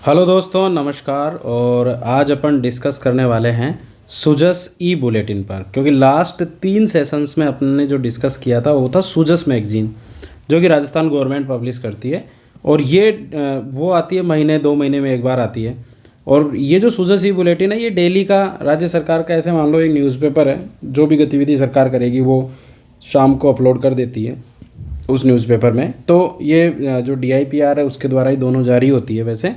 Hello दोस्तों, नमस्कार। और आज अपन डिस्कस करने वाले हैं सुजस ई बुलेटिन पर, क्योंकि लास्ट 3 सेशंस में अपन ने जो डिस्कस किया था वो था सुजस मैगजीन, जो कि राजस्थान गवर्नमेंट पब्लिश करती है। और ये वो आती है महीने 2 महीने में एक बार आती है। और ये जो सुजस ई बुलेटिन है, ये डेली का राज्य सरकार का ऐसे मान लो एक न्यूज़पेपर है। जो भी गतिविधि सरकार करेगी वो शाम को अपलोड कर देती है उस न्यूज़पेपर में। तो ये जो DIPR है उसके द्वारा ही दोनों जारी होती है। वैसे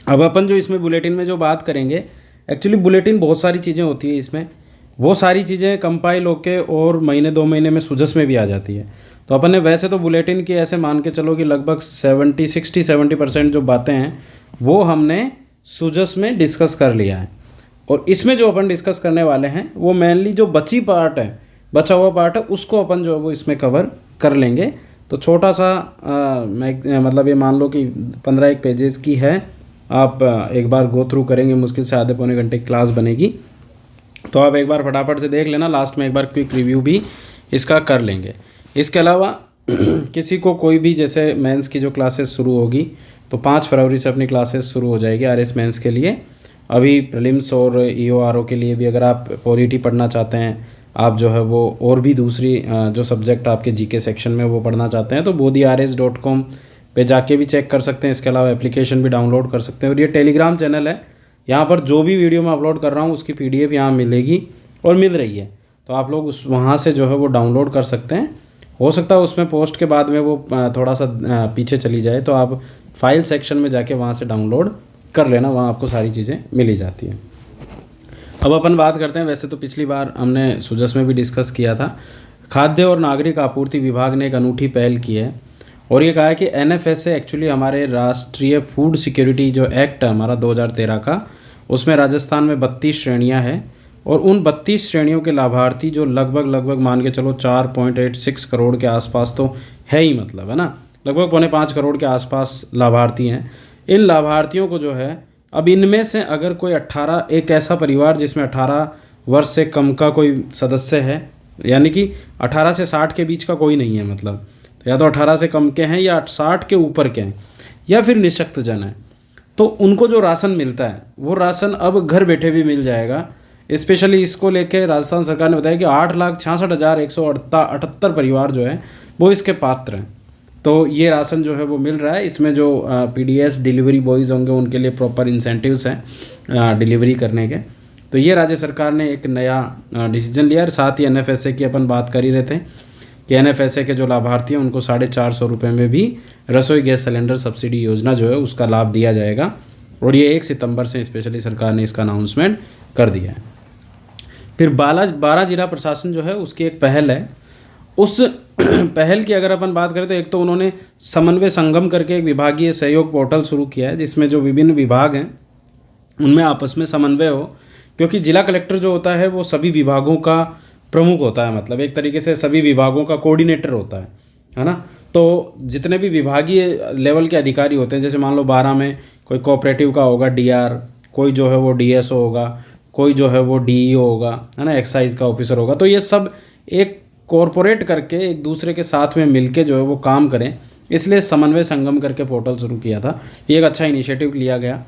अब अपन जो इसमें बुलेटिन में जो बात करेंगे, एक्चुअली बुलेटिन बहुत सारी चीज़ें होती है इसमें, वो सारी चीज़ें कंपाइल होके और महीने 2 महीने में सुजस में भी आ जाती है। तो अपन ने वैसे तो बुलेटिन की ऐसे मान के चलो कि लगभग 60-70% जो बातें हैं वो हमने सुजस में डिस्कस कर लिया है। और इसमें जो अपन डिस्कस करने वाले हैं वो मेनली जो बचा हुआ पार्ट है उसको अपन जो है वो इसमें कवर कर लेंगे। तो छोटा सा मतलब ये मान लो कि 15 पेजेस की है। आप एक बार गो थ्रू करेंगे, मुश्किल से आधे पौने घंटे की क्लास बनेगी। तो आप एक बार फटाफट से देख लेना, लास्ट में एक बार क्विक रिव्यू भी इसका कर लेंगे। इसके अलावा किसी को कोई भी जैसे मेंस की जो क्लासेस शुरू होगी तो 5 फरवरी से अपनी क्लासेस शुरू हो जाएगी RS मेंस के लिए। अभी प्रीलिम्स और EO RO के लिए भी अगर आप पॉलिटी पढ़ना चाहते हैं, आप जो है वो और भी दूसरी जो सब्जेक्ट आपके GK सेक्शन में वो पढ़ना चाहते हैं तो bodhirs.com पे जाके भी चेक कर सकते हैं। इसके अलावा एप्लीकेशन भी डाउनलोड कर सकते हैं। और ये टेलीग्राम चैनल है, यहाँ पर जो भी वीडियो मैं अपलोड कर रहा हूँ उसकी PDF यहाँ मिलेगी और मिल रही है। तो आप लोग उस वहाँ से जो है वो डाउनलोड कर सकते हैं। हो सकता है उसमें पोस्ट के बाद में वो थोड़ा सा पीछे चली जाए, तो आप फाइल सेक्शन में जाके वहाँ से डाउनलोड कर लेना, वहाँ आपको सारी चीज़ें मिली जाती हैं। अब अपन बात करते हैं, वैसे तो पिछली बार हमने सुजस में भी डिस्कस किया था। खाद्य और नागरिक आपूर्ति विभाग ने एक अनूठी पहल की है और ये कहा है कि NFSA एक्चुअली हमारे राष्ट्रीय फूड सिक्योरिटी जो एक्ट है हमारा 2013 का, उसमें राजस्थान में 32 श्रेणियां हैं। और उन 32 श्रेणियों के लाभार्थी जो लगभग मान के चलो 4.86 करोड़ के आसपास तो है ही, मतलब है ना, लगभग 4.5 करोड़ के आसपास लाभार्थी हैं। इन लाभार्थियों को जो है, अब इनमें से अगर कोई 18 एक ऐसा परिवार जिसमें 18 वर्ष से कम का कोई सदस्य है, यानी कि 18 से 60 के बीच का कोई नहीं है, मतलब तो या तो 18 से कम के हैं या 60 के ऊपर के हैं या फिर निःशक्त जन है, तो उनको जो राशन मिलता है वो राशन अब घर बैठे भी मिल जाएगा। स्पेशली इसको लेके राजस्थान सरकार ने बताया कि 8,66,178 परिवार जो है वो इसके पात्र हैं। तो ये राशन जो है वो मिल रहा है। इसमें जो PDS डिलीवरी बॉयज़ होंगे उनके लिए प्रॉपर इंसेंटिव्स हैं डिलीवरी करने के। तो ये राज्य सरकार ने एक नया डिसीजन लिया। और साथ ही NFSA की अपन बात कर ही रहे थे कि NFSA के जो लाभार्थी हैं उनको 450 रुपये में भी रसोई गैस सिलेंडर सब्सिडी योजना जो है उसका लाभ दिया जाएगा। और ये 1 सितंबर से स्पेशली सरकार ने इसका अनाउंसमेंट कर दिया है। फिर 12 जिला प्रशासन जो है उसकी एक पहल है। उस पहल की अगर अपन बात करें तो एक तो उन्होंने समन्वय संगम करके एक विभागीय सहयोग पोर्टल शुरू किया है, जिसमें जो विभिन्न विभाग हैं उनमें आपस में समन्वय हो। क्योंकि जिला कलेक्टर जो होता है वो सभी विभागों का प्रमुख होता है, मतलब एक तरीके से सभी विभागों का कोऑर्डिनेटर होता है ना। तो जितने भी विभागीय लेवल के अधिकारी होते हैं, जैसे मान लो 12 में कोई कोऑपरेटिव का होगा DR, कोई जो है वो DSO होगा, कोई जो है वो DEO होगा, है ना, एक्साइज का ऑफिसर होगा। तो ये सब एक कॉरपोरेट करके एक दूसरे के साथ में मिलके जो है वो काम करें, इसलिए समन्वय संगम करके पोर्टल शुरू किया था। ये एक अच्छा इनिशिएटिव लिया गया।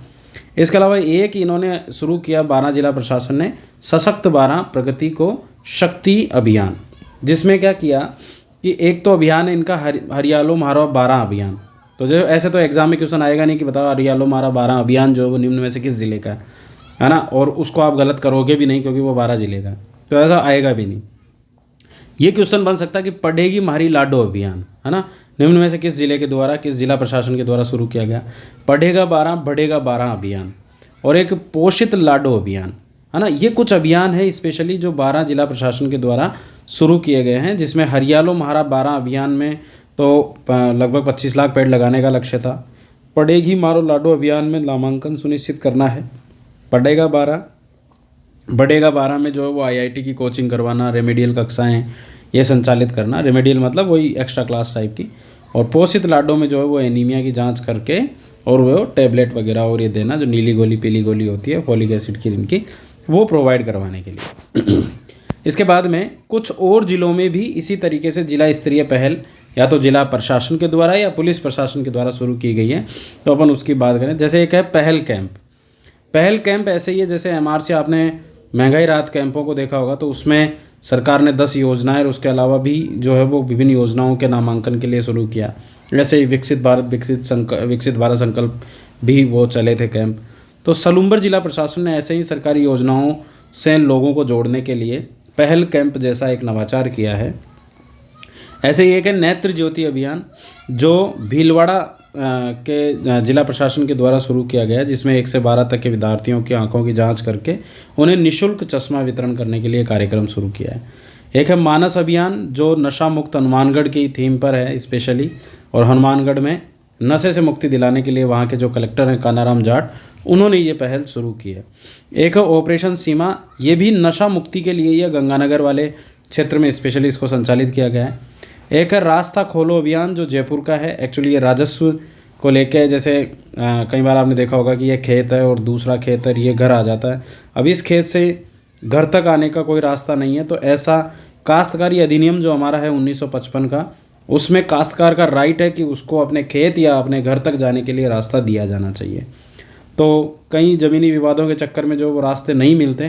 इसके अलावा एक इन्होंने शुरू किया 12 जिला प्रशासन ने, सशक्त 12 प्रगति को शक्ति अभियान, जिसमें क्या किया कि एक तो अभियान है इनका हरियालो मारो 12 अभियान। तो जो ऐसे तो एग्जाम में क्वेश्चन आएगा नहीं कि बताओ हरियालो मारो 12 अभियान जो है वो निम्न में से किस जिले का है ना, और उसको आप गलत करोगे भी नहीं क्योंकि वो 12 जिले का है, तो ऐसा आएगा भी नहीं। ये क्वेश्चन बन सकता है कि पढ़ेगी मारी लाडो अभियान, है ना, निम्न में से किस जिले के द्वारा, किस जिला प्रशासन के द्वारा शुरू किया गया। पढ़ेगा 12 बढ़ेगा 12 अभियान, और एक पोषित लाडो अभियान, है ना। ये कुछ अभियान है स्पेशली जो 12 जिला प्रशासन के द्वारा शुरू किए गए हैं, जिसमें हरियालो महारा 12 अभियान में तो लगभग 25 लाख पेड़ लगाने का लक्ष्य था। पढ़ेगी मारो लाडो अभियान में नामांकन सुनिश्चित करना है। पढ़ेगा 12 बढ़ेगा 12 में जो है वो IIT की कोचिंग करवाना, रेमेडियल कक्षाएं ये संचालित करना, रेमेडियल मतलब वही एक्स्ट्रा क्लास टाइप की। और पोषित लाडो में जो है वो एनीमिया की जांच करके और वो टैबलेट वगैरह और ये देना, जो नीली गोली पीली गोली होती है फॉलिक एसिड की इनकी, वो प्रोवाइड करवाने के लिए। इसके बाद में कुछ और ज़िलों में भी इसी तरीके से जिला स्तरीय पहल या तो जिला प्रशासन के द्वारा या पुलिस प्रशासन के द्वारा शुरू की गई है। तो अपन उसकी बात करें, जैसे एक है पहल कैंप। पहल कैंप ऐसे ही है जैसे एमआरसी, आपने महंगाई राहत कैंपों को देखा होगा, तो उसमें सरकार ने 10 योजनाएं और उसके अलावा भी जो है वो विभिन्न योजनाओं के नामांकन के लिए शुरू किया। ऐसे ही विकसित भारत संकल्प भी वो चले थे कैंप। तो सलूम्बर जिला प्रशासन ने ऐसे ही सरकारी योजनाओं से लोगों को जोड़ने के लिए पहल कैंप जैसा एक नवाचार किया है। ऐसे ही एक है नेत्र ज्योति अभियान, जो भीलवाड़ा के जिला प्रशासन के द्वारा शुरू किया गया, जिसमें 1 से 12 तक के विद्यार्थियों की आंखों की जांच करके उन्हें निःशुल्क चश्मा वितरण करने के लिए कार्यक्रम शुरू किया है। एक है मानस अभियान, जो नशा मुक्त हनुमानगढ़ की थीम पर है स्पेशली, और हनुमानगढ़ में नशे से मुक्ति दिलाने के लिए वहाँ के जो कलेक्टर हैं कानाराम जाट, उन्होंने ये पहल शुरू की है। एक है ऑपरेशन सीमा, ये भी नशा मुक्ति के लिए या गंगानगर वाले क्षेत्र में स्पेशली इसको संचालित किया गया है। एक है रास्ता खोलो अभियान, जो जयपुर का है। एक्चुअली ये राजस्व को लेके, जैसे कई बार आपने देखा होगा कि ये खेत है और दूसरा खेत है, ये घर आ जाता है, अब इस खेत से घर तक आने का कोई रास्ता नहीं है, तो ऐसा काश्तकारी अधिनियम जो हमारा है 1955 का, उसमें काश्तकार का राइट है कि उसको अपने खेत या अपने घर तक जाने के लिए रास्ता दिया जाना चाहिए। तो कई ज़मीनी विवादों के चक्कर में जो वो रास्ते नहीं मिलते,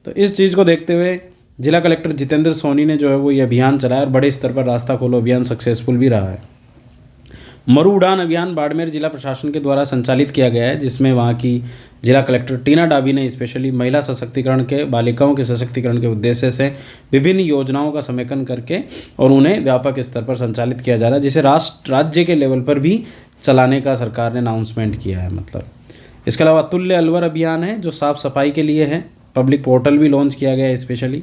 तो इस चीज़ को देखते हुए जिला कलेक्टर जितेंद्र सोनी ने जो है वो ये अभियान चलाया और बड़े स्तर पर रास्ता खोलो अभियान सक्सेसफुल भी रहा है। मरु उड़ान अभियान बाड़मेर जिला प्रशासन के द्वारा संचालित किया गया है, जिसमें वहाँ की जिला कलेक्टर टीना डाबी ने स्पेशली महिला सशक्तिकरण के, बालिकाओं के सशक्तिकरण के उद्देश्य से विभिन्न योजनाओं का समेकन करके और उन्हें व्यापक स्तर पर संचालित किया जा रहा है, जिसे राज्य के लेवल पर भी चलाने का सरकार ने अनाउंसमेंट किया है। मतलब इसके अलावा तुल्य अलवर अभियान है, जो साफ सफाई के लिए है, पब्लिक पोर्टल भी लॉन्च किया गया है स्पेशली।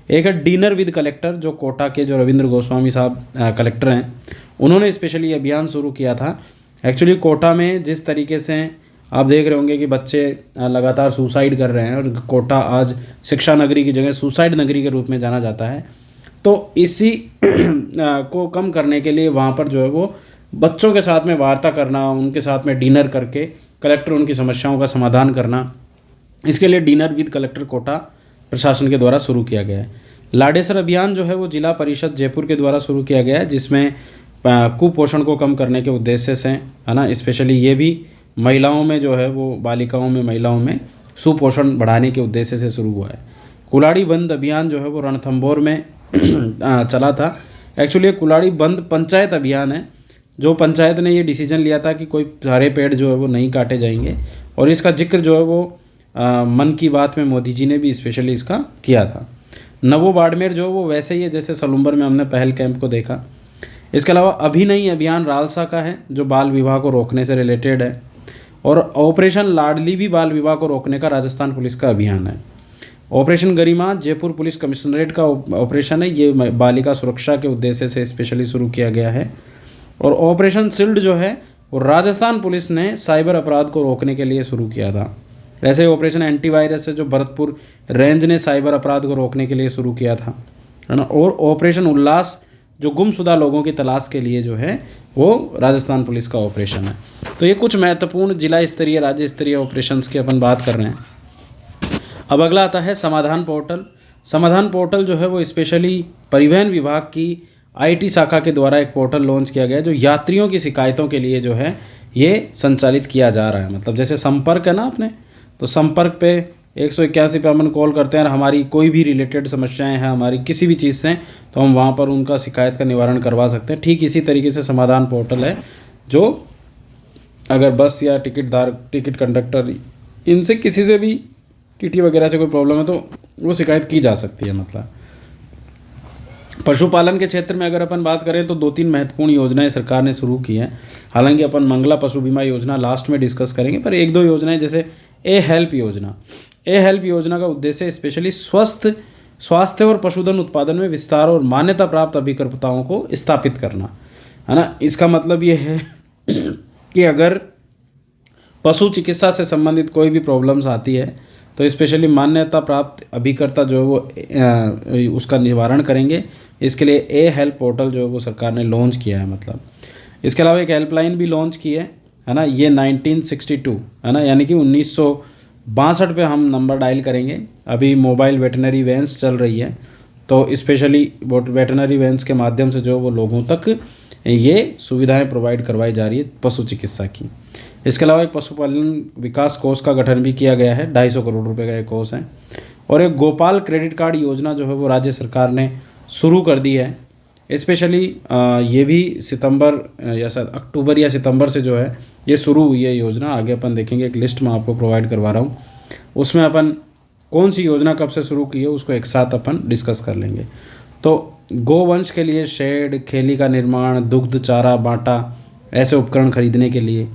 एक है डिनर विद कलेक्टर, जो कोटा के जो रविंद्र गोस्वामी साहब कलेक्टर हैं, उन्होंने स्पेशली अभियान शुरू किया था। एक्चुअली कोटा में जिस तरीके से आप देख रहे होंगे कि बच्चे लगातार सुसाइड कर रहे हैं और कोटा आज शिक्षा नगरी की जगह सुसाइड नगरी के रूप में जाना जाता है, तो इसी को कम करने के लिए वहाँ पर जो है वो बच्चों के साथ में वार्ता करना, उनके साथ में डिनर करके कलेक्टर उनकी समस्याओं का समाधान करना, इसके लिए डिनर विद कलेक्टर कोटा प्रशासन के द्वारा शुरू किया गया है। लाडेसर अभियान जो है वो जिला परिषद जयपुर के द्वारा शुरू किया गया है, जिसमें कुपोषण को कम करने के उद्देश्य से, है ना, स्पेशली ये भी महिलाओं में जो है वो बालिकाओं में, महिलाओं में सुपोषण बढ़ाने के उद्देश्य से शुरू हुआ है। कुलाड़ी बंद अभियान जो है वो रणथंभौर में चला था। एक्चुअली कुलाड़ी बंद पंचायत अभियान है, जो पंचायत ने ये डिसीजन लिया था कि कोई हरे पेड़ जो है वो नहीं काटे जाएंगे, और इसका जिक्र जो है वो मन की बात में मोदी जी ने भी स्पेशली इसका किया था। नवो बाड़मेर जो वो वैसे ही है जैसे सलूम्बर में हमने पहल कैंप को देखा। इसके अलावा अभिनई अभियान रालसा का है, जो बाल विवाह को रोकने से रिलेटेड है, और ऑपरेशन लाडली भी बाल विवाह को रोकने का राजस्थान पुलिस का अभियान है। ऑपरेशन गरिमा जयपुर पुलिस कमिश्नरेट का ऑपरेशन है, ये बालिका सुरक्षा के उद्देश्य से स्पेशली शुरू किया गया है। और ऑपरेशन शील्ड जो है वो राजस्थान पुलिस ने साइबर अपराध को रोकने के लिए शुरू किया था। ऐसे ही ऑपरेशन एंटीवायरस है, जो भरतपुर रेंज ने साइबर अपराध को रोकने के लिए शुरू किया था, है ना। और ऑपरेशन उल्लास जो गुमशुदा लोगों की तलाश के लिए जो है वो राजस्थान पुलिस का ऑपरेशन है। तो ये कुछ महत्वपूर्ण जिला स्तरीय राज्य स्तरीय ऑपरेशंस की अपन बात कर रहे हैं। अब अगला आता है समाधान पोर्टल। समाधान पोर्टल जो है वो स्पेशली परिवहन विभाग की IT शाखा के द्वारा एक पोर्टल लॉन्च किया गया है, जो यात्रियों की शिकायतों के लिए जो है ये संचालित किया जा रहा है। मतलब जैसे संपर्क है ना अपने, तो संपर्क पे 181 पे अपन कॉल करते हैं और हमारी कोई भी रिलेटेड समस्याएं हैं हमारी किसी भी चीज़ से, तो हम वहाँ पर उनका शिकायत का निवारण करवा सकते हैं। ठीक इसी तरीके से समाधान पोर्टल है, जो अगर बस या टिकट कंडक्टर इनसे किसी से भी TT वगैरह से कोई प्रॉब्लम है तो वो शिकायत की जा सकती है। मतलब पशुपालन के क्षेत्र में अगर अपन बात करें तो 2-3 महत्वपूर्ण योजनाएं सरकार ने शुरू की हैं। हालांकि अपन मंगला पशु बीमा योजना लास्ट में डिस्कस करेंगे, पर 1-2 योजनाएं जैसे ए हेल्प योजना का उद्देश्य स्पेशली स्वास्थ्य और पशुधन उत्पादन में विस्तार और मान्यता प्राप्त अभिकर्ताओं को स्थापित करना, है ना। इसका मतलब ये है कि अगर पशु चिकित्सा से संबंधित कोई भी प्रॉब्लम्स आती है तो स्पेशली मान्यता प्राप्त अभिकर्ता जो है वो उसका निवारण करेंगे। इसके लिए ए हेल्प पोर्टल जो है वो सरकार ने लॉन्च किया है। मतलब इसके अलावा एक हेल्पलाइन भी लॉन्च की है ना, ये 1962 है ना, यानी कि 1962 पे हम नंबर डायल करेंगे। अभी मोबाइल वेटनरी वैन्स चल रही है, तो स्पेशली वेटनरी वैन्स के माध्यम से जो वो लोगों तक ये सुविधाएं प्रोवाइड करवाई जा रही है पशु चिकित्सा की। इसके अलावा एक पशुपालन विकास कोष का गठन भी किया गया है, 250 करोड़ रुपए का एक कोष है। और एक गोपाल क्रेडिट कार्ड योजना जो है वो राज्य सरकार ने शुरू कर दी है। स्पेशली ये भी सितंबर या शायद अक्टूबर या सितंबर से जो है ये शुरू हुई है योजना। आगे अपन देखेंगे, एक लिस्ट मैं आपको प्रोवाइड करवा रहा हूँ, उसमें अपन कौन सी योजना कब से शुरू की है उसको एक साथ अपन डिस्कस कर लेंगे। तो गोवंश के लिए शेड, खेली का निर्माण, दुग्ध चारा बांटा ऐसे उपकरण खरीदने के लिए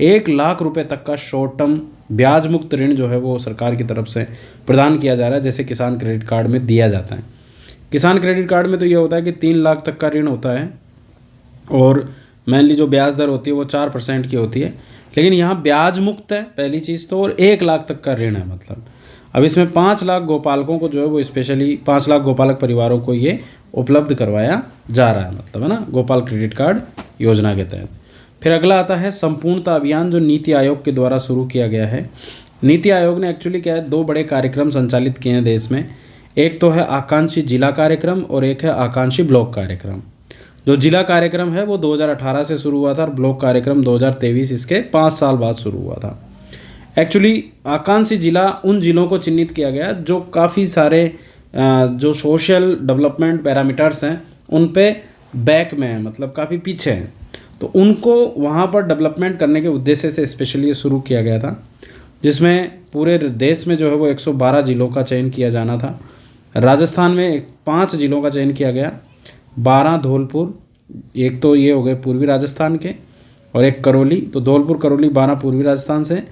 1 लाख रुपए तक का शॉर्ट टर्म ब्याज मुक्त ऋण जो है वो सरकार की तरफ से प्रदान किया जा रहा है, जैसे किसान क्रेडिट कार्ड में दिया जाता है। किसान क्रेडिट कार्ड में तो ये होता है कि 3 लाख तक का ऋण होता है और मेनली जो ब्याज दर होती है वो 4% की होती है, लेकिन यहाँ ब्याज मुक्त है पहली चीज़ तो, और 1 लाख तक का ऋण है। मतलब अब इसमें 5 लाख गोपालकों को जो है वो स्पेशली 5 लाख गोपालक परिवारों को ये उपलब्ध करवाया जा रहा है, मतलब है ना, गोपाल क्रेडिट कार्ड योजना के तहत। फिर अगला आता है संपूर्णता अभियान, जो नीति आयोग के द्वारा शुरू किया गया है। नीति आयोग ने एक्चुअली क्या है, 2 बड़े कार्यक्रम संचालित किए हैं देश में। एक तो है आकांक्षी जिला कार्यक्रम और एक है आकांक्षी ब्लॉक कार्यक्रम। जो जिला कार्यक्रम है वो 2018 से शुरू हुआ था और ब्लॉक कार्यक्रम 2023, इसके 5 साल बाद शुरू हुआ था। एक्चुअली आकांक्षी जिला उन जिलों को चिन्हित किया गया जो काफ़ी सारे जो सोशल डेवलपमेंट पैरामीटर्स हैं उन पे बैक में है, मतलब काफ़ी पीछे हैं, तो उनको वहाँ पर डेवलपमेंट करने के उद्देश्य से स्पेशली शुरू किया गया था, जिसमें पूरे देश में जो है वो 112 जिलों का चयन किया जाना था। राजस्थान में 5 जिलों का चयन किया गया, 12 धौलपुर, एक तो ये हो गए पूर्वी राजस्थान के, और एक करौली, तो धौलपुर करौली 12 पूर्वी राजस्थान से,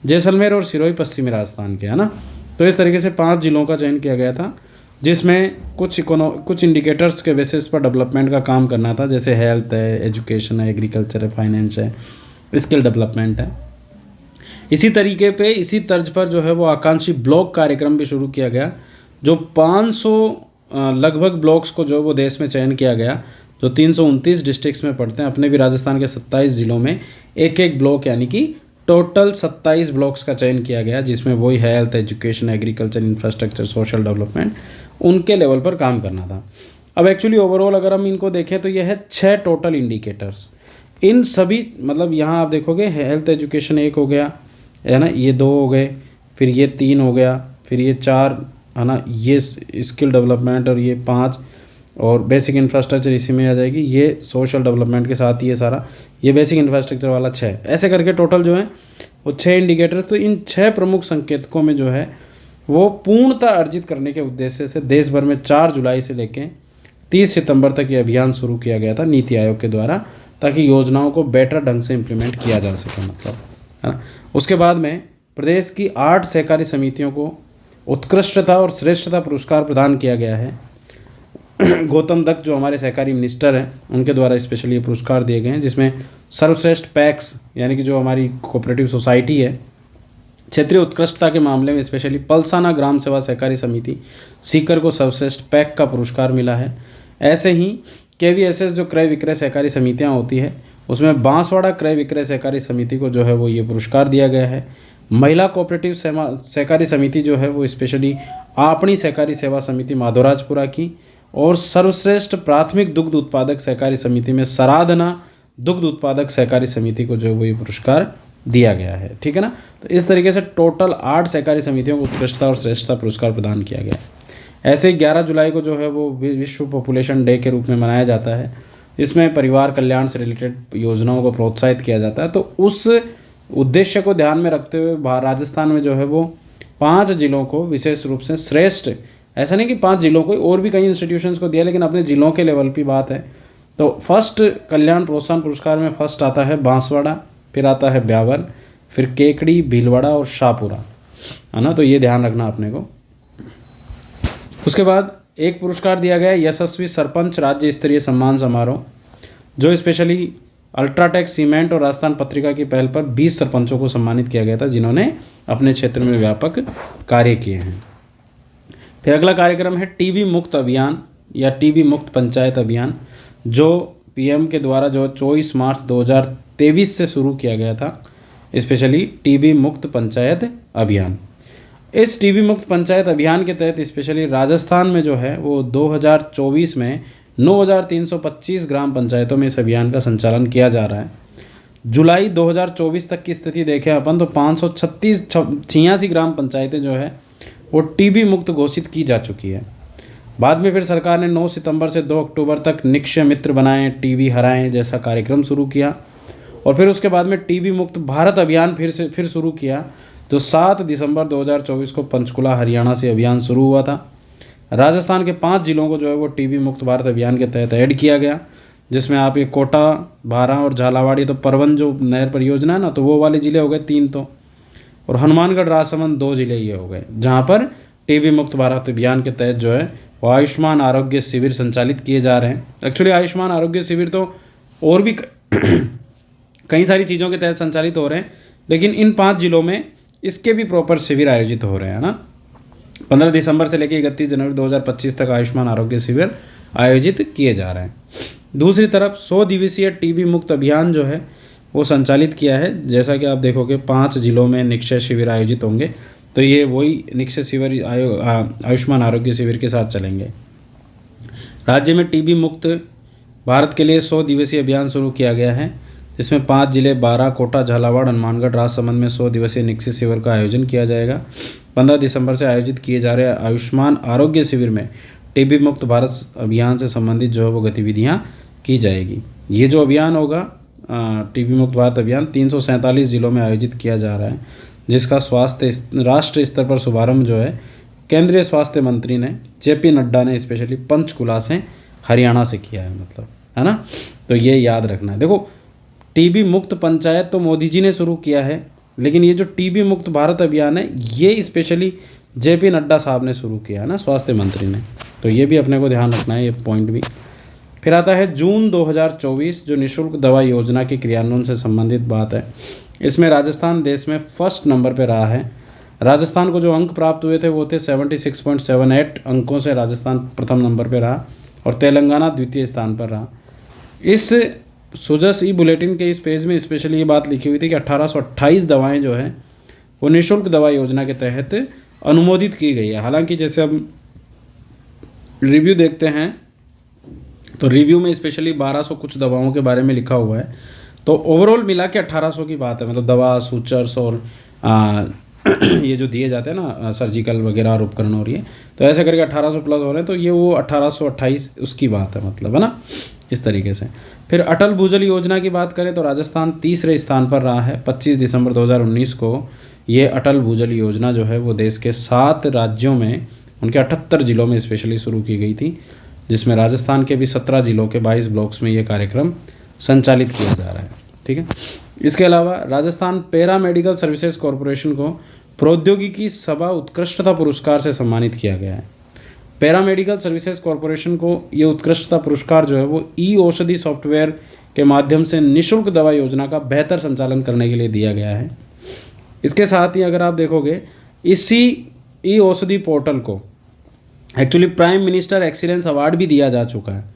जैसलमेर और सिरोही पश्चिमी राजस्थान के, है ना। तो इस तरीके से 5 जिलों का चयन किया गया था, जिसमें कुछ इंडिकेटर्स के बेसिस पर डेवलपमेंट का काम करना था, जैसे हेल्थ है, एजुकेशन है, एग्रीकल्चर है, फाइनेंस है, स्किल डेवलपमेंट है। इसी तरीके पे इसी तर्ज पर जो है वो आकांक्षी ब्लॉक कार्यक्रम भी शुरू किया गया, जो 500 लगभग ब्लॉक्स को जो वो देश में चयन किया गया, जो 329 डिस्ट्रिक्ट्स में पड़ते हैं। अपने भी राजस्थान के 27 ज़िलों में एक एक ब्लॉक, यानी कि टोटल 27 ब्लॉक्स का चयन किया गया, जिसमें वही health, education, agriculture, infrastructure, social development, उनके लेवल पर काम करना था। अब एक्चुअली ओवरऑल अगर हम इनको देखें तो यह है 6 टोटल इंडिकेटर्स। इन सभी, मतलब यहाँ आप देखोगे हेल्थ एजुकेशन 1 हो गया, है ना, ये 2 हो गए, फिर ये 3 हो गया, फिर ये 4, है ना, ये स्किल डेवलपमेंट, और ये 5, और बेसिक इंफ्रास्ट्रक्चर इसी में आ जाएगी, ये सोशल डेवलपमेंट के साथ ये सारा, ये बेसिक इंफ्रास्ट्रक्चर वाला 6, ऐसे करके टोटल जो है वो 6 इंडिकेटर्स। तो इन 6 प्रमुख संकेतकों में जो है वो पूर्णता अर्जित करने के उद्देश्य से देश भर में 4 जुलाई से लेकर 30 सितंबर तक ये अभियान शुरू किया गया था नीति आयोग के द्वारा, ताकि योजनाओं को बेटर ढंग से इम्प्लीमेंट किया जा सके, मतलब, है ना। उसके बाद में प्रदेश की 8 सहकारी समितियों को उत्कृष्टता और श्रेष्ठता पुरस्कार प्रदान किया गया है। गौतम दत्त जो हमारे सहकारी मिनिस्टर हैं उनके द्वारा स्पेशली ये पुरस्कार दिए गए हैं, जिसमें सर्वश्रेष्ठ पैक्स, यानी कि जो हमारी कोऑपरेटिव सोसाइटी है, क्षेत्रीय उत्कृष्टता के मामले में स्पेशली पलसाना ग्राम सेवा सहकारी समिति सीकर को सर्वश्रेष्ठ पैक का पुरस्कार मिला है। ऐसे ही KVSS जो क्रय विक्रय सहकारी समितियां होती है, उसमें बांसवाड़ा क्रय विक्रय सहकारी समिति को जो है वो ये पुरस्कार दिया गया है। महिला कोऑपरेटिव सहकारी समिति जो है वो स्पेशली आपणी सहकारी सेवा समिति माधोराजपुरा की, और सर्वश्रेष्ठ प्राथमिक दुग्ध उत्पादक सहकारी समिति में सराधना दुग्ध उत्पादक सहकारी समिति को जो है वो ये पुरस्कार दिया गया है, ठीक है ना। तो इस तरीके से टोटल 8 सहकारी समितियों को उत्कृष्टता और श्रेष्ठता पुरस्कार प्रदान किया गया है। ऐसे ही 11 जुलाई को जो है वो विश्व पॉपुलेशन डे के रूप में मनाया जाता है। इसमें परिवार कल्याण से रिलेटेड योजनाओं को प्रोत्साहित किया जाता है। तो उस उद्देश्य को ध्यान में रखते हुए राजस्थान में जो है वो 5 जिलों को विशेष रूप से श्रेष्ठ, ऐसा नहीं कि 5 जिलों को, और भी कई इंस्टीट्यूशंस को दिया, लेकिन अपने जिलों के लेवल की बात है। तो फर्स्ट कल्याण प्रोत्साहन पुरस्कार में फर्स्ट आता है बांसवाड़ा, फिर आता है ब्यावर, फिर केकड़ी, भीलवाड़ा और शाहपुरा, है ना। तो ये ध्यान रखना अपने को। उसके बाद एक पुरस्कार दिया गया यशस्वी सरपंच राज्य स्तरीय सम्मान समारोह, जो स्पेशली अल्ट्राटेक सीमेंट और राजस्थान पत्रिका की पहल पर 20 सरपंचों को सम्मानित किया गया था, जिन्होंने अपने क्षेत्र में व्यापक कार्य किए हैं। फिर अगला कार्यक्रम है टीबी मुक्त अभियान या टीबी मुक्त पंचायत अभियान, जो PM के द्वारा जो 24 मार्च 2023 से शुरू किया गया था, स्पेशली टीबी मुक्त पंचायत अभियान। इस टीबी मुक्त पंचायत अभियान के तहत स्पेशली राजस्थान में जो है वो 2024 में 9,325 ग्राम पंचायतों में इस अभियान का संचालन किया जा रहा है। जुलाई 2024 तक की स्थिति देखें अपन तो 586 ग्राम पंचायतें जो है वो टीबी मुक्त घोषित की जा चुकी है। बाद में फिर सरकार ने 9 सितंबर से 2 अक्टूबर तक निक्षय मित्र बनाएं, टीबी हराएं जैसा कार्यक्रम शुरू किया। और फिर उसके बाद में टीबी मुक्त भारत अभियान फिर शुरू किया, जो 7 दिसंबर 2024 को पंचकुला हरियाणा से अभियान शुरू हुआ था। राजस्थान के 5 जिलों को जो है वो टीबी मुक्त भारत अभियान के तहत ऐड किया गया, जिसमें आप ये कोटा, बारां और झालावाड़ी, तो परवन जो नहर परियोजना है ना, तो वो वाले ज़िले हो गए 3 तो, और हनुमानगढ़ राजसमंद 2 ज़िले ये हो गए जहाँ पर टीबी मुक्त भारत अभियान के तहत जो है वो आयुष्मान आरोग्य शिविर संचालित किए जा रहे हैं। एक्चुअली आयुष्मान आरोग्य शिविर तो और भी कई सारी चीज़ों के तहत संचालित हो रहे हैं, लेकिन इन 5 जिलों में इसके भी प्रॉपर शिविर आयोजित हो रहे हैं ना। 15 दिसंबर से लेकर 31 जनवरी 2025 तक आयुष्मान आरोग्य शिविर आयोजित किए जा रहे हैं। दूसरी तरफ 100 दिवसीय टीबी मुक्त अभियान जो है वो संचालित किया है। जैसा कि आप देखोगे 5 जिलों में निक्षय शिविर आयोजित होंगे, तो ये वही निक्षय शिविर आयुष्मान आरोग्य शिविर के साथ चलेंगे। राज्य में टीबी मुक्त भारत के लिए 100 दिवसीय अभियान शुरू किया गया है, जिसमें 5 जिले बारां, कोटा, झालावाड़, हनुमानगढ़, राजसमंद में 100 दिवसीय निक्षय शिविर का आयोजन किया जाएगा। 15 दिसंबर से आयोजित किए जा रहे आयुष्मान आरोग्य शिविर में टीबी मुक्त भारत अभियान से संबंधित जो है वो गतिविधियाँ की जाएगी। ये जो अभियान होगा टीबी मुक्त भारत अभियान 347 जिलों में आयोजित किया जा रहा है, जिसका राष्ट्रीय स्तर पर शुभारंभ जो है केंद्रीय स्वास्थ्य मंत्री ने जेपी नड्डा ने स्पेशली पंचकुला से हरियाणा से किया है, मतलब है ना। तो ये याद रखना है। देखो टीबी मुक्त पंचायत तो मोदी जी ने शुरू किया है, लेकिन ये जो टीबी मुक्त भारत अभियान है ये स्पेशली जेपी नड्डा साहब ने शुरू किया है ना, स्वास्थ्य मंत्री ने। तो ये भी अपने को ध्यान रखना है, ये पॉइंट भी। फिर आता है जून 2024 जो निःशुल्क दवा योजना के क्रियान्वयन से संबंधित बात है। इसमें राजस्थान देश में फर्स्ट नंबर पर रहा है। राजस्थान को जो अंक प्राप्त हुए थे वो थे 76.78 अंकों से राजस्थान प्रथम नंबर पर रहा, और तेलंगाना द्वितीय स्थान पर रहा। इस सुजस ई बुलेटिन के इस पेज में स्पेशली ये बात लिखी हुई थी कि 1828 दवाएं जो है वो निःशुल्क दवा योजना के तहत अनुमोदित की गई है। हालांकि जैसे अब रिव्यू देखते हैं तो रिव्यू में स्पेशली 1200 कुछ दवाओं के बारे में लिखा हुआ है, तो ओवरऑल मिला के 1800 की बात है। मतलब दवा, सूचर्स और ये जो दिए जाते हैं ना सर्जिकल वगैरह और उपकरण और ये, तो ऐसे करके 1800 प्लस हो रहे हैं, तो ये वो 1828 उसकी बात है, मतलब है ना, इस तरीके से। फिर अटल भूजल योजना की बात करें तो राजस्थान तीसरे स्थान पर रहा है। 25 दिसंबर 2019 को ये अटल भूजल योजना जो है वो देश के 7 राज्यों में उनके 78 जिलों में स्पेशली शुरू की गई थी, जिसमें राजस्थान के भी 17 जिलों के 22 ब्लॉक्स में ये कार्यक्रम संचालित किया जा रहा है। ठीक है। इसके अलावा Rajasthan para medical services corporation को प्रौद्योगिकी सभा उत्कृष्टता पुरस्कार से सम्मानित किया गया है। पैरा मेडिकल सर्विसेज कॉरपोरेशन को ये उत्कृष्टता पुरस्कार जो है वो ई औषधि सॉफ्टवेयर के माध्यम से निःशुल्क दवा योजना का बेहतर संचालन करने के लिए दिया गया है। इसके साथ ही अगर आप देखोगे इसी ई औषधि पोर्टल को actually prime minister excellence award भी दिया जा चुका है।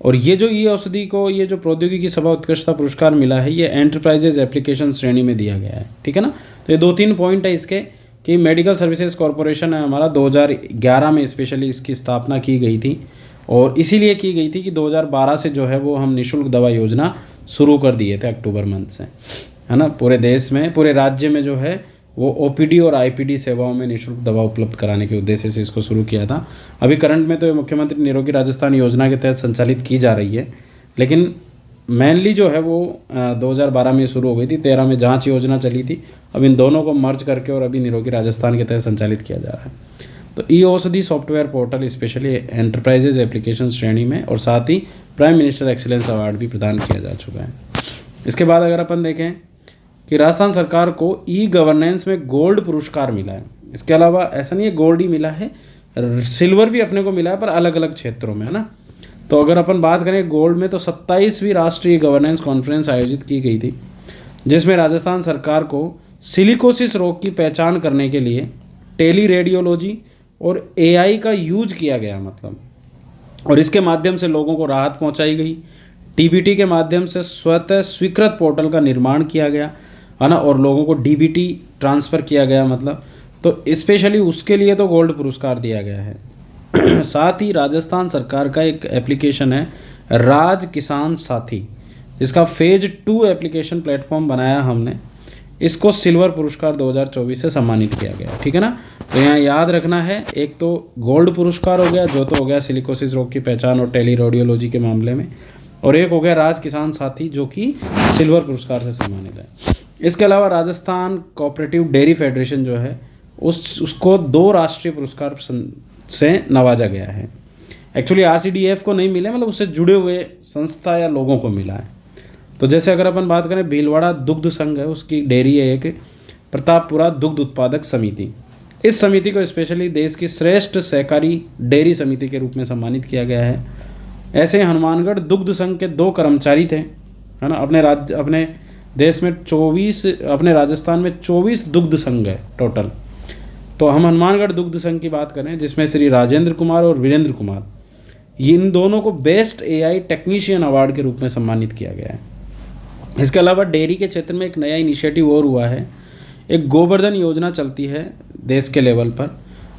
और ये जो ई औषधि को ये जो प्रौद्योगिकी सभा उत्कृष्टता पुरस्कार मिला है ये एंटरप्राइजेज एप्लीकेशन श्रेणी में दिया गया है। ठीक है ना। तो ये 2-3 पॉइंट है इसके कि मेडिकल सर्विसेज कॉरपोरेशन है हमारा 2011 में स्पेशली इसकी स्थापना की गई थी, और इसीलिए की गई थी कि 2012 से जो है वो हम निःशुल्क दवा योजना शुरू कर दिए थे अक्टूबर मंथ से, है ना। पूरे देश में, पूरे राज्य में जो है वो ओपीडी और आईपीडी सेवाओं में निःशुल्क दवा उपलब्ध कराने के उद्देश्य से इसको शुरू किया था। अभी करंट में तो ये मुख्यमंत्री निरोगी राजस्थान योजना के तहत संचालित की जा रही है, लेकिन मेनली जो है वो 2012 में शुरू हो गई थी, 13 में जांच योजना चली थी। अब इन दोनों को मर्ज करके और अभी निरोगी राजस्थान के तहत संचालित किया जा रहा है। तो ई औषधि software portal specially enterprises application श्रेणी में, और साथ ही प्राइम मिनिस्टर एक्सीलेंस अवार्ड भी प्रदान किया जा चुका है। इसके बाद अगर अपन देखें कि राजस्थान सरकार को ई गवर्नेंस में गोल्ड पुरस्कार मिला है। इसके अलावा ऐसा नहीं है गोल्ड ही मिला है, सिल्वर भी अपने को मिला है, पर अलग अलग क्षेत्रों में, है ना। तो अगर अपन बात करें गोल्ड में तो 27वीं राष्ट्रीय गवर्नेंस कॉन्फ्रेंस आयोजित की गई थी, जिसमें राजस्थान सरकार को सिलिकोसिस रोग की पहचान करने के लिए टेली रेडियोलॉजी और एआई का यूज किया गया, मतलब, और इसके माध्यम से लोगों को राहत पहुंचाई गई। डीबीटी के माध्यम से स्वतः स्वीकृत पोर्टल का निर्माण किया गया, है ना, और लोगों को डीबीटी ट्रांसफ़र किया गया, मतलब, तो स्पेशली उसके लिए तो गोल्ड पुरस्कार दिया गया है। साथ ही राजस्थान सरकार का एक एप्लीकेशन है राज किसान साथी, जिसका फेज 2 एप्लीकेशन प्लेटफॉर्म बनाया हमने। इसको सिल्वर पुरस्कार 2024 से सम्मानित किया गया, ठीक है ना। तो यहाँ याद रखना है, एक तो गोल्ड पुरस्कार हो गया जो तो हो गया सिलिकोसिस रोग की पहचान और टेली रेडियोलॉजी के मामले में, और एक हो गया राज किसान साथी जो कि सिल्वर पुरस्कार से सम्मानित है। इसके अलावा राजस्थान कोऑपरेटिव डेयरी फेडरेशन जो है उसको 2 राष्ट्रीय पुरस्कार से नवाजा गया है। एक्चुअली RCDF को नहीं मिले, मतलब उससे जुड़े हुए संस्था या लोगों को मिला है। तो जैसे अगर अपन बात करें भीलवाड़ा दुग्ध संघ है, उसकी डेयरी है एक प्रतापपुरा दुग्ध उत्पादक समिति। इस समिति को स्पेशली देश की श्रेष्ठ सहकारी डेयरी समिति के रूप में सम्मानित किया गया है। ऐसे हनुमानगढ़ दुग्ध संघ के 2 कर्मचारी थे, है ना। अपने देश में 24, अपने राजस्थान में 24 दुग्ध संघ है टोटल। तो हम हनुमानगढ़ दुग्ध संघ की बात करें जिसमें श्री राजेंद्र कुमार और वीरेंद्र कुमार, इन दोनों को बेस्ट AI टेक्नीशियन अवार्ड के रूप में सम्मानित किया गया है। इसके अलावा डेयरी के क्षेत्र में एक नया इनिशिएटिव और हुआ है। एक गोवर्धन योजना चलती है देश के लेवल पर।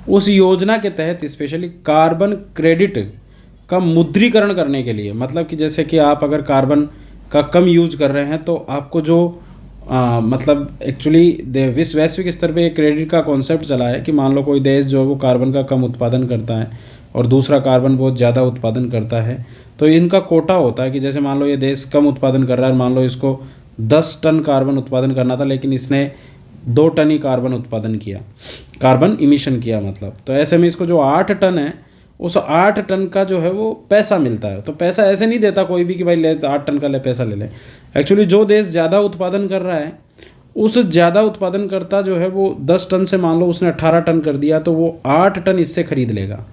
उस योजना के तहत स्पेशली कार्बन क्रेडिट का मुद्रीकरण करने के लिए, मतलब कि जैसे कि आप अगर कार्बन का कम यूज कर रहे हैं तो आपको जो मतलब एक्चुअली वैश्विक स्तर पे एक क्रेडिट का कॉन्सेप्ट चला है कि मान लो कोई देश जो है वो कार्बन का कम उत्पादन करता है और दूसरा कार्बन बहुत ज़्यादा उत्पादन करता है, तो इनका कोटा होता है कि जैसे मान लो ये देश कम उत्पादन कर रहा है, मान लो इसको 10 टन कार्बन उत्पादन करना था लेकिन इसने 2 टन ही कार्बन उत्पादन किया, कार्बन इमिशन किया मतलब। तो ऐसे में इसको जो 8 टन है उस 8 टन का जो है वो पैसा मिलता है। तो पैसा ऐसे नहीं देता कोई भी कि भाई ले 8 टन का ले पैसा ले ले। एक्चुअली जो देश ज़्यादा उत्पादन कर रहा है उस ज़्यादा उत्पादन करता जो है वो 10 टन से मान लो उसने 18 टन कर दिया तो वो 8 टन इससे खरीद लेगा।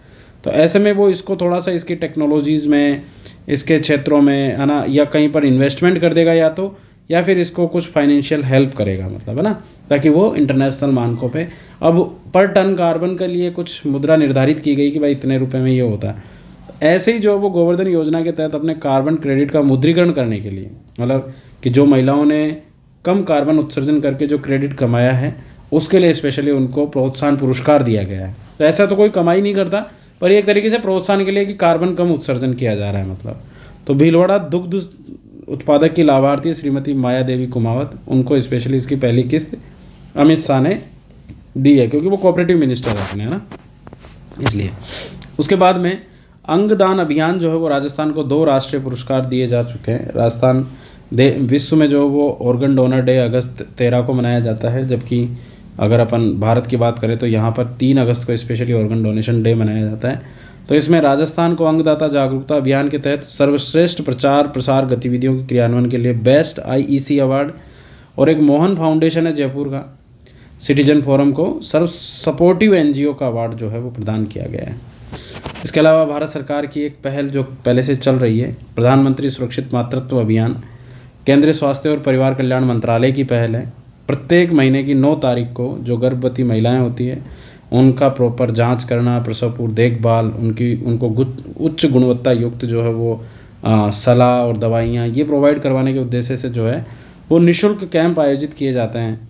तो ऐसे में वो इसको थोड़ा सा इसकी टेक्नोलॉजीज़ में, इसके क्षेत्रों में, है ना, या कहीं पर इन्वेस्टमेंट कर देगा या फिर इसको कुछ फाइनेंशियल हेल्प करेगा, मतलब, है ना, ताकि वो इंटरनेशनल मानकों पे। अब पर टन कार्बन के लिए कुछ मुद्रा निर्धारित की गई कि भाई इतने रुपए में ये होता है। ऐसे ही जो वो गोवर्धन योजना के तहत अपने कार्बन क्रेडिट का मुद्रीकरण करने के लिए, मतलब कि जो महिलाओं ने कम कार्बन उत्सर्जन करके जो क्रेडिट कमाया है उसके लिए स्पेशली उनको प्रोत्साहन पुरस्कार दिया गया है। तो ऐसा तो कोई कमाई नहीं करता, पर एक तरीके से प्रोत्साहन के लिए कि कार्बन कम उत्सर्जन किया जा रहा है, मतलब। तो भीलवाड़ा दुग्ध उत्पादक की लाभार्थी श्रीमती माया देवी कुमावत, उनको स्पेशली इसकी पहली किस्त अमित शाह ने दी है क्योंकि वो कोऑपरेटिव मिनिस्टर है अपने, है ना, इसलिए। उसके बाद में अंगदान अभियान जो है वो राजस्थान को 2 राष्ट्रीय पुरस्कार दिए जा चुके हैं। राजस्थान विश्व में जो वो ऑर्गन डोनर डे अगस्त 13 को मनाया जाता है, जबकि अगर अपन भारत की बात करें तो यहाँ पर 3 अगस्त को स्पेशली ऑर्गन डोनेशन डे मनाया जाता है। तो इसमें राजस्थान को अंगदाता जागरूकता अभियान के तहत सर्वश्रेष्ठ प्रचार प्रसार गतिविधियों के क्रियान्वयन के लिए बेस्ट IEC अवार्ड, और एक मोहन फाउंडेशन है जयपुर का सिटीजन फोरम को सर्व सपोर्टिव NGO का अवार्ड जो है वो प्रदान किया गया है। इसके अलावा भारत सरकार की एक पहल जो पहले से चल रही है, प्रधानमंत्री सुरक्षित मातृत्व अभियान, केंद्रीय स्वास्थ्य और परिवार कल्याण मंत्रालय की पहल है। प्रत्येक महीने की 9 तारीख को जो गर्भवती महिलाएं होती है उनका प्रॉपर जांच करना, प्रसव पूर्व देखभाल, उनको उच्च गुणवत्ता युक्त जो है वो सलाह और दवाइयाँ ये प्रोवाइड करवाने के उद्देश्य से जो है वो निःशुल्क कैंप आयोजित किए जाते हैं।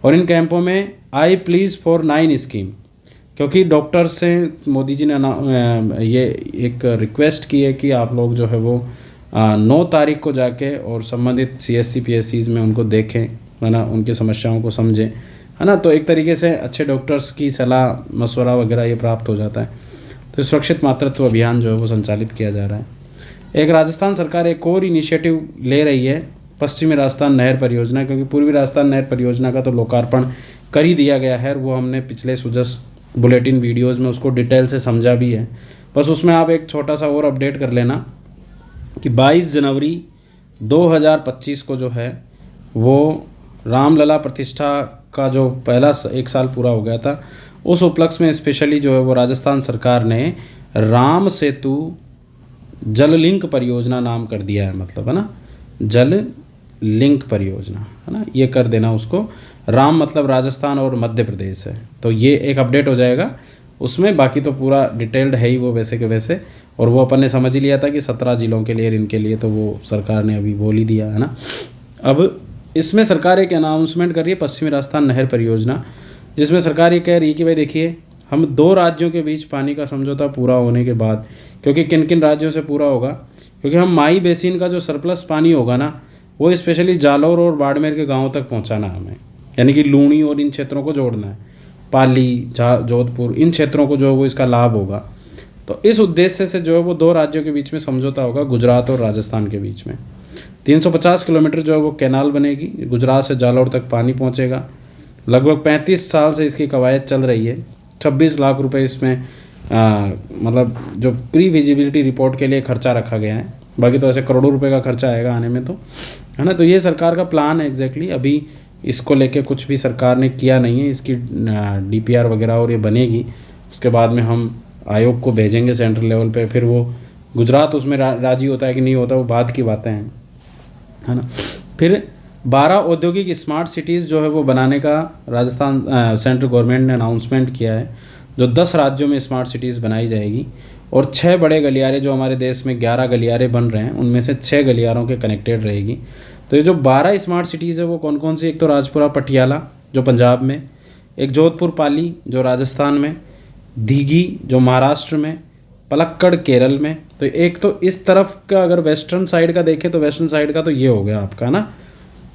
और इन कैंपों में आई प्लीज़ फॉर 9 स्कीम, क्योंकि डॉक्टर से मोदी जी ने ये एक रिक्वेस्ट की है कि आप लोग जो है वो 9 तारीख को जाके और संबंधित CSC PSCs में उनको देखें, है ना, उनकी समस्याओं को समझें, है ना। तो एक तरीके से अच्छे डॉक्टर्स की सलाह मशवरा वगैरह ये प्राप्त हो जाता है। तो सुरक्षित मातृत्व अभियान जो है वो संचालित किया जा रहा है। एक राजस्थान सरकार एक और इनिशिएटिव ले रही है, पश्चिमी राजस्थान नहर परियोजना, क्योंकि पूर्वी राजस्थान नहर परियोजना का तो लोकार्पण कर ही दिया गया है। वो हमने पिछले सुजस बुलेटिन वीडियोज़ में उसको डिटेल से समझा भी है। बस उसमें आप एक छोटा सा और अपडेट कर लेना कि 22 जनवरी 2025 को जो है वो रामलला प्रतिष्ठा का जो पहला 1 साल पूरा हो गया था, उस उपलक्ष्य में स्पेशली जो है वो राजस्थान सरकार ने राम सेतु जल लिंक परियोजना नाम कर दिया है, मतलब, है ना, जल लिंक परियोजना, है ना, ये कर देना उसको। राम मतलब राजस्थान और मध्य प्रदेश है, तो ये एक अपडेट हो जाएगा उसमें। बाकी तो पूरा डिटेल्ड है ही वो वैसे के वैसे, और वो अपन ने समझ ही लिया था कि 17 जिलों के लिए, इनके लिए तो वो सरकार ने अभी बोल ही दिया है ना। अब इसमें सरकार एक अनाउंसमेंट कर रही है पश्चिमी राजस्थान नहर परियोजना, जिसमें सरकार ये कह रही है कि भाई देखिए हम 2 राज्यों के बीच पानी का समझौता पूरा होने के बाद, क्योंकि किन किन राज्यों से पूरा होगा, क्योंकि हम माई बेसिन का जो सरप्लस पानी होगा ना, वो स्पेशली जालौर और बाड़मेर के गाँव तक पहुँचाना है हमें, यानी कि लूणी और इन क्षेत्रों को जोड़ना है, पाली, जोधपुर, इन क्षेत्रों को जो है वो इसका लाभ होगा। तो इस उद्देश्य से जो है वो 2 राज्यों के बीच में समझौता होगा, गुजरात और राजस्थान के बीच में। 350 किलोमीटर जो है वो कैनाल बनेगी, गुजरात से जालौर तक पानी पहुंचेगा। लगभग 35 साल से इसकी कवायद चल रही है। 26 लाख रुपए इसमें मतलब जो प्री विजिबिलिटी रिपोर्ट के लिए खर्चा रखा गया है, बाकी तो ऐसे करोड़ों रुपए का खर्चा आएगा आने में, तो है ना। तो ये सरकार का प्लान है एग्जैक्टली। अभी इसको लेके कुछ भी सरकार ने किया नहीं है, इसकी DPR वगैरह और ये बनेगी, उसके बाद में हम आयोग को भेजेंगे सेंट्रल लेवल पे, फिर वो गुजरात उसमें राजी होता है कि नहीं होता, वो बाद की बातें हैं, है ना। फिर 12 औद्योगिक स्मार्ट सिटीज़ जो है वो बनाने का राजस्थान सेंट्रल गवर्नमेंट ने अनाउंसमेंट किया है, जो 10 राज्यों में स्मार्ट सिटीज़ बनाई जाएगी। और 6 बड़े गलियारे, जो हमारे देश में 11 गलियारे बन रहे हैं, उनमें से 6 गलियारों के कनेक्टेड रहेगी। तो ये जो 12 स्मार्ट सिटीज़ है वो कौन कौन सी, एक तो राजपुरा पटियाला जो पंजाब में, एक जोधपुर पाली जो राजस्थान में, दीघी जो महाराष्ट्र में, पलक्कड़ केरल में। तो एक तो इस तरफ का अगर वेस्टर्न साइड का देखें तो वेस्टर्न साइड का तो ये हो गया आपका ना,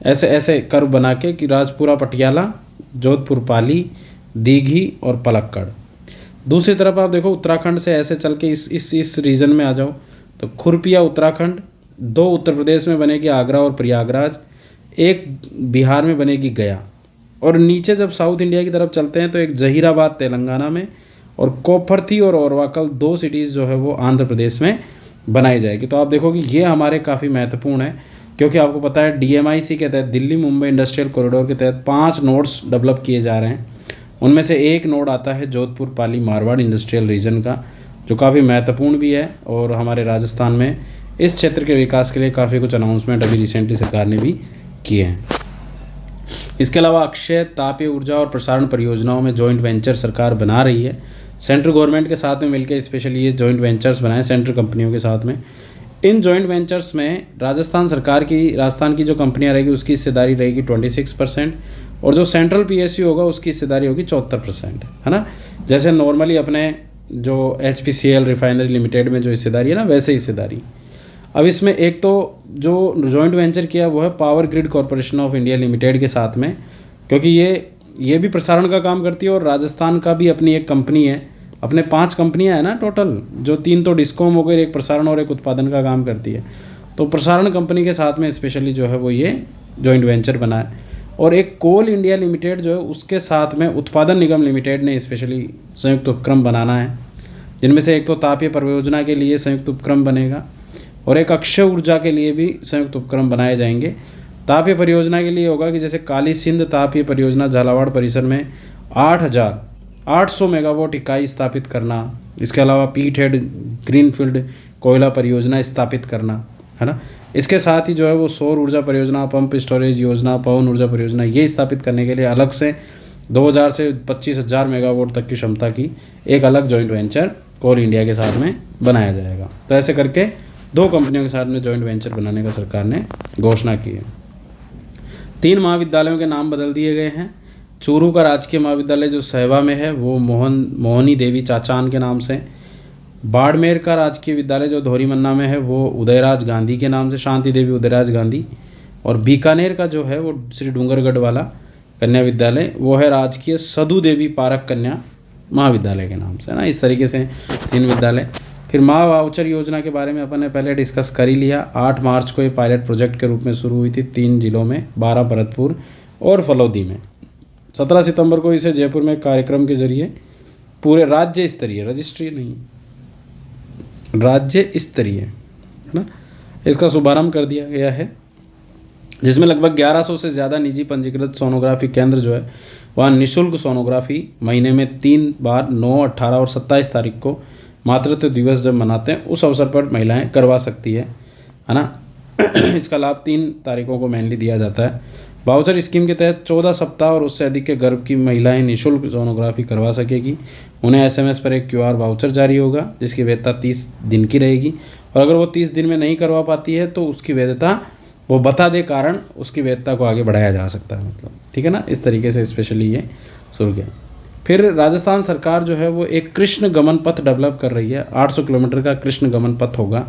ऐसे ऐसे कर्व बना के कि राजपुरा पटियाला, जोधपुर पाली, दीघी और पलक्कड़। दूसरी तरफ आप देखो उत्तराखंड से ऐसे चल के इस रीजन में आ जाओ तो खुरपिया उत्तराखंड, 2 उत्तर प्रदेश में बनेगी आगरा और प्रयागराज, एक बिहार में बनेगी गया, और नीचे जब साउथ इंडिया की तरफ चलते हैं तो एक जहीराबाद तेलंगाना में, और कोपरथी और ओरवाकल 2 सिटीज़ जो है वो आंध्र प्रदेश में बनाई जाएगी। तो आप देखो कि ये हमारे काफ़ी महत्वपूर्ण है, क्योंकि आपको पता है DMIC के तहत, दिल्ली मुंबई इंडस्ट्रियल कॉरिडोर के तहत 5 नोड्स डेवलप किए जा रहे हैं। उनमें से एक नोड आता है जोधपुर पाली मारवाड़ इंडस्ट्रियल रीजन का, जो काफ़ी महत्वपूर्ण भी है, और हमारे राजस्थान में इस क्षेत्र के विकास के लिए काफ़ी कुछ अनाउंसमेंट अभी रिसेंटली सरकार ने भी किए हैं। इसके अलावा अक्षय, तापीय ऊर्जा और प्रसारण परियोजनाओं में जॉइंट वेंचर सरकार बना रही है, सेंट्रल गवर्नमेंट के साथ में मिलकर स्पेशली ये जॉइंट वेंचर्स बनाए सेंट्रल कंपनियों के साथ में। इन जॉइंट वेंचर्स में राजस्थान की जो कंपनियां रहेगी उसकी हिस्सेदारी रहेगी 26%, और जो सेंट्रल PSU होगा उसकी हिस्सेदारी होगी 74%, है ना। जैसे नॉर्मली अपने जो HPCL रिफाइनरी लिमिटेड में जो हिस्सेदारी है ना, वैसे हिस्सेदारी। अब इसमें एक तो जो जॉइंट वेंचर किया वो है power grid corporation of India limited के साथ में, क्योंकि ये भी प्रसारण का काम करती है, और राजस्थान का भी अपनी एक कंपनी है, अपने 5 कंपनियां हैं ना टोटल, जो 3 तो डिस्कॉम हो गई, एक प्रसारण और एक उत्पादन का काम करती है। तो प्रसारण कंपनी के साथ में स्पेशली जो है वो ये जॉइंट वेंचर बना है। और एक कोल इंडिया लिमिटेड जो है उसके साथ में उत्पादन निगम लिमिटेड ने स्पेशली संयुक्त उपक्रम बनाना है, जिनमें से एक तो तापीय परियोजना के लिए संयुक्त उपक्रम बनेगा, और एक अक्षय ऊर्जा के लिए भी संयुक्त उपक्रम बनाए जाएंगे। तापीय परियोजना के लिए होगा कि जैसे काली सिंध तापीय परियोजना झालावाड़ परिसर में 8,800 मेगावाट इकाई स्थापित करना, इसके अलावा पीट हेड ग्रीनफील्ड कोयला परियोजना स्थापित करना, है ना। इसके साथ ही जो है वो सौर ऊर्जा परियोजना, पंप स्टोरेज योजना, पवन ऊर्जा परियोजना, ये स्थापित करने के लिए अलग से 2000 से 25,000 मेगावाट तक की क्षमता की एक अलग जॉइंट वेंचर कोल इंडिया के साथ में बनाया जाएगा। तो ऐसे करके 2 कंपनियों के साथ में जॉइंट वेंचर बनाने का सरकार ने घोषणा की है। 3 महाविद्यालयों के नाम बदल दिए गए हैं। चूरू का राजकीय महाविद्यालय जो सहवा में है वो मोहनी देवी चाचान के नाम से, बाड़मेर का राजकीय विद्यालय जो धोरीमन्ना में है वो उदयराज गांधी के नाम से, शांति देवी उदयराज गांधी, और बीकानेर का जो है वो श्री डूंगरगढ़ वाला कन्या विद्यालय वो है राजकीय सदु देवी पारक कन्या महाविद्यालय के नाम से, है ना। इस तरीके से 3 विद्यालय। फिर माँ वाउचर योजना के बारे में अपन ने पहले डिस्कस कर ही लिया। 8 मार्च को ये पायलट प्रोजेक्ट के रूप में शुरू हुई थी 3 जिलों में, 12 भरतपुर और फलौदी में। 17 सितंबर को इसे जयपुर में कार्यक्रम के जरिए पूरे राज्य स्तरीय, रजिस्ट्री नहीं, राज्य स्तरीय, है ना, इसका शुभारंभ कर दिया गया है, जिसमें लगभग 1100 से ज़्यादा निजी पंजीकृत सोनोग्राफी केंद्र जो है वहाँ निःशुल्क सोनोग्राफी महीने में 3 बार 9, 18 और 27 तारीख को मातृत्व दिवस जब मनाते हैं उस अवसर पर महिलाएं करवा सकती है ना। इसका लाभ 3 तारीखों को मेनली दिया जाता है। वाउचर स्कीम के तहत 14 सप्ताह और उससे अधिक के गर्भ की महिलाएं निःशुल्क सोनोग्राफी करवा सकेगी। उन्हें SMS पर एक QR वाउचर जारी होगा जिसकी वैधता 30 दिन की रहेगी, और अगर वो 30 दिन में नहीं करवा पाती है तो उसकी वैधता वो बता दे कारण उसकी वैधता को आगे बढ़ाया जा सकता है, मतलब, ठीक है ना। इस तरीके से स्पेशली ये शुरू किया। फिर राजस्थान सरकार जो है वो एक कृष्ण गमन पथ डेवलप कर रही है, 800 किलोमीटर का कृष्ण गमन पथ होगा,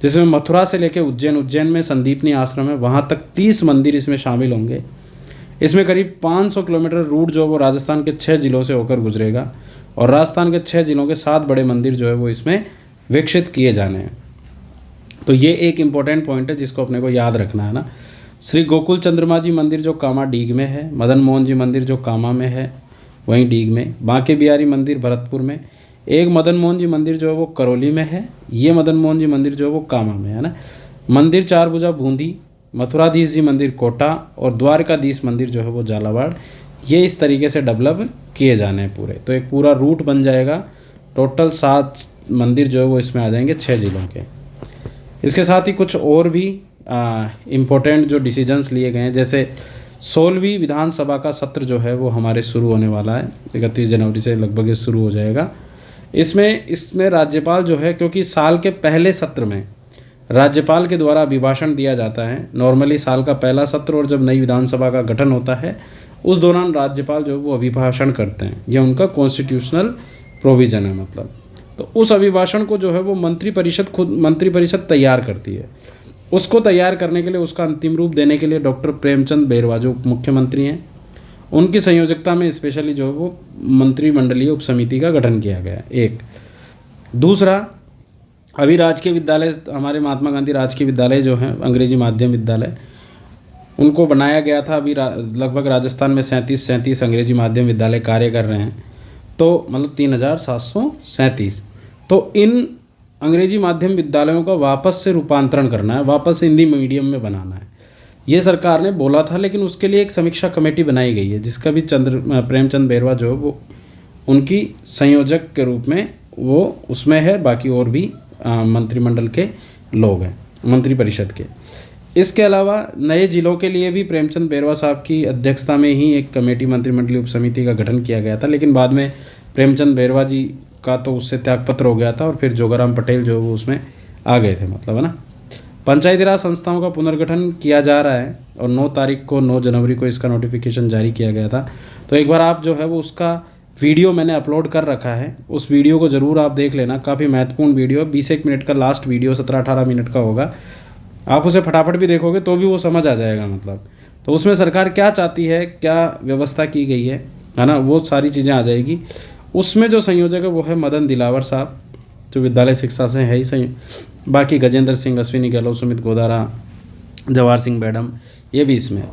जिसमें मथुरा से लेकर उज्जैन में संदीपनी आश्रम है, वहाँ तक 30 मंदिर इसमें शामिल होंगे। इसमें करीब 500 किलोमीटर रूट जो है वो राजस्थान के 6 जिलों से होकर गुजरेगा और राजस्थान के 6 जिलों के 7 बड़े मंदिर जो है वो इसमें विकसित किए जाने हैं। तो ये एक इम्पॉर्टेंट पॉइंट है जिसको अपने को याद रखना है ना। श्री गोकुल चंद्रमा जी मंदिर जो कामा डीग में है, मदन मोहन जी मंदिर जो कामा में है वहीं डीग में, बांके बिहारी मंदिर भरतपुर में, एक मदन मोहन जी मंदिर जो है वो करौली में है, ये मदन मोहन जी मंदिर जो है वो कामा में है ना। मंदिर चार भुजा बूंदी, मथुराधीश जी मंदिर कोटा और द्वारकाधीश मंदिर जो है वो झालावाड़, ये इस तरीके से डेवलप किए जाने हैं पूरे। तो एक पूरा रूट बन जाएगा, टोटल 7 मंदिर जो है वो इसमें आ जाएंगे 6 जिलों के। इसके साथ ही कुछ और भी इम्पोर्टेंट जो डिसीजंस लिए गए हैं, जैसे 16वीं विधानसभा का सत्र जो है वो हमारे शुरू होने वाला है, 31 जनवरी से लगभग ये शुरू हो जाएगा। इसमें राज्यपाल जो है, क्योंकि साल के पहले सत्र में राज्यपाल के द्वारा अभिभाषण दिया जाता है, नॉर्मली साल का पहला सत्र और जब नई विधानसभा का गठन होता है उस दौरान राज्यपाल जो है वो अभिभाषण करते हैं, यह उनका कॉन्स्टिट्यूशनल प्रोविज़न है मतलब। तो उस अभिभाषण को जो है वो मंत्रिपरिषद तैयार करती है। उसको तैयार करने के लिए, उसका अंतिम रूप देने के लिए डॉक्टर प्रेमचंद बैरवा जो उप मुख्यमंत्री हैं, उनकी संयोजकता में स्पेशली जो है वो मंत्रिमंडलीय उप समिति का गठन किया गया है। एक दूसरा, अभी राजकीय विद्यालय, हमारे महात्मा गांधी राजकीय विद्यालय जो हैं अंग्रेजी माध्यम विद्यालय, उनको बनाया गया था। अभी लगभग राजस्थान में 37 अंग्रेजी माध्यम विद्यालय कार्य कर रहे हैं, तो मतलब 3737। तो इन अंग्रेजी माध्यम विद्यालयों का वापस से रूपांतरण करना है, वापस हिंदी मीडियम में बनाना है, ये सरकार ने बोला था। लेकिन उसके लिए एक समीक्षा कमेटी बनाई गई है जिसका भी प्रेमचंद बैरवा जो है वो उनकी संयोजक के रूप में वो उसमें है, बाकी और भी मंत्रिमंडल के लोग हैं, मंत्रिपरिषद के। इसके अलावा नए जिलों के लिए भी प्रेमचंद बैरवा साहब की अध्यक्षता में ही एक कमेटी मंत्रिमंडलीय उप समिति का गठन किया गया था, लेकिन बाद में प्रेमचंद बैरवा जी का तो उससे त्यागपत्र हो गया था और फिर जोगाराम पटेल जो वो उसमें आ गए थे मतलब, है ना। पंचायती राज संस्थाओं का पुनर्गठन किया जा रहा है और 9 जनवरी को इसका नोटिफिकेशन जारी किया गया था। तो एक बार आप जो है वो उसका वीडियो मैंने अपलोड कर रखा है, उस वीडियो को ज़रूर आप देख लेना, काफ़ी महत्वपूर्ण वीडियो, 20-1 मिनट का लास्ट वीडियो, 17-18 मिनट का होगा। आप उसे फटाफट भी देखोगे तो भी वो समझ आ जाएगा मतलब। तो उसमें सरकार क्या चाहती है, क्या व्यवस्था की गई है ना, वो सारी चीज़ें आ जाएगी। उसमें जो संयोजक है वो है मदन दिलावर साहब, जो विद्यालय शिक्षा से है ही सही। बाकी गजेंद्र सिंह, अश्विनी गहलोत, सुमित गोदारा, जवाहर सिंह मैडम, ये भी इसमें है।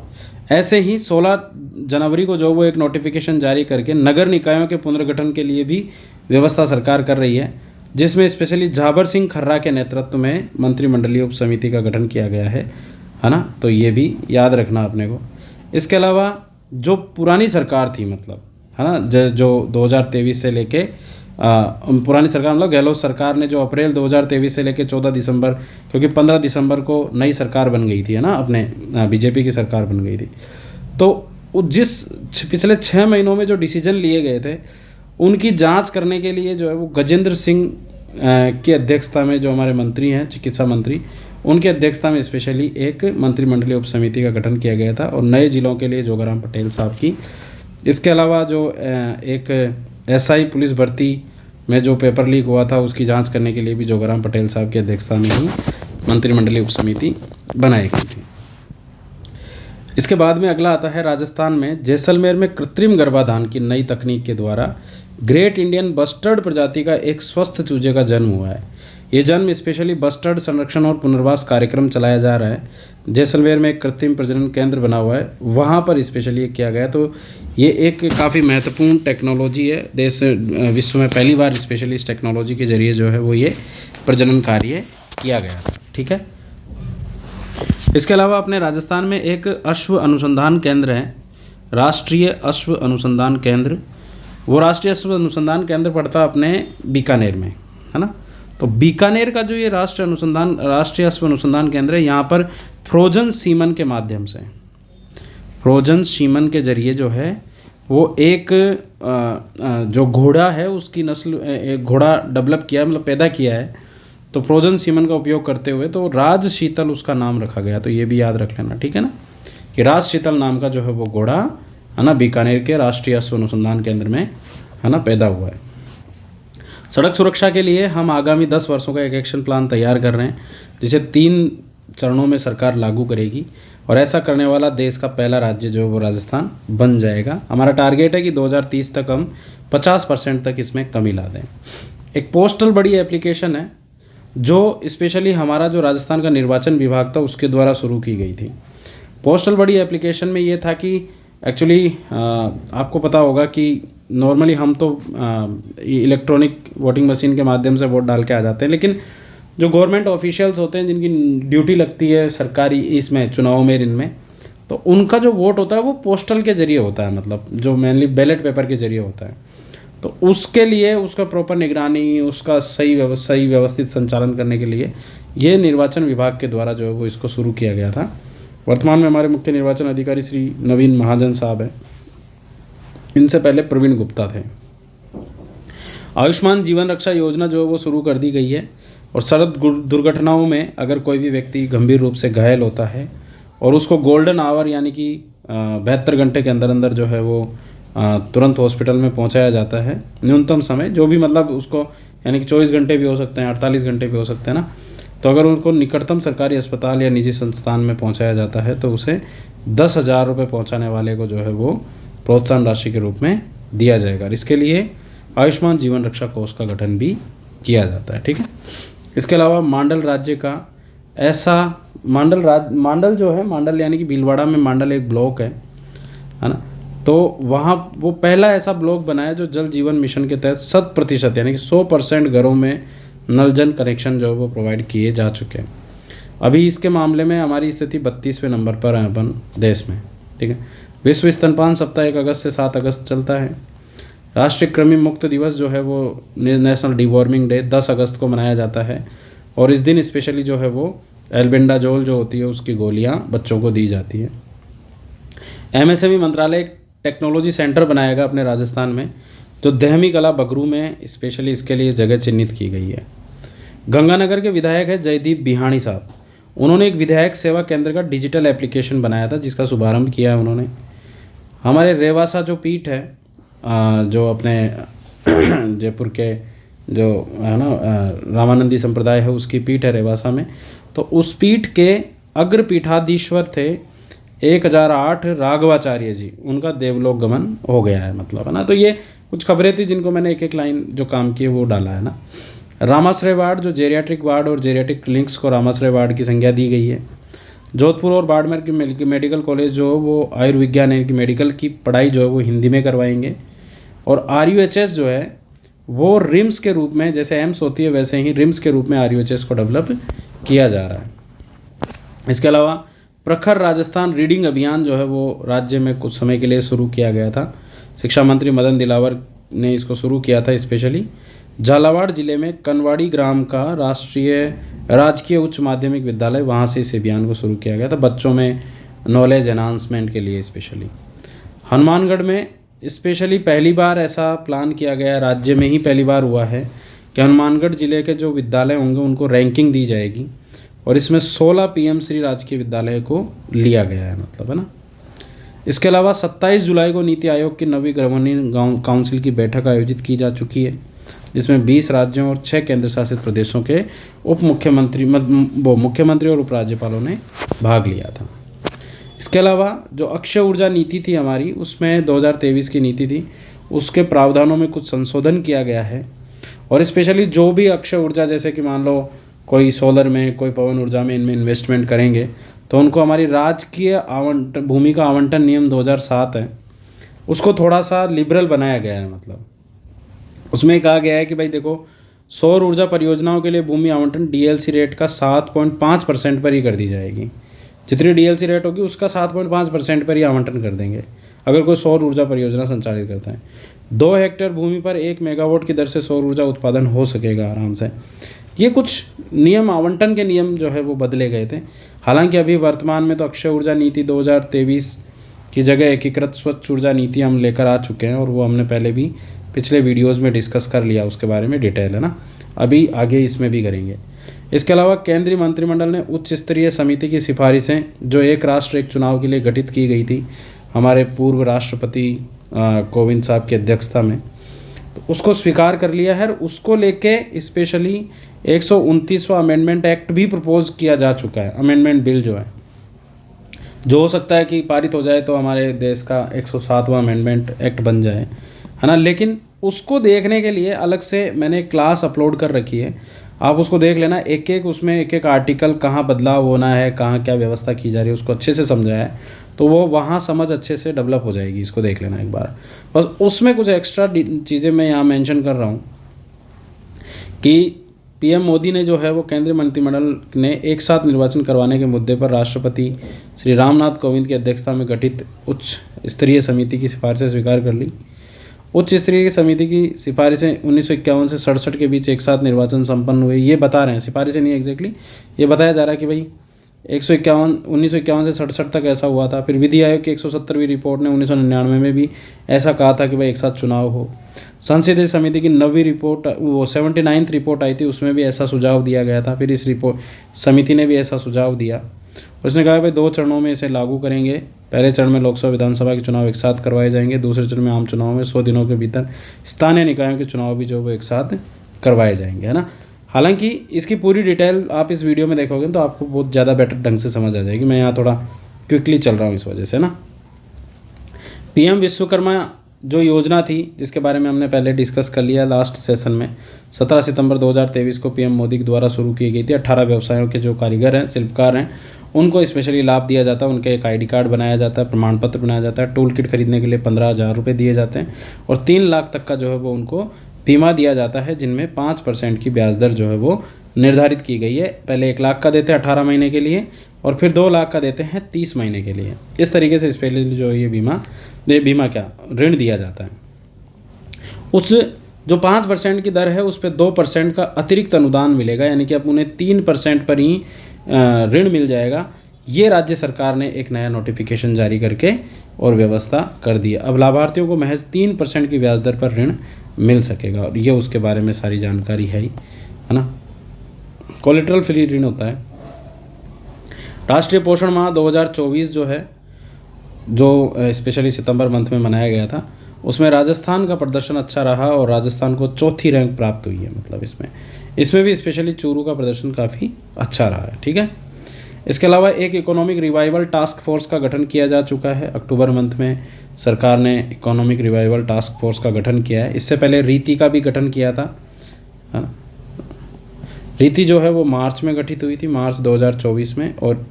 ऐसे ही 16 जनवरी को जो वो एक नोटिफिकेशन जारी करके नगर निकायों के पुनर्गठन के लिए भी व्यवस्था सरकार कर रही है, जिसमें स्पेशली झाबर सिंह खर्रा के नेतृत्व में मंत्रिमंडलीय उप समिति का गठन किया गया है ना। तो ये भी याद रखना अपने को। इसके अलावा जो पुरानी सरकार थी मतलब, है ना, जो 2023 से लेके पुरानी सरकार मतलब गहलोत सरकार ने जो अप्रैल 2023 से लेके 14 दिसंबर, क्योंकि 15 दिसंबर को नई सरकार बन गई थी, है ना, अपने बीजेपी की सरकार बन गई थी। तो जिस पिछले 6 महीनों में जो डिसीजन लिए गए थे उनकी जांच करने के लिए जो है वो गजेंद्र सिंह की अध्यक्षता में, जो हमारे मंत्री हैं चिकित्सा मंत्री, उनकी अध्यक्षता में स्पेशली एक मंत्रिमंडलीय उप समिति का गठन किया गया था और नए जिलों के लिए जोगाराम पटेल साहब की। इसके अलावा जो एक एसआई पुलिस भर्ती में जो पेपर लीक हुआ था उसकी जांच करने के लिए भी जोगाराम पटेल साहब की अध्यक्षता में ही मंत्रिमंडलीय उप समिति बनाई गई थी। इसके बाद में अगला आता है, राजस्थान में जैसलमेर में कृत्रिम गर्भाधान की नई तकनीक के द्वारा ग्रेट इंडियन बस्टर्ड प्रजाति का एक स्वस्थ चूजे का जन्म हुआ है। ये जन्म स्पेशली बस्टर्ड संरक्षण और पुनर्वास कार्यक्रम चलाया जा रहा है। जैसलमेर में एक कृत्रिम प्रजनन केंद्र बना हुआ है, वहाँ पर स्पेशली किया गया। तो ये एक काफ़ी महत्वपूर्ण टेक्नोलॉजी है, विश्व में पहली बार स्पेशली इस टेक्नोलॉजी के जरिए जो है वो ये प्रजनन कार्य किया गया था। ठीक है। इसके अलावा अपने राजस्थान में एक अश्व अनुसंधान केंद्र है, राष्ट्रीय अश्व अनुसंधान केंद्र। वो राष्ट्रीय अश्व अनुसंधान केंद्र पड़ता है अपने बीकानेर में, है ना। तो बीकानेर का जो ये राष्ट्रीय अश्व अनुसंधान केंद्र है, यहाँ पर फ्रोजन सीमन के माध्यम से, फ्रोजन सीमन के जरिए जो है वो एक जो घोड़ा है उसकी नस्ल, एक घोड़ा डेवलप किया, मतलब पैदा किया है, तो फ्रोजन सीमन का उपयोग करते हुए तो राज शीतल उसका नाम रखा गया। तो ये भी याद रख लेना, ठीक है ना, कि राज शीतल नाम का जो है वो घोड़ा है ना, बीकानेर के राष्ट्रीय अश्व अनुसंधान केंद्र में, है ना, पैदा हुआ है। सड़क सुरक्षा के लिए हम आगामी 10 वर्षों का एक एक्शन प्लान तैयार कर रहे हैं, जिसे 3 चरणों में सरकार लागू करेगी, और ऐसा करने वाला देश का पहला राज्य जो है वो राजस्थान बन जाएगा। हमारा टारगेट है कि 2030 तक हम 50% तक इसमें कमी ला दें। एक पोस्टल बड़ी एप्लीकेशन है जो स्पेशली हमारा जो राजस्थान का निर्वाचन विभाग था उसके द्वारा शुरू की गई थी। पोस्टल बड़ी एप्लीकेशन में ये था कि एक्चुअली आपको पता होगा कि नॉर्मली हम तो इलेक्ट्रॉनिक वोटिंग मशीन के माध्यम से वोट डाल के आ जाते हैं, लेकिन जो गवर्नमेंट ऑफिशियल्स होते हैं जिनकी ड्यूटी लगती है सरकारी इसमें चुनाव में, इनमें तो उनका जो वोट होता है वो पोस्टल के जरिए होता है, मतलब जो मेनली बैलेट पेपर के जरिए होता है। तो उसके लिए उसका प्रॉपर निगरानी, उसका सही व्यवस्थित संचालन करने के लिए ये निर्वाचन विभाग के द्वारा जो है वो इसको शुरू किया गया था। वर्तमान में हमारे मुख्य निर्वाचन अधिकारी श्री नवीन महाजन साहब हैं, इनसे पहले प्रवीण गुप्ता थे। आयुष्मान जीवन रक्षा योजना जो है वो शुरू कर दी गई है, और सड़क दुर्घटनाओं में अगर कोई भी व्यक्ति गंभीर रूप से घायल होता है और उसको गोल्डन आवर यानी कि 72 घंटे के अंदर अंदर जो है वो तुरंत हॉस्पिटल में पहुंचाया जाता है। न्यूनतम समय जो भी, मतलब उसको यानी कि 24 घंटे भी हो सकते हैं, 48 घंटे भी हो सकते हैं ना, तो अगर उनको निकटतम सरकारी अस्पताल या निजी संस्थान में पहुंचाया जाता है तो उसे 10,000 रुपये पहुँचाने वाले को जो है वो प्रोत्साहन राशि के रूप में दिया जाएगा। इसके लिए आयुष्मान जीवन रक्षा कोष का गठन भी किया जाता है। ठीक है, इसके अलावा मांडल राज्य का ऐसा मांडल जो है, मांडल यानी कि भीलवाड़ा में मांडल एक ब्लॉक है ना, तो वहाँ वो पहला ऐसा ब्लॉक बना है जो जल जीवन मिशन के तहत 100% यानी कि 100% घरों में नल जल कनेक्शन जो है वो प्रोवाइड किए जा चुके हैं। अभी इसके मामले में हमारी स्थिति 32वें नंबर पर है अपन देश में। ठीक है, विश्व स्तनपान सप्ताह 1 अगस्त से 7 अगस्त चलता है। राष्ट्रीय कृमि मुक्त दिवस जो है वो नेशनल डिवॉर्मिंग डे 10 अगस्त को मनाया जाता है, और इस दिन स्पेशली जो है वो एल्बेंडाजोल जो होती है उसकी गोलियां बच्चों को दी जाती है। एमएसएमई मंत्रालय टेक्नोलॉजी सेंटर बनाएगा अपने राजस्थान में, जो दहमी कला बगरू में स्पेशली इसके लिए जगह चिन्हित की गई है। गंगानगर के विधायक है जयदीप बिहाणी साहब, उन्होंने एक विधायक सेवा केंद्र का डिजिटल एप्लीकेशन बनाया था जिसका शुभारंभ किया है उन्होंने। हमारे रेवासा जो पीठ है, जो अपने जयपुर के जो है ना रामानंदी संप्रदाय है उसकी पीठ है रेवासा में, तो उस पीठ के अग्र पीठाधीश्वर थे 1008 राघवाचार्य जी, उनका देवलोक गमन हो गया है, मतलब है ना। तो ये कुछ खबरें थी जिनको मैंने एक एक लाइन जो काम की है वो डाला है ना। रामाश्रय वार्ड जो जेरियाट्रिक वार्ड और जेरियाट्रिक क्लिनिक्स को रामाश्रय वार्ड की संज्ञा दी गई है। जोधपुर और बाड़मेर की मेडिकल कॉलेज जो है वो आयुर्विज्ञान यानी कि मेडिकल की पढ़ाई जो है वो हिंदी में करवाएंगे, और RUHS जो है वो रिम्स के रूप में, जैसे एम्स होती है वैसे ही रिम्स के रूप में RUHS को डेवलप किया जा रहा है। इसके अलावा प्रखर राजस्थान रीडिंग अभियान जो है वो राज्य में कुछ समय के लिए शुरू किया गया था। शिक्षा मंत्री मदन दिलावर ने इसको शुरू किया था। स्पेशली झालावाड़ जिले में कनवाड़ी ग्राम का राजकीय उच्च माध्यमिक विद्यालय, वहाँ से इस अभियान को शुरू किया गया था बच्चों में नॉलेज एनहांसमेंट के लिए। स्पेशली हनुमानगढ़ में स्पेशली पहली बार ऐसा प्लान किया गया, राज्य में ही पहली बार हुआ है कि हनुमानगढ़ जिले के जो विद्यालय होंगे उनको रैंकिंग दी जाएगी, और इसमें 16 PM श्री राजकीय विद्यालय को लिया गया है, मतलब है ना। इसके अलावा 27 जुलाई को नीति आयोग की 9वीं गवर्निंग काउंसिल की बैठक आयोजित की जा चुकी है, जिसमें 20 राज्यों और 6 केंद्र शासित प्रदेशों के मुख्यमंत्री और उपराज्यपालों ने भाग लिया था। इसके अलावा जो अक्षय ऊर्जा नीति थी हमारी, उसमें 2023 की नीति थी, उसके प्रावधानों में कुछ संशोधन किया गया है, और स्पेशली जो भी अक्षय ऊर्जा, जैसे कि मान लो कोई सोलर में, कोई पवन ऊर्जा में, इनमें इन्वेस्टमेंट करेंगे तो उनको हमारी राजकीय भूमि का आवंटन नियम 2007 है, उसको थोड़ा सा लिबरल बनाया गया है। मतलब उसमें कहा गया है कि भाई देखो, सौर ऊर्जा परियोजनाओं के लिए भूमि आवंटन DLC रेट का 7.5% पर ही कर दी जाएगी। जितनी DLC रेट होगी उसका 7.5% पर ही आवंटन कर देंगे अगर कोई सौर ऊर्जा परियोजना संचालित करता है। 2 हेक्टेयर भूमि पर 1 मेगावाट की दर से सौर ऊर्जा उत्पादन हो सकेगा आराम से। ये कुछ नियम, आवंटन के नियम जो है वो बदले गए थे। हालांकि अभी वर्तमान में तो अक्षय ऊर्जा नीति 2023 की जगह एकीकृत स्वच्छ ऊर्जा नीति हम लेकर आ चुके हैं, और वो हमने पहले भी पिछले वीडियोस में डिस्कस कर लिया, उसके बारे में डिटेल है ना, अभी आगे इसमें भी करेंगे। इसके अलावा केंद्रीय मंत्रिमंडल ने उच्च स्तरीय समिति की सिफारिशें जो एक राष्ट्र एक चुनाव के लिए गठित की गई थी, हमारे पूर्व राष्ट्रपति कोविंद साहब की अध्यक्षता में, तो उसको स्वीकार कर लिया है। और उसको लेके स्पेशली 129वां अमेंडमेंट एक्ट भी प्रपोज किया जा चुका है, अमेंडमेंट बिल जो है, जो हो सकता है कि पारित हो जाए तो हमारे देश का 107वां अमेंडमेंट एक्ट बन जाए, है ना। लेकिन उसको देखने के लिए अलग से मैंने क्लास अपलोड कर रखी है, आप उसको देख लेना। एक एक उसमें एक एक आर्टिकल कहाँ बदलाव होना है, कहाँ क्या व्यवस्था की जा रही है, उसको अच्छे से समझाया है, तो वो वहाँ समझ अच्छे से डेवलप हो जाएगी। इसको देख लेना एक बार। बस उसमें कुछ एक्स्ट्रा चीज़ें मैं यहाँ मेंशन कर रहा हूँ कि पीएम मोदी ने जो है वो केंद्रीय मंत्रिमंडल ने एक साथ निर्वाचन करवाने के मुद्दे पर राष्ट्रपति श्री रामनाथ कोविंद की अध्यक्षता में गठित उच्च स्तरीय समिति की सिफारिशें स्वीकार कर ली। उच्च स्तरीय समिति की सिफारिशें 1951 से 67 के बीच एक साथ निर्वाचन संपन्न हुए, ये बता रहे हैं, सिफारिशें नहीं एग्जैक्टली, ये बताया जा रहा है कि भाई 1951 से 67 तक ऐसा हुआ था। फिर विधि आयोग की 170वीं रिपोर्ट ने 1999 में भी ऐसा कहा था कि भाई एक साथ चुनाव हो। संसदीय समिति की 9वीं रिपोर्ट, वो 79th रिपोर्ट आई थी, उसमें भी ऐसा सुझाव दिया गया था। फिर इस रिपोर्ट समिति ने भी ऐसा सुझाव दिया, उसने कहा भाई 2 चरणों में इसे लागू करेंगे। पहले चरण में लोकसभा विधानसभा के चुनाव एक साथ करवाए जाएंगे, दूसरे चरण में आम चुनाव में 100 दिनों के भीतर स्थानीय निकायों के चुनाव भी जो वो एक साथ करवाए जाएंगे, है ना। हालांकि इसकी पूरी डिटेल आप इस वीडियो में देखोगे तो आपको बहुत ज़्यादा बेटर ढंग से समझ आ जाएगी। मैं यहाँ थोड़ा क्विकली चल रहा हूँ इस वजह से ना। पीएम विश्वकर्मा जो योजना थी, जिसके बारे में हमने पहले डिस्कस कर लिया लास्ट सेशन में, 17 सितंबर 2023 को पीएम मोदी के द्वारा शुरू की गई थी। 18 व्यवसायों के जो कारीगर हैं, शिल्पकार हैं, उनको स्पेशली लाभ दिया जाता है। उनके एक ID कार्ड बनाया जाता है, प्रमाण पत्र बनाया जाता है, टूल किट खरीदने के लिए 15,000 रुपये दिए जाते हैं और 3 लाख तक का जो है वो उनको बीमा दिया जाता है, जिनमें 5% की ब्याज दर जो है वो निर्धारित की गई है। पहले 1 लाख का देते हैं 18 महीने के लिए और फिर 2 लाख का देते हैं 30 महीने के लिए। इस तरीके से स्पेशली जो ये बीमा क्या ऋण दिया जाता है। उस जो 5% की दर है उस पर 2% का अतिरिक्त अनुदान मिलेगा, यानी कि अब उन्हें 3% पर ही ऋण मिल जाएगा। ये राज्य सरकार ने एक नया नोटिफिकेशन जारी करके और व्यवस्था कर दी। अब लाभार्थियों को महज 3% की ब्याज दर पर ऋण मिल सकेगा और ये उसके बारे में सारी जानकारी है ना। कोलेटरल फ्री ऋण होता है। राष्ट्रीय पोषण माह 2024 जो है, जो स्पेशली सितंबर मंथ में मनाया गया था, उसमें राजस्थान का प्रदर्शन अच्छा रहा और राजस्थान को 4थी रैंक प्राप्त हुई है। मतलब इसमें भी स्पेशली चूरू का प्रदर्शन काफ़ी अच्छा रहा है, ठीक है। इसके अलावा एक इकोनॉमिक रिवाइवल टास्क फोर्स का गठन किया जा चुका है। अक्टूबर मंथ में सरकार ने इकोनॉमिक रिवाइवल टास्क फोर्स का गठन किया है। इससे पहले रीति का भी गठन किया था, है ना। रीति जो है वो मार्च में गठित हुई थी, मार्च 2024 में, और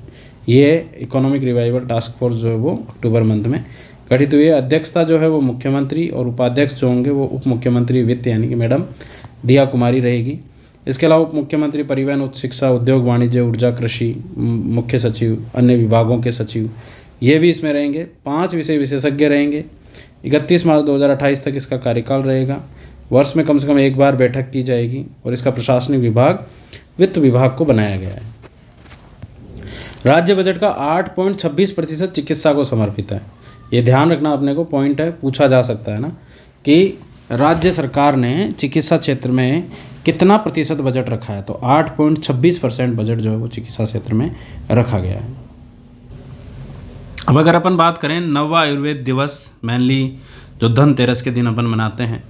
ये इकोनॉमिक रिवाइवल टास्क फोर्स जो है वो अक्टूबर मंथ में गठित हुई है। अध्यक्षता जो है वो मुख्यमंत्री और उपाध्यक्ष जो होंगे वो उप मुख्यमंत्री वित्त यानी कि मैडम दिया कुमारी रहेगी। इसके अलावा उप मुख्यमंत्री परिवहन, उच्च शिक्षा, उद्योग वाणिज्य, ऊर्जा, कृषि, मुख्य सचिव, अन्य विभागों के सचिव, ये भी इसमें रहेंगे। 5 विषय विशेषज्ञ रहेंगे। 31 मार्च 2028 तक इसका कार्यकाल रहेगा। वर्ष में कम से कम 1 बार बैठक की जाएगी और इसका प्रशासनिक विभाग वित्त विभाग को बनाया गया है। राज्य बजट का 8.26% चिकित्सा को समर्पित है। ये ध्यान रखना अपने को, पॉइंट है, पूछा जा सकता है ना कि राज्य सरकार ने चिकित्सा क्षेत्र में कितना प्रतिशत बजट रखा है, तो 8.26% बजट जो है वो चिकित्सा क्षेत्र में रखा गया है। अब अगर अपन बात करें नवा आयुर्वेद दिवस, मेनली जो धनतेरस के दिन अपन मनाते हैं,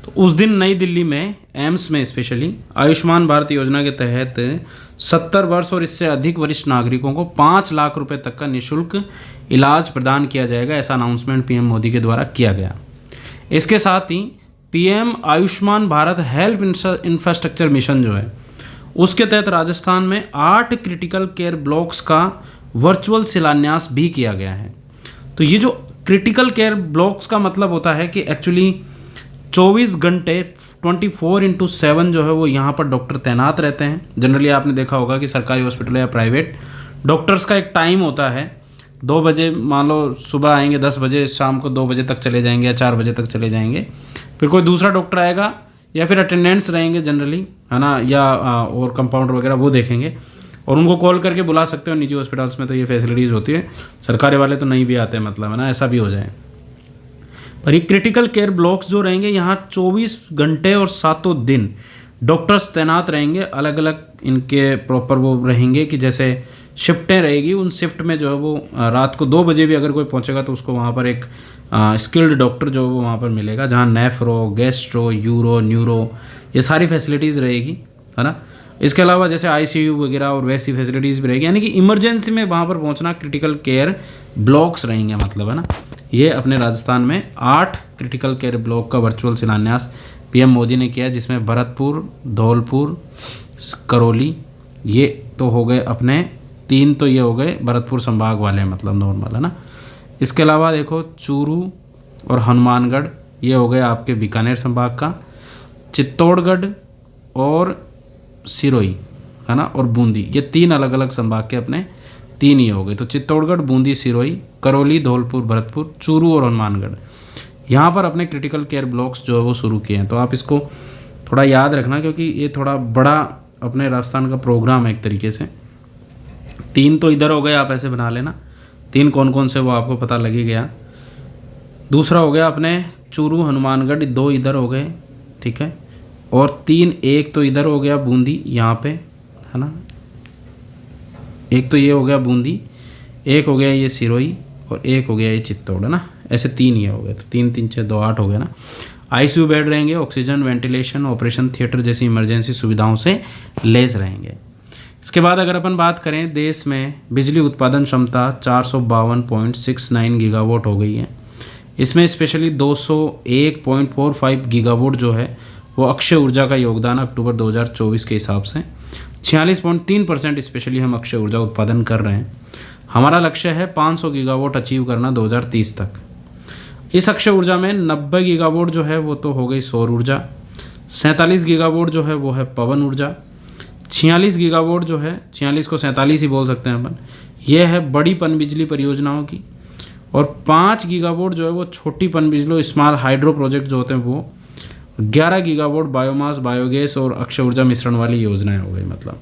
तो उस दिन नई दिल्ली में एम्स में स्पेशली आयुष्मान भारत योजना के तहत 70 वर्ष और इससे अधिक वरिष्ठ नागरिकों को 5 लाख रुपए तक का निःशुल्क इलाज प्रदान किया जाएगा। ऐसा अनाउंसमेंट पीएम मोदी के द्वारा किया गया। इसके साथ ही PM Ayushman Bharat health infrastructure mission जो है, उसके तहत राजस्थान में 8 क्रिटिकल केयर ब्लॉक्स का वर्चुअल शिलान्यास भी किया गया है। तो ये जो क्रिटिकल केयर ब्लॉक्स का मतलब होता है कि एक्चुअली 24 घंटे 24/7 जो है वो यहाँ पर डॉक्टर तैनात रहते हैं। जनरली आपने देखा होगा कि सरकारी हॉस्पिटल या प्राइवेट डॉक्टर्स का एक टाइम होता है, 2 बजे मान लो सुबह आएंगे, 10 बजे शाम को 2 बजे तक चले जाएंगे या 4 बजे तक चले जाएंगे। फिर कोई दूसरा डॉक्टर आएगा या फिर अटेंडेंट्स रहेंगे जनरली, है ना, या और कंपाउंडर वगैरह वो देखेंगे और उनको कॉल करके बुला सकते हो। निजी हॉस्पिटल्स में तो ये फैसिलिटीज़ होती है, सरकारी वाले तो नहीं भी आते, मतलब, है ना, ऐसा भी हो जाए। पर ये क्रिटिकल केयर ब्लॉक्स जो रहेंगे यहाँ 24 घंटे और 7 दिन डॉक्टर्स तैनात रहेंगे, अलग अलग इनके प्रॉपर वो रहेंगे कि जैसे शिफ्टें रहेगी, उन शिफ्ट में जो है वो रात को 2 बजे भी अगर कोई पहुंचेगा तो उसको वहाँ पर एक स्किल्ड डॉक्टर जो है वो वहाँ पर मिलेगा, जहाँ नेफ्रो, गैस्ट्रो, यूरो, न्यूरो ये सारी फैसिलिटीज़ रहेगी, है ना। इसके अलावा जैसे आईसीयू वगैरह और वैसी फैसिलिटीज़ भी रहेगी, यानी कि इमरजेंसी में वहाँ पर पहुँचना क्रिटिकल केयर ब्लॉक्स रहेंगे, मतलब, है ना। ये अपने राजस्थान में 8 क्रिटिकल केयर ब्लॉक का वर्चुअल शिलान्यास पीएम मोदी ने किया, जिसमें भरतपुर, धौलपुर, करौली, ये तो हो गए अपने 3, तो ये हो गए भरतपुर संभाग वाले, मतलब नॉर्मल, है ना। इसके अलावा देखो चूरू और हनुमानगढ़, ये हो गए आपके बीकानेर संभाग का, चित्तौड़गढ़ और सिरोही, है ना, और बूंदी, ये 3 अलग अलग संभाग के अपने 3 ये हो गए। तो चित्तौड़गढ़, बूंदी, सिरोही, करौली, धौलपुर, भरतपुर, चूरू और हनुमानगढ़, यहाँ पर अपने क्रिटिकल केयर ब्लॉक्स जो है वो शुरू किए हैं। तो आप इसको थोड़ा याद रखना, क्योंकि ये थोड़ा बड़ा अपने राजस्थान का प्रोग्राम है एक तरीके से। 3 तो इधर हो गए, आप ऐसे बना लेना, 3 कौन कौन से वो आपको पता लग ही गया। दूसरा हो गया अपने चूरू, हनुमानगढ़, 2 इधर हो गए, ठीक है, और 3, एक तो इधर हो गया बूंदी यहाँ पे, है ना, एक तो ये हो गया बूंदी, एक हो गया ये सिरोही और एक हो गया ये चित्तौड़, है ना। ऐसे 3 ये हो गए, तो 3 3 6 2 8 हो गया ना। आईसीयू बेड रहेंगे, ऑक्सीजन, वेंटिलेशन, ऑपरेशन थिएटर जैसी इमरजेंसी सुविधाओं से लैस रहेंगे। इसके बाद अगर अपन बात करें, देश में बिजली उत्पादन क्षमता 452.69 गीगावाट हो गई है। इसमें स्पेशली 201.45 गीगावाट जो है वो अक्षय ऊर्जा का योगदान अक्टूबर 2024 के हिसाब से 46.3% स्पेशली हम अक्षय ऊर्जा उत्पादन कर रहे हैं। हमारा लक्ष्य है 500 गीगावाट अचीव करना 2030 तक। इस अक्षय ऊर्जा में 90 गीगावाट जो है वो तो हो गई सौर ऊर्जा, 47 गीगावाट जो है वो है पवन ऊर्जा, 46 गीगावाट जो है, 46 को 47 ही बोल सकते हैं अपन, ये है बड़ी पनबिजली परियोजनाओं की, और 5 गीगावाट जो है वो छोटी पनबिजली स्मॉल हाइड्रो प्रोजेक्ट जो होते हैं वो, 11 गीगावाट बायोमास, बायोगैस और अक्षय ऊर्जा मिश्रण वाली योजनाएं हो गई। मतलब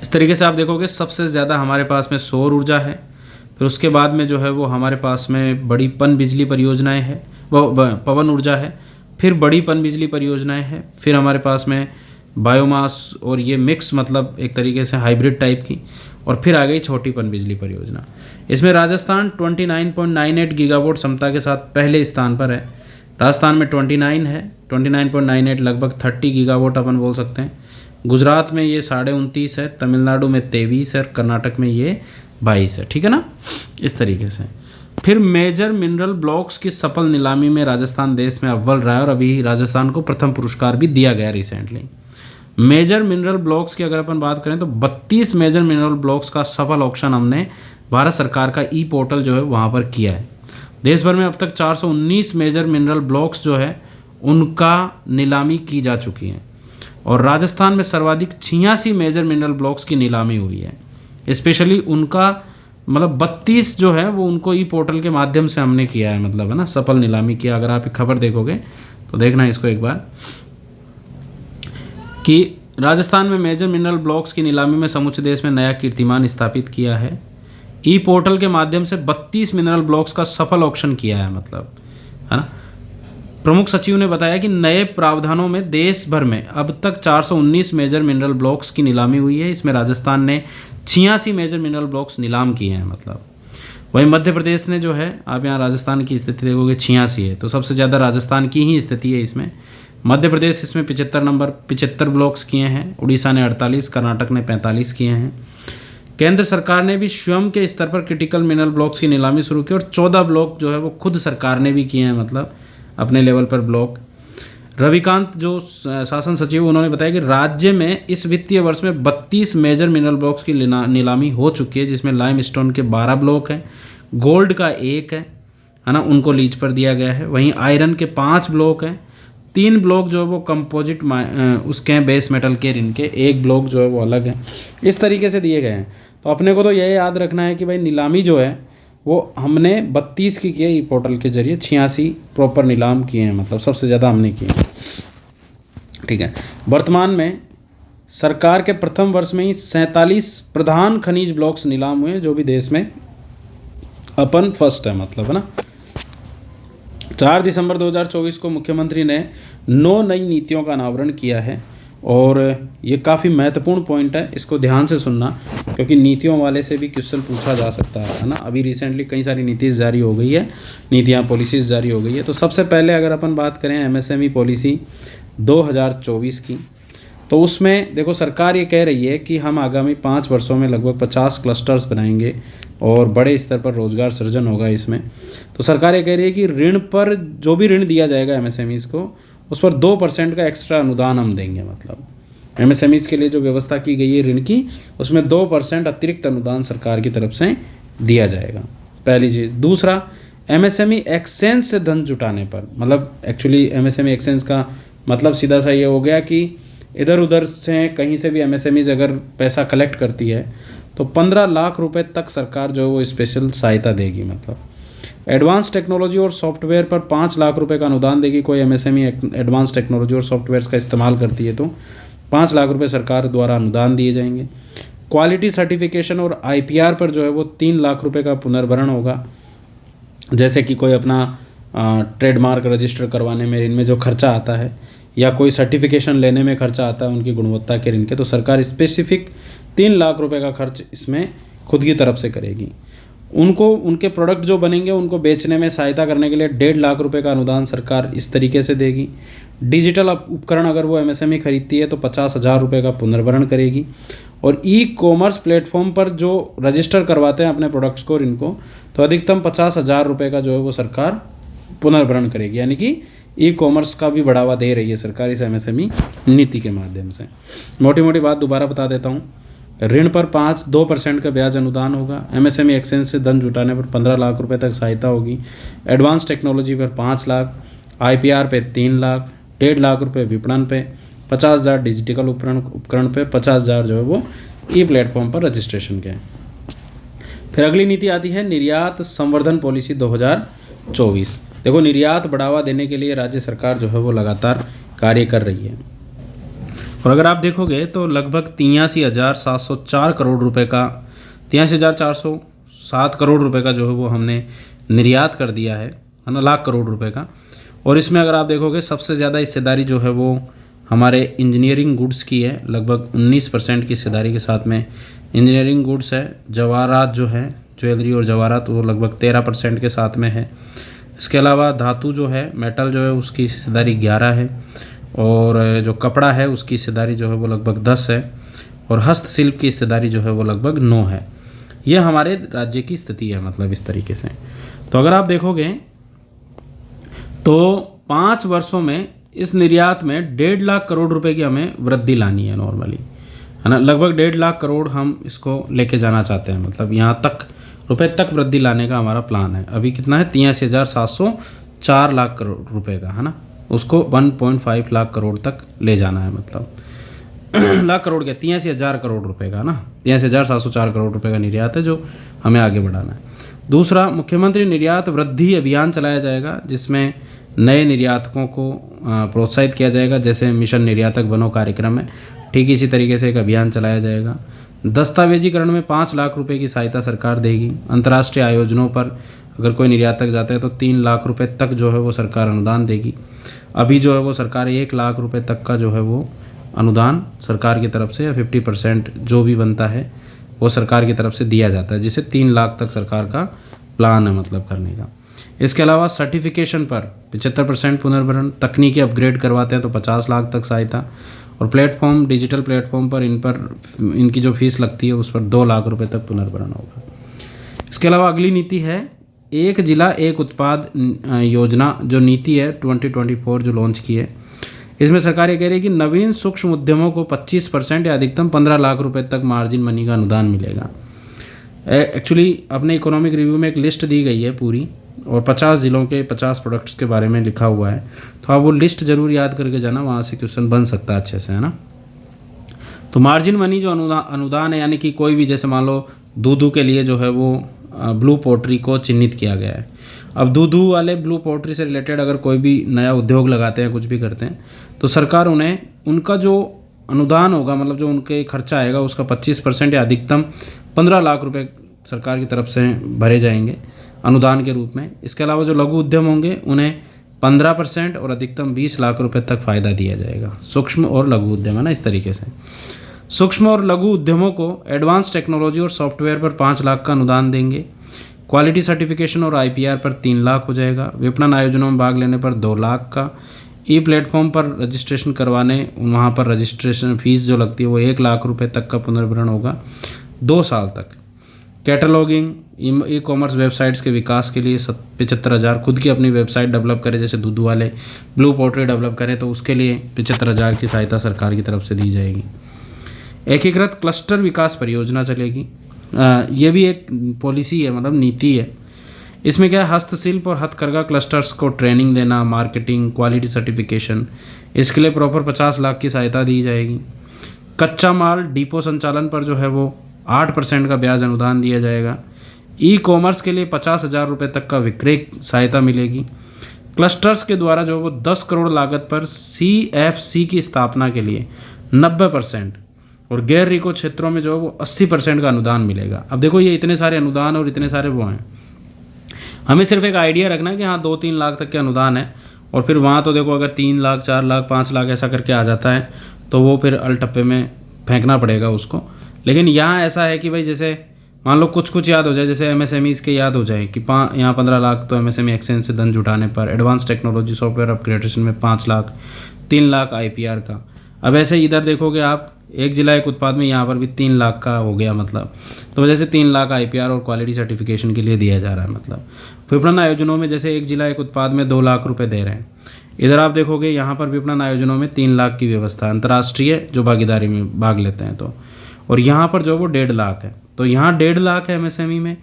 इस तरीके से आप देखोगे सबसे ज़्यादा हमारे पास में सौर ऊर्जा है, फिर उसके बाद में जो है वो हमारे पास में बड़ी पन बिजली परियोजनाएं हैं, वो पवन ऊर्जा है, फिर बड़ी पन बिजली परियोजनाएं हैं, फिर हमारे पास में बायोमास और ये मिक्स मतलब एक तरीके से हाइब्रिड टाइप की, और फिर आ गई छोटी पन बिजली परियोजना। इसमें राजस्थान 29.98 गीगावाट क्षमता के साथ पहले स्थान पर है। राजस्थान में 29 है, 29.98 लगभग 30 गीगावाट अपन बोल सकते हैं। गुजरात में ये 29.5 है, तमिलनाडु में 23 है, कर्नाटक में ये 22 है, ठीक है ना, इस तरीके से। फिर मेजर मिनरल ब्लॉक्स की सफल नीलामी में राजस्थान देश में अव्वल रहा है, और अभी राजस्थान को प्रथम पुरस्कार भी दिया गया रिसेंटली। मेजर मिनरल ब्लॉक्स की अगर अपन बात करें तो 32 मेजर मिनरल ब्लॉक्स का सफल ऑक्शन हमने भारत सरकार का ई पोर्टल जो है वहाँ पर किया है। देश भर में अब तक 419 मेजर मिनरल ब्लॉक्स जो है उनका नीलामी की जा चुकी है, और राजस्थान में सर्वाधिक 86 मेजर मिनरल ब्लॉक्स की नीलामी हुई है। स्पेशली उनका मतलब 32 जो है वो उनको ई पोर्टल के माध्यम से हमने किया है, मतलब, है ना, सफल नीलामी किया। अगर आप खबर देखोगे तो देखना इसको एक बार कि राजस्थान में मेजर मिनरल ब्लॉक्स की नीलामी में समूचे देश में नया कीर्तिमान स्थापित किया है। ई पोर्टल के माध्यम से 32 मिनरल ब्लॉक्स का सफल ऑक्शन किया है, मतलब, है ना। प्रमुख सचिव ने बताया कि नए प्रावधानों में देश भर में अब तक 419 मेजर मिनरल ब्लॉक्स की नीलामी हुई है। इसमें राजस्थान ने 86 मेजर मिनरल ब्लॉक्स नीलाम किए हैं, मतलब। वहीं मध्य प्रदेश ने जो है, आप यहाँ राजस्थान की स्थिति देखोगे 86 है, तो सबसे ज़्यादा राजस्थान की ही स्थिति है इसमें। मध्य प्रदेश इसमें 75 ब्लॉक्स किए हैं, उड़ीसा ने 48, कर्नाटक ने 45 किए हैं। केंद्र सरकार ने भी स्वयं के स्तर पर क्रिटिकल मिनरल ब्लॉक्स की नीलामी शुरू की, और 14 ब्लॉक जो है वो खुद सरकार ने भी किए हैं, मतलब अपने लेवल पर ब्लॉक। रविकांत जो शासन सचिव, उन्होंने बताया कि राज्य में इस वित्तीय वर्ष में 32 मेजर मिनरल ब्लॉक्स की नीलामी हो चुकी है, जिसमें लाइम स्टोन के 12 ब्लॉक हैं, गोल्ड का 1 है ना, उनको लीज पर दिया गया है। वहीं आयरन के 5 ब्लॉक हैं, 3 ब्लॉक जो है वो कंपोजिट उसके हैं, बेस मेटल के, इनके 1 ब्लॉक जो है वो अलग है। इस तरीके से दिए गए हैं। तो अपने को तो यह याद रखना है कि भाई नीलामी जो है वो हमने 32 की है ई पोर्टल के जरिए, 86 प्रॉपर नीलाम किए हैं, मतलब सबसे ज़्यादा हमने किए हैं, ठीक है। वर्तमान में सरकार के प्रथम वर्ष में ही 47 प्रधान खनिज ब्लॉक्स नीलाम हुए हैं, जो भी देश में अपन फर्स्ट है, मतलब, है ना। 4 दिसंबर 2024 को मुख्यमंत्री ने 9 नई नीतियों का अनावरण किया है और ये काफ़ी महत्वपूर्ण पॉइंट है, इसको ध्यान से सुनना क्योंकि नीतियों वाले से भी क्वेश्चन पूछा जा सकता है ना। अभी रिसेंटली कई सारी नीतियाँ जारी हो गई है, नीतियाँ पॉलिसीज़ जारी हो गई है। तो सबसे पहले अगर अपन बात करें एमएसएमई पॉलिसी 2024 की, तो उसमें देखो सरकार ये कह रही है कि हम आगामी 5 वर्षों में लगभग 50 क्लस्टर्स बनाएंगे और बड़े स्तर पर रोजगार सृजन होगा इसमें। तो सरकार ये कह रही है कि ऋण पर जो भी ऋण दिया जाएगा एमएसएमईज़ को, उस पर 2% का एक्स्ट्रा अनुदान हम देंगे। मतलब एमएसएमईज़ के लिए जो व्यवस्था की गई है ऋण की, उसमें 2% अतिरिक्त अनुदान सरकार की तरफ से दिया जाएगा, पहली चीज़। दूसरा, एमएसएमई एक्सचेंज से धन जुटाने पर, मतलब एक्चुअली एमएसएमई एक्सचेंज का मतलब सीधा सा ये हो गया कि इधर उधर से कहीं से भी एमएसएमईज़ अगर पैसा कलेक्ट करती है तो 15 लाख रुपए तक सरकार जो है वो स्पेशल सहायता देगी। मतलब एडवांस टेक्नोलॉजी और सॉफ्टवेयर पर 5 लाख रुपए का अनुदान देगी। कोई एमएसएमई एडवांस टेक्नोलॉजी और सॉफ्टवेयर्स का इस्तेमाल करती है तो 5 लाख रुपए सरकार द्वारा अनुदान दिए जाएंगे। क्वालिटी सर्टिफिकेशन और आईपीआर पर जो है वो 3 लाख रुपए का पुनर्भरण होगा। जैसे कि कोई अपना ट्रेडमार्क रजिस्टर करवाने में इनमें जो खर्चा आता है या कोई सर्टिफिकेशन लेने में खर्चा आता है उनकी गुणवत्ता के ऋण के, तो सरकार स्पेसिफिक 3 लाख रुपए का खर्च इसमें खुद की तरफ से करेगी। उनको उनके प्रोडक्ट जो बनेंगे उनको बेचने में सहायता करने के लिए 1.5 लाख रुपए का अनुदान सरकार इस तरीके से देगी। डिजिटल उपकरण अगर वो एमएसएमई खरीदती है तो 50,000 रुपये का पुनर्भरण करेगी। और ई कॉमर्स प्लेटफॉर्म पर जो रजिस्टर करवाते हैं अपने प्रोडक्ट्स को इनको, तो अधिकतम 50,000 रुपये का जो है वो सरकार पुनर्भरण करेगी। यानी कि ई कॉमर्स का भी बढ़ावा दे रही है सरकार इस एमएसएमई नीति के माध्यम से। मोटी मोटी बात दोबारा बता देता हूँ। ऋण पर 2% का ब्याज अनुदान होगा। एमएसएमई एक्सचेंज से धन जुटाने पर 15 लाख रुपए तक सहायता होगी। एडवांस टेक्नोलॉजी पर 5 लाख, आईपीआर पे 3 लाख, 1.5 लाख रुपए विपणन पे, 50,000 डिजिटल उपकरण पे, 50,000 जो है वो ई प्लेटफॉर्म पर रजिस्ट्रेशन के। फिर अगली नीति आती है निर्यात संवर्धन पॉलिसी 2024। देखो निर्यात बढ़ावा देने के लिए राज्य सरकार जो है वो लगातार कार्य कर रही है। और अगर आप देखोगे तो लगभग 83,704 करोड़ रुपए का 83,407 करोड़ रुपए का जो है वो हमने निर्यात कर दिया है ना, लाख करोड़ रुपए का। और इसमें अगर आप देखोगे सबसे ज़्यादा हिस्सेदारी जो है वो हमारे इंजीनियरिंग गुड्स की है, लगभग 19% की हिस्सेदारी के साथ में इंजीनियरिंग गुड्स है। जवाहरात जो है, ज्वेलरी और जवाहरात, वो लगभग 13% के साथ में है। इसके अलावा धातु जो है, मेटल जो है, उसकी हिस्सेदारी 11 है। और जो कपड़ा है उसकी हिस्सेदारी जो है वो लगभग 10 है। और हस्तशिल्प की हिस्सेदारी जो है वो लगभग 9 है। ये हमारे राज्य की स्थिति है, मतलब इस तरीके से। तो अगर आप देखोगे तो 5 वर्षों में इस निर्यात में 1.5 लाख करोड़ रुपए की हमें वृद्धि लानी है नॉर्मली, है ना। लगभग 1.5 लाख करोड़ हम इसको लेके जाना चाहते हैं, मतलब यहाँ तक रुपए तक वृद्धि लाने का हमारा प्लान है। अभी कितना है, 83,704 लाख करोड़ रुपए का, है ना। उसको 1.5 लाख करोड़ तक ले जाना है, मतलब लाख करोड़ क्या, 83,000 करोड़ रुपए का ना, 83,704 करोड़ रुपए का निर्यात है जो हमें आगे बढ़ाना है। दूसरा, मुख्यमंत्री निर्यात वृद्धि अभियान चलाया जाएगा जिसमें नए निर्यातकों को प्रोत्साहित किया जाएगा, जैसे मिशन निर्यातक बनो कार्यक्रम है, ठीक इसी तरीके से एक अभियान चलाया जाएगा। दस्तावेजीकरण में 5 लाख रुपए की सहायता सरकार देगी। अंतर्राष्ट्रीय आयोजनों पर अगर कोई निर्यातक जाता है तो 3 लाख रुपए तक जो है वो सरकार अनुदान देगी। अभी जो है वो सरकार 1 लाख रुपए तक का जो है वो अनुदान सरकार की तरफ से, या 50% जो भी बनता है वो सरकार की तरफ से दिया जाता है, जिसे 3 लाख तक सरकार का प्लान है मतलब करने का। इसके अलावा सर्टिफिकेशन पर 75% पुनर्भरण, तकनीकी अपग्रेड करवाते हैं तो 50 लाख तक सहायता। और प्लेटफॉर्म, डिजिटल प्लेटफॉर्म पर इनकी जो फीस लगती है उस पर 2 लाख रुपए तक पुनर्भरण होगा। इसके अलावा अगली नीति है एक जिला एक उत्पाद योजना, जो नीति है 2024 जो लॉन्च की है। इसमें सरकार ये कह रही है कि नवीन सूक्ष्म उद्यमों को 25% या अधिकतम 15 लाख रुपए तक मार्जिन मनी का अनुदान मिलेगा। एक्चुअली अपने इकोनॉमिक रिव्यू में एक लिस्ट दी गई है पूरी, और 50 ज़िलों के 50 प्रोडक्ट्स के बारे में लिखा हुआ है, तो आप वो लिस्ट ज़रूर याद करके जाना, वहाँ से क्वेश्चन बन सकता है अच्छे से, है ना। तो मार्जिन मनी जो अनुदान है, यानी कि कोई भी, जैसे मान लो दूधू के लिए जो है वो ब्लू पोल्ट्री को चिन्हित किया गया है। अब दूधू वाले ब्लू पोल्ट्री से रिलेटेड अगर कोई भी नया उद्योग लगाते हैं, कुछ भी करते हैं, तो सरकार उन्हें उनका जो अनुदान होगा, मतलब जो उनके खर्चा आएगा उसका 25% या अधिकतम 15 लाख रुपए सरकार की तरफ से भरे जाएंगे अनुदान के रूप में। इसके अलावा जो लघु उद्यम होंगे उन्हें 15% और अधिकतम 20 लाख रुपए तक फ़ायदा दिया जाएगा। सूक्ष्म और लघु उद्यम है ना, इस तरीके से सूक्ष्म और लघु उद्यमों को एडवांस टेक्नोलॉजी और सॉफ्टवेयर पर 5 लाख का अनुदान देंगे। क्वालिटी सर्टिफिकेशन और IPR पर 3 लाख हो जाएगा। विपणन आयोजनों में भाग लेने पर 2 लाख का, ई प्लेटफॉर्म पर रजिस्ट्रेशन करवाने वहाँ पर रजिस्ट्रेशन फीस जो लगती है वो 1 लाख रुपए तक का पुनर्भरण होगा 2 साल तक। कैटलॉगिंग, ई कॉमर्स वेबसाइट्स के विकास के लिए 75,000, खुद की अपनी वेबसाइट डेवलप करें जैसे दूध वाले ब्लू पोर्टल डेवलप करें तो उसके लिए 75,000 की सहायता सरकार की तरफ से दी जाएगी। एकीकृत क्लस्टर विकास परियोजना चलेगी। ये भी एक पॉलिसी है, मतलब नीति है। इसमें क्या है, हस्तशिल्प और हथकरघा क्लस्टर्स को ट्रेनिंग देना, मार्केटिंग, क्वालिटी सर्टिफिकेशन, इसके लिए प्रॉपर 50 लाख की सहायता दी जाएगी। कच्चा माल डिपो संचालन पर जो है वो 8% का ब्याज अनुदान दिया जाएगा। ई कॉमर्स के लिए 50,000 रुपये तक का विक्रय सहायता मिलेगी। क्लस्टर्स के द्वारा जो वो 10 करोड़ लागत पर CFC की स्थापना के लिए 90% और गैर रिको क्षेत्रों में जो है वो 80% का अनुदान मिलेगा। अब देखो ये इतने सारे अनुदान और इतने सारे वो हैं, हमें सिर्फ एक आइडिया रखना है कि हाँ 2-3 लाख तक के अनुदान है, और फिर वहाँ तो देखो अगर 3 लाख 4 लाख 5 लाख ऐसा करके आ जाता है तो वो फिर अलटप्पे में फेंकना पड़ेगा उसको। लेकिन यहाँ ऐसा है कि भाई जैसे मान लो कुछ याद हो जाए, जैसे MSMEs के याद हो जाए कि यहाँ 15 लाख तो MSME एक्सचेंज से धन जुटाने पर, एडवांस टेक्नोलॉजी सॉफ्टवेयर अपग्रेडेशन में 5 लाख, 3 लाख IPR का। अब ऐसे इधर देखोगे आप, एक जिला एक उत्पाद में यहाँ पर भी 3 लाख का हो गया, मतलब तो जैसे 3 लाख IPR और क्वालिटी सर्टिफिकेशन के लिए दिया जा रहा है। मतलब विपणन आयोजनों में जैसे एक जिला एक उत्पाद में 2 लाख रुपए दे रहे हैं, इधर आप देखोगे यहाँ पर विपणन आयोजनों में 3 लाख की व्यवस्था, अंतर्राष्ट्रीय जो भागीदारी में भाग लेते हैं तो, और यहाँ पर जो वो 1.5 लाख है। तो यहाँ 1.5 लाख है MSME में,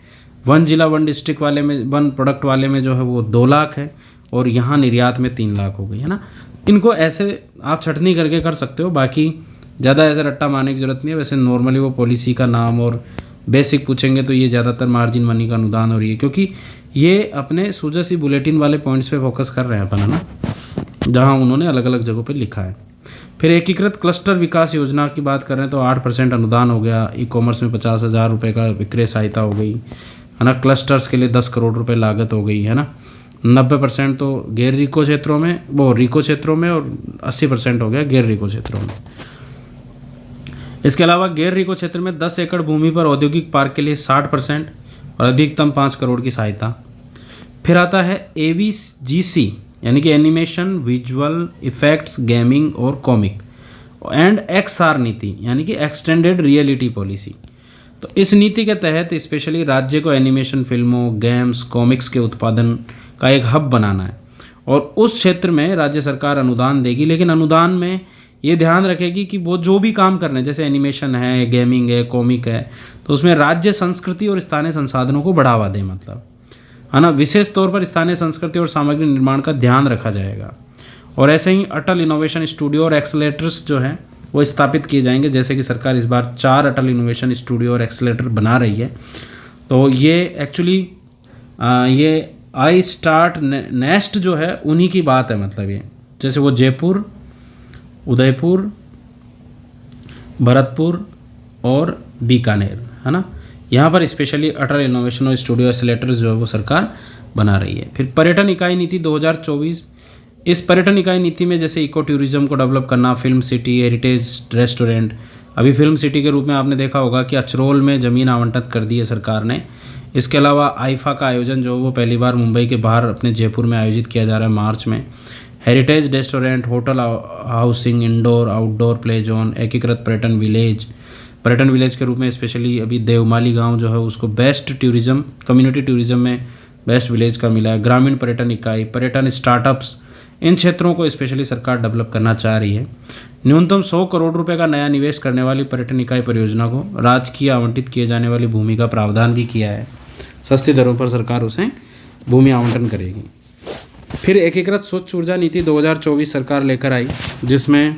1 जिला 1 डिस्ट्रिक्ट वाले में, 1 प्रोडक्ट वाले में जो है वो 2 लाख है, और यहाँ निर्यात में 3 लाख हो गई है ना। इनको ऐसे आप छटनी करके कर सकते हो, बाकी ज़्यादा ऐसे रट्टा मारने की जरूरत नहीं है। वैसे नॉर्मली वो पॉलिसी का नाम और बेसिक पूछेंगे तो ये ज़्यादातर मार्जिन मनी का अनुदान हो रही है, क्योंकि ये अपने सुजस ई बुलेटिन वाले पॉइंट्स पे फोकस कर रहे हैं अपन, है ना, जहाँ उन्होंने अलग अलग जगहों पे लिखा है। फिर एकीकृत क्लस्टर विकास योजना की बात कर रहे हैं तो 8% अनुदान हो गया। ई कॉमर्स में 50,000 रुपये का विक्रय सहायता हो गई, है ना। क्लस्टर्स के लिए 10 करोड़ रुपये लागत हो गई, है ना। 90% तो गैर रिको क्षेत्रों में, वो रिको क्षेत्रों में, और 80% हो गया गैर रिको क्षेत्रों में। इसके अलावा गैर रिको क्षेत्र में 10 एकड़ भूमि पर औद्योगिक पार्क के लिए 60% और अधिकतम 5 करोड़ की सहायता। फिर आता है AVGC यानी कि एनिमेशन, विजुअल इफेक्ट्स, गेमिंग और कॉमिक, एंड XR नीति यानी कि एक्सटेंडेड रियलिटी पॉलिसी। तो इस नीति के तहत स्पेशली राज्य को एनिमेशन फिल्मों, गेम्स, कॉमिक्स के उत्पादन का एक हब बनाना है, और उस क्षेत्र में राज्य सरकार अनुदान देगी। लेकिन अनुदान में ये ध्यान रखेगी कि वो जो भी काम कर रहे हैं, जैसे एनिमेशन है, गेमिंग है, कॉमिक है, तो उसमें राज्य संस्कृति और स्थानीय संसाधनों को बढ़ावा दें, मतलब, है ना। विशेष तौर पर स्थानीय संस्कृति और सामग्री निर्माण का ध्यान रखा जाएगा। और ऐसे ही अटल इनोवेशन स्टूडियो और एक्सेलेटर्स जो हैं वो स्थापित किए जाएंगे, जैसे कि सरकार इस बार 4 अटल इनोवेशन स्टूडियो और एक्सेलेटर बना रही है। तो ये एक्चुअली ये आई स्टार्ट नेस्ट जो है उन्हीं की बात है, मतलब ये जैसे वो जयपुर, उदयपुर, भरतपुर और बीकानेर, है ना, यहाँ पर स्पेशली अटल इनोवेशन और स्टूडियो एक्सेलेटर्स जो है वो सरकार बना रही है। फिर पर्यटन इकाई नीति 2024, इस पर्यटन इकाई नीति में जैसे इको टूरिज्म को डेवलप करना, फिल्म सिटी, हेरिटेज रेस्टोरेंट, अभी फिल्म सिटी के रूप में आपने देखा होगा कि अचरोल में ज़मीन आवंटित कर दी है सरकार ने। इसके अलावा आईफा का आयोजन जो वो पहली बार मुंबई के बाहर अपने जयपुर में आयोजित किया जा रहा है मार्च में। Heritage restaurant, hotel housing, indoor outdoor play zone, एकीकृत पर्यटन विलेज के रूप में स्पेशली अभी देवमाली गांव जो है उसको बेस्ट टूरिज्म, कम्युनिटी टूरिज्म में बेस्ट विलेज का मिला है। ग्रामीण पर्यटन इकाई, पर्यटन स्टार्टअप्स, इन क्षेत्रों को स्पेशली सरकार डेवलप करना चाह रही है। न्यूनतम 100 करोड़ रुपए का नया निवेश करने वाली पर्यटन इकाई परियोजना को राजकीय आवंटित किए जाने वाली भूमि का प्रावधान भी किया है। सस्ती दरों पर सरकार उसे भूमि आवंटन करेगी। फिर एकीकृत स्वच्छ ऊर्जा नीति 2024 सरकार लेकर आई, जिसमें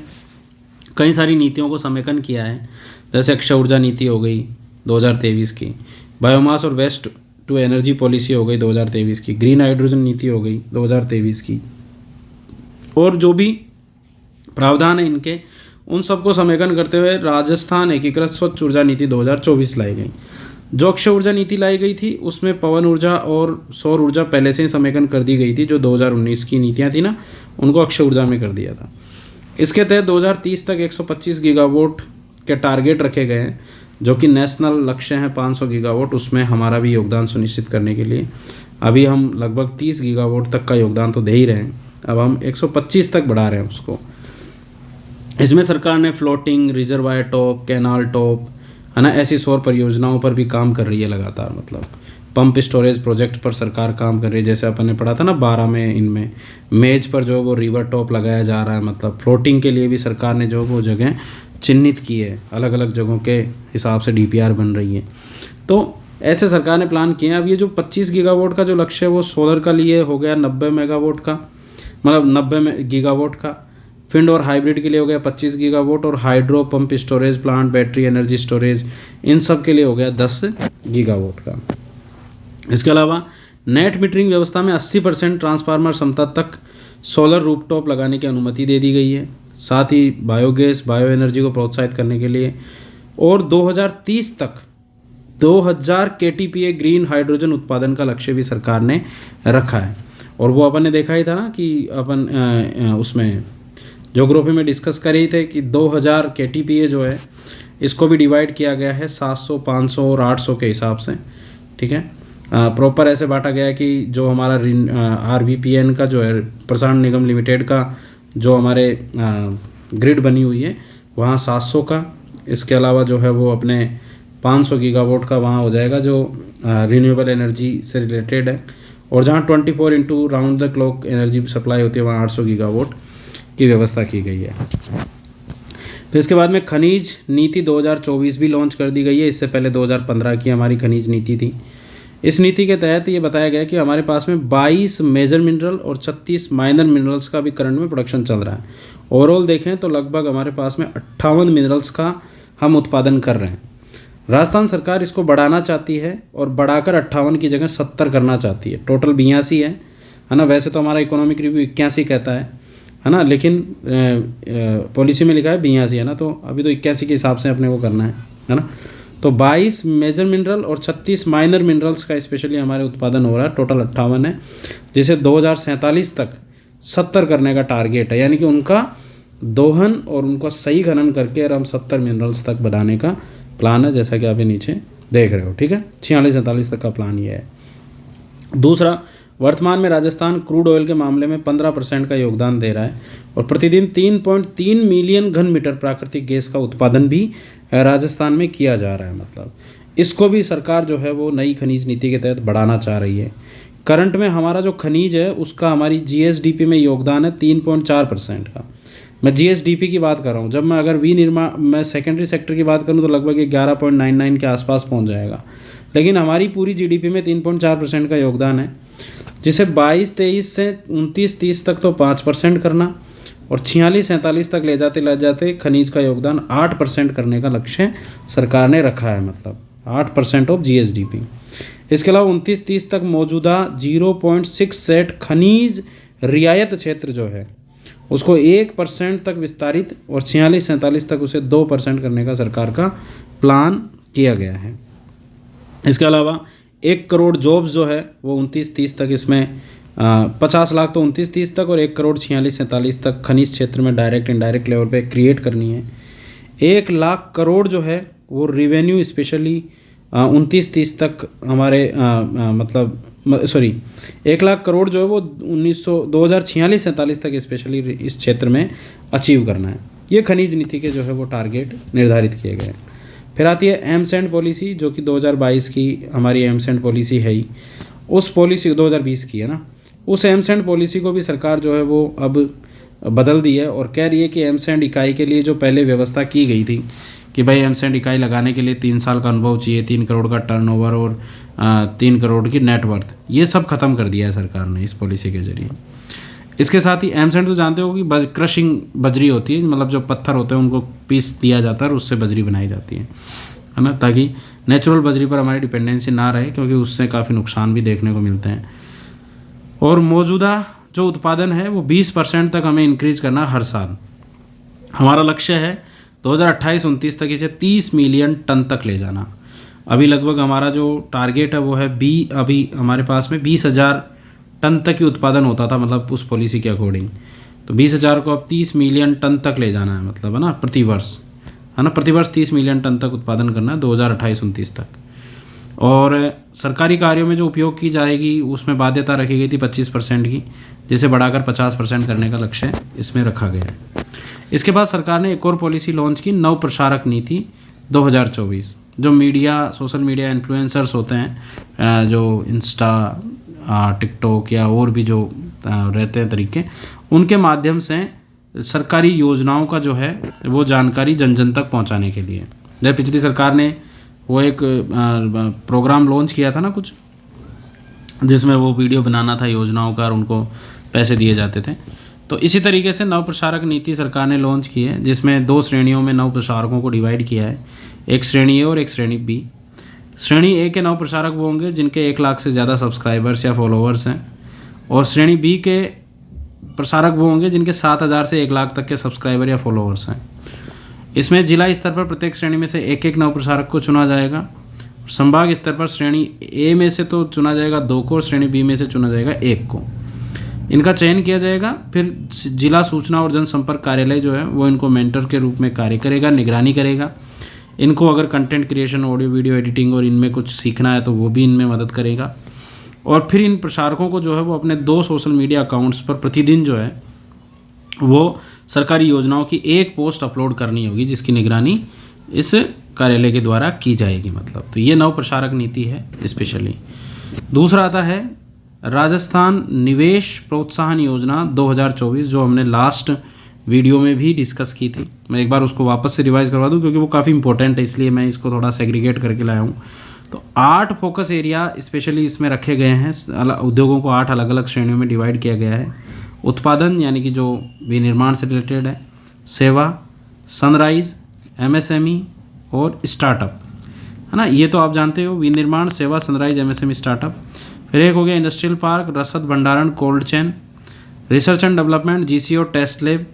कई सारी नीतियों को समेकन किया है, जैसे अक्षय ऊर्जा नीति हो गई 2023 की, बायोमास और वेस्ट टू एनर्जी पॉलिसी हो गई 2023 की, ग्रीन हाइड्रोजन नीति हो गई 2023 की, और जो भी प्रावधान है इनके उन सबको समेकन करते हुए राजस्थान एकीकृत स्वच्छ ऊर्जा नीति 2024 लाई गई। जो अक्षय ऊर्जा नीति लाई गई थी उसमें पवन ऊर्जा और सौर ऊर्जा पहले से ही समेकन कर दी गई थी। जो 2019 की नीतियाँ थी ना, उनको अक्षय ऊर्जा में कर दिया था। इसके तहत 2030 तक 125 गीगावाट के टारगेट रखे गए हैं, जो कि नेशनल लक्ष्य हैं 500 गीगावाट। उसमें हमारा भी योगदान सुनिश्चित करने के लिए अभी हम लगभग 30 गीगावाट तक का योगदान तो दे ही रहे हैं, अब हम 125 तक बढ़ा रहे हैं उसको। इसमें सरकार ने floating, reservoir top, canal top, है ना, ऐसी सौर परियोजनाओं पर भी काम कर रही है लगातार। मतलब पंप स्टोरेज प्रोजेक्ट पर सरकार काम कर रही है। जैसे अपन ने पढ़ा था ना 12 में, इनमें मेज पर जो वो रिवर टॉप लगाया जा रहा है। मतलब फ्लोटिंग के लिए भी सरकार ने जो वो जगह चिन्हित की है, अलग अलग जगहों के हिसाब से डीपीआर बन रही है। तो ऐसे सरकार ने प्लान किए हैं। अब ये जो 25 गीगावाट का जो लक्ष्य है वो सोलर का लिए हो गया 90 मेगावाट का, मतलब 90 गीगावाट का। विंड और हाइब्रिड के लिए हो गया 25 गीगावाट, और hydro pump storage plant, battery energy storage, इन सब के लिए हो गया 10 गीगावाट का। इसके अलावा नेट मीटरिंग व्यवस्था में 80% ट्रांसफार्मर क्षमता तक सोलर रूफटॉप लगाने की अनुमति दे दी गई है। साथ ही बायोगैस, बायो एनर्जी को प्रोत्साहित करने के लिए और 2030 तक 2000 केटीपीए ग्रीन हाइड्रोजन उत्पादन का लक्ष्य भी सरकार ने रखा है। और वो अपन ने देखा ही था ना कि अपन उसमें ज्योग्राफी में डिस्कस कर रही थे कि 2000 केटीपीए जो है इसको भी डिवाइड किया गया है 700, 500 और 800 के हिसाब से। ठीक है, प्रॉपर ऐसे बांटा गया है कि जो हमारा RVPN का जो है, प्रसारण निगम लिमिटेड का जो हमारे ग्रिड बनी हुई है वहाँ 700 का, इसके अलावा जो है वो अपने 500 गीगावाट का वहाँ हो जाएगा जो रिन्यूएबल एनर्जी से रिलेटेड है। और जहाँ 24 into round the clock energy supply होती है वहाँ 800 गीगावाट की व्यवस्था की गई है। फिर इसके बाद में खनिज नीति 2024 भी लॉन्च कर दी गई है। इससे पहले 2015 की हमारी खनिज नीति थी। इस नीति के तहत ये बताया गया कि हमारे पास में 22 मेजर मिनरल और 36 माइनर मिनरल्स का भी करंट में प्रोडक्शन चल रहा है। ओवरऑल देखें तो लगभग हमारे पास में 58 मिनरल्स का हम उत्पादन कर रहे हैं। राजस्थान सरकार इसको बढ़ाना चाहती है और बढ़ाकर 58 की जगह 70 करना चाहती है। टोटल 82 है ना। वैसे तो हमारा इकोनॉमिक रिव्यू 81 कहता है ना, लेकिन पॉलिसी में लिखा है 82 है ना, तो अभी तो 81 के हिसाब से अपने को करना है ना। तो 22 मेजर मिनरल और 36 माइनर मिनरल्स का स्पेशली हमारे उत्पादन हो रहा है। टोटल 58 है, जिसे 2047 तक 70 करने का टारगेट है। यानी कि उनका दोहन और उनका सही खनन करके और हम 70 मिनरल्स तक बढ़ाने का प्लान है, जैसा कि आप ये नीचे देख रहे हो। ठीक है, 46-47 तक का प्लान ये है। दूसरा, वर्तमान में राजस्थान क्रूड ऑयल के मामले में 15% का योगदान दे रहा है और प्रतिदिन 3.3 मिलियन घन मीटर प्राकृतिक गैस का उत्पादन भी राजस्थान में किया जा रहा है। मतलब इसको भी सरकार जो है वो नई खनिज नीति के तहत बढ़ाना चाह रही है। करंट में हमारा जो खनिज है उसका हमारी GSDP में योगदान है 3.4% का। मैं GSDP की बात कर रहा हूँ। जब मैं अगर मैं सेकेंडरी सेक्टर की बात करूँ तो लगभग 11.99 के आसपास पहुँच जाएगा, लेकिन हमारी पूरी GDP में 3.4% का योगदान है, जिसे 22-23 से 29-30 तक तो 5% करना और 46-47 तक ले जाते खनिज का योगदान 8% करने का लक्ष्य सरकार ने रखा है। मतलब 8% ऑफ GSDP। इसके अलावा 29-30 तक मौजूदा 0.67 खनिज रियायत क्षेत्र जो है उसको 1% तक विस्तारित और 46-47 तक उसे 2% करने का सरकार का प्लान किया गया है। इसके अलावा 1 करोड़ जॉब्स जो है वो 29-30 तक, इसमें 50 लाख तो 29-30 तक और 1 करोड़ 46-47 तक खनिज क्षेत्र में डायरेक्ट इनडायरेक्ट लेवल पे क्रिएट करनी है। 1 लाख करोड़ जो है वो रिवेन्यू स्पेशली 29-30 तक हमारे 1 लाख करोड़ जो है वो 2046-47 तक स्पेशली इस क्षेत्र में अचीव करना है। ये खनिज नीति के जो है वो टारगेट निर्धारित किए गए हैं। फिर आती है एमसेंड पॉलिसी, जो कि 2022 की हमारी एमसेंड पॉलिसी है ही। उस पॉलिसी 2020 की है ना, उस एमसेंड पॉलिसी को भी सरकार जो है वो अब बदल दी है और कह रही है कि एमसेंड इकाई के लिए जो पहले व्यवस्था की गई थी कि भाई एमसेंड इकाई लगाने के लिए 3 साल का अनुभव चाहिए, 3 करोड़ का टर्नओवर और 3 करोड़ की नेटवर्थ, ये सब खत्म कर दिया है सरकार ने इस पॉलिसी के जरिए। इसके साथ ही एमसेंड तो जानते हो कि क्रशिंग बजरी होती है, मतलब जो पत्थर होते हैं उनको पीस दिया जाता है और उससे बजरी बनाई जाती है ना, ताकि नेचुरल बजरी पर हमारी डिपेंडेंसी ना रहे, क्योंकि उससे काफ़ी नुकसान भी देखने को मिलते हैं। और मौजूदा जो उत्पादन है वो 20% तक हमें इंक्रीज करना हर साल। हमारा लक्ष्य है 2028-29 तक इसे 30 मिलियन टन तक ले जाना। अभी लगभग हमारा जो टारगेट है वो है अभी हमारे पास में 20,000 टन तक ही उत्पादन होता था, मतलब उस पॉलिसी के अकॉर्डिंग। तो 20,000 को अब 30 मिलियन टन तक ले जाना है, मतलब है ना, प्रतिवर्ष, है ना, प्रतिवर्ष 30 मिलियन टन तक उत्पादन करना है 2028-29 तक। और सरकारी कार्यों में जो उपयोग की जाएगी उसमें बाध्यता रखी गई थी 25% की, जिसे बढ़ाकर 50% करने का लक्ष्य इसमें रखा गया है। इसके बाद सरकार ने एक और पॉलिसी लॉन्च की, नव प्रसारक नीति 2024। जो मीडिया, सोशल मीडिया इन्फ्लुएंसर्स होते हैं, जो इंस्टा, टिकटॉक या और भी जो रहते हैं तरीके, उनके माध्यम से सरकारी योजनाओं का जो है वो जानकारी जन जन तक पहुंचाने के लिए, जब पिछली सरकार ने वो एक प्रोग्राम लॉन्च किया था ना कुछ, जिसमें वो वीडियो बनाना था योजनाओं का और उनको पैसे दिए जाते थे। तो इसी तरीके से नव प्रसारक नीति सरकार ने लॉन्च की है, जिसमें 2 श्रेणियों में नव प्रसारकों को डिवाइड किया है, एक श्रेणी ए और एक श्रेणी बी। श्रेणी ए के नव प्रसारक वो होंगे जिनके 1 लाख से ज़्यादा सब्सक्राइबर्स या फॉलोअर्स हैं, और श्रेणी बी के प्रसारक वो होंगे जिनके 7,000 से 1 लाख तक के सब्सक्राइबर या फॉलोअर्स हैं। इसमें जिला स्तर पर प्रत्येक श्रेणी में से एक एक नव प्रसारक को चुना जाएगा। संभाग स्तर पर श्रेणी ए में से तो चुना जाएगा 2 को, और श्रेणी बी में से चुना जाएगा 1 को। इनका चयन किया जाएगा, फिर जिला सूचना और जनसंपर्क कार्यालय जो है वो इनको मेंटर के रूप में कार्य करेगा, निगरानी करेगा। इनको अगर content creation, audio video editing और इनमें कुछ सीखना है तो वो भी इनमें मदद करेगा। और फिर इन प्रसारकों को जो है वो अपने 2 सोशल मीडिया अकाउंट्स पर प्रतिदिन जो है वो सरकारी योजनाओं की एक पोस्ट अपलोड करनी होगी, जिसकी निगरानी इस कार्यालय के द्वारा की जाएगी। मतलब तो ये नव प्रसारक नीति है स्पेशली। दूसरा आता है राजस्थान निवेश प्रोत्साहन योजना 2024, जो हमने लास्ट वीडियो में भी डिस्कस की थी। मैं एक बार उसको वापस से रिवाइज करवा दूं क्योंकि वो काफ़ी इंपॉर्टेंट है, इसलिए मैं इसको थोड़ा सेग्रीगेट करके लाया हूँ। तो 8 फोकस एरिया स्पेशली इसमें रखे गए हैं। उद्योगों को 8 अलग अलग श्रेणियों में डिवाइड किया गया है। उत्पादन यानी कि जो विनिर्माण से रिलेटेड है, सेवा, सनराइज, एमएसएमई और स्टार्टअप, है ना। ये तो आप जानते हो, विनिर्माण, सेवा, सनराइज, एमएसएमई, स्टार्टअप। फिर एक हो गया इंडस्ट्रियल पार्क, रसद भंडारण, cold chain, research and development, GCO, test lab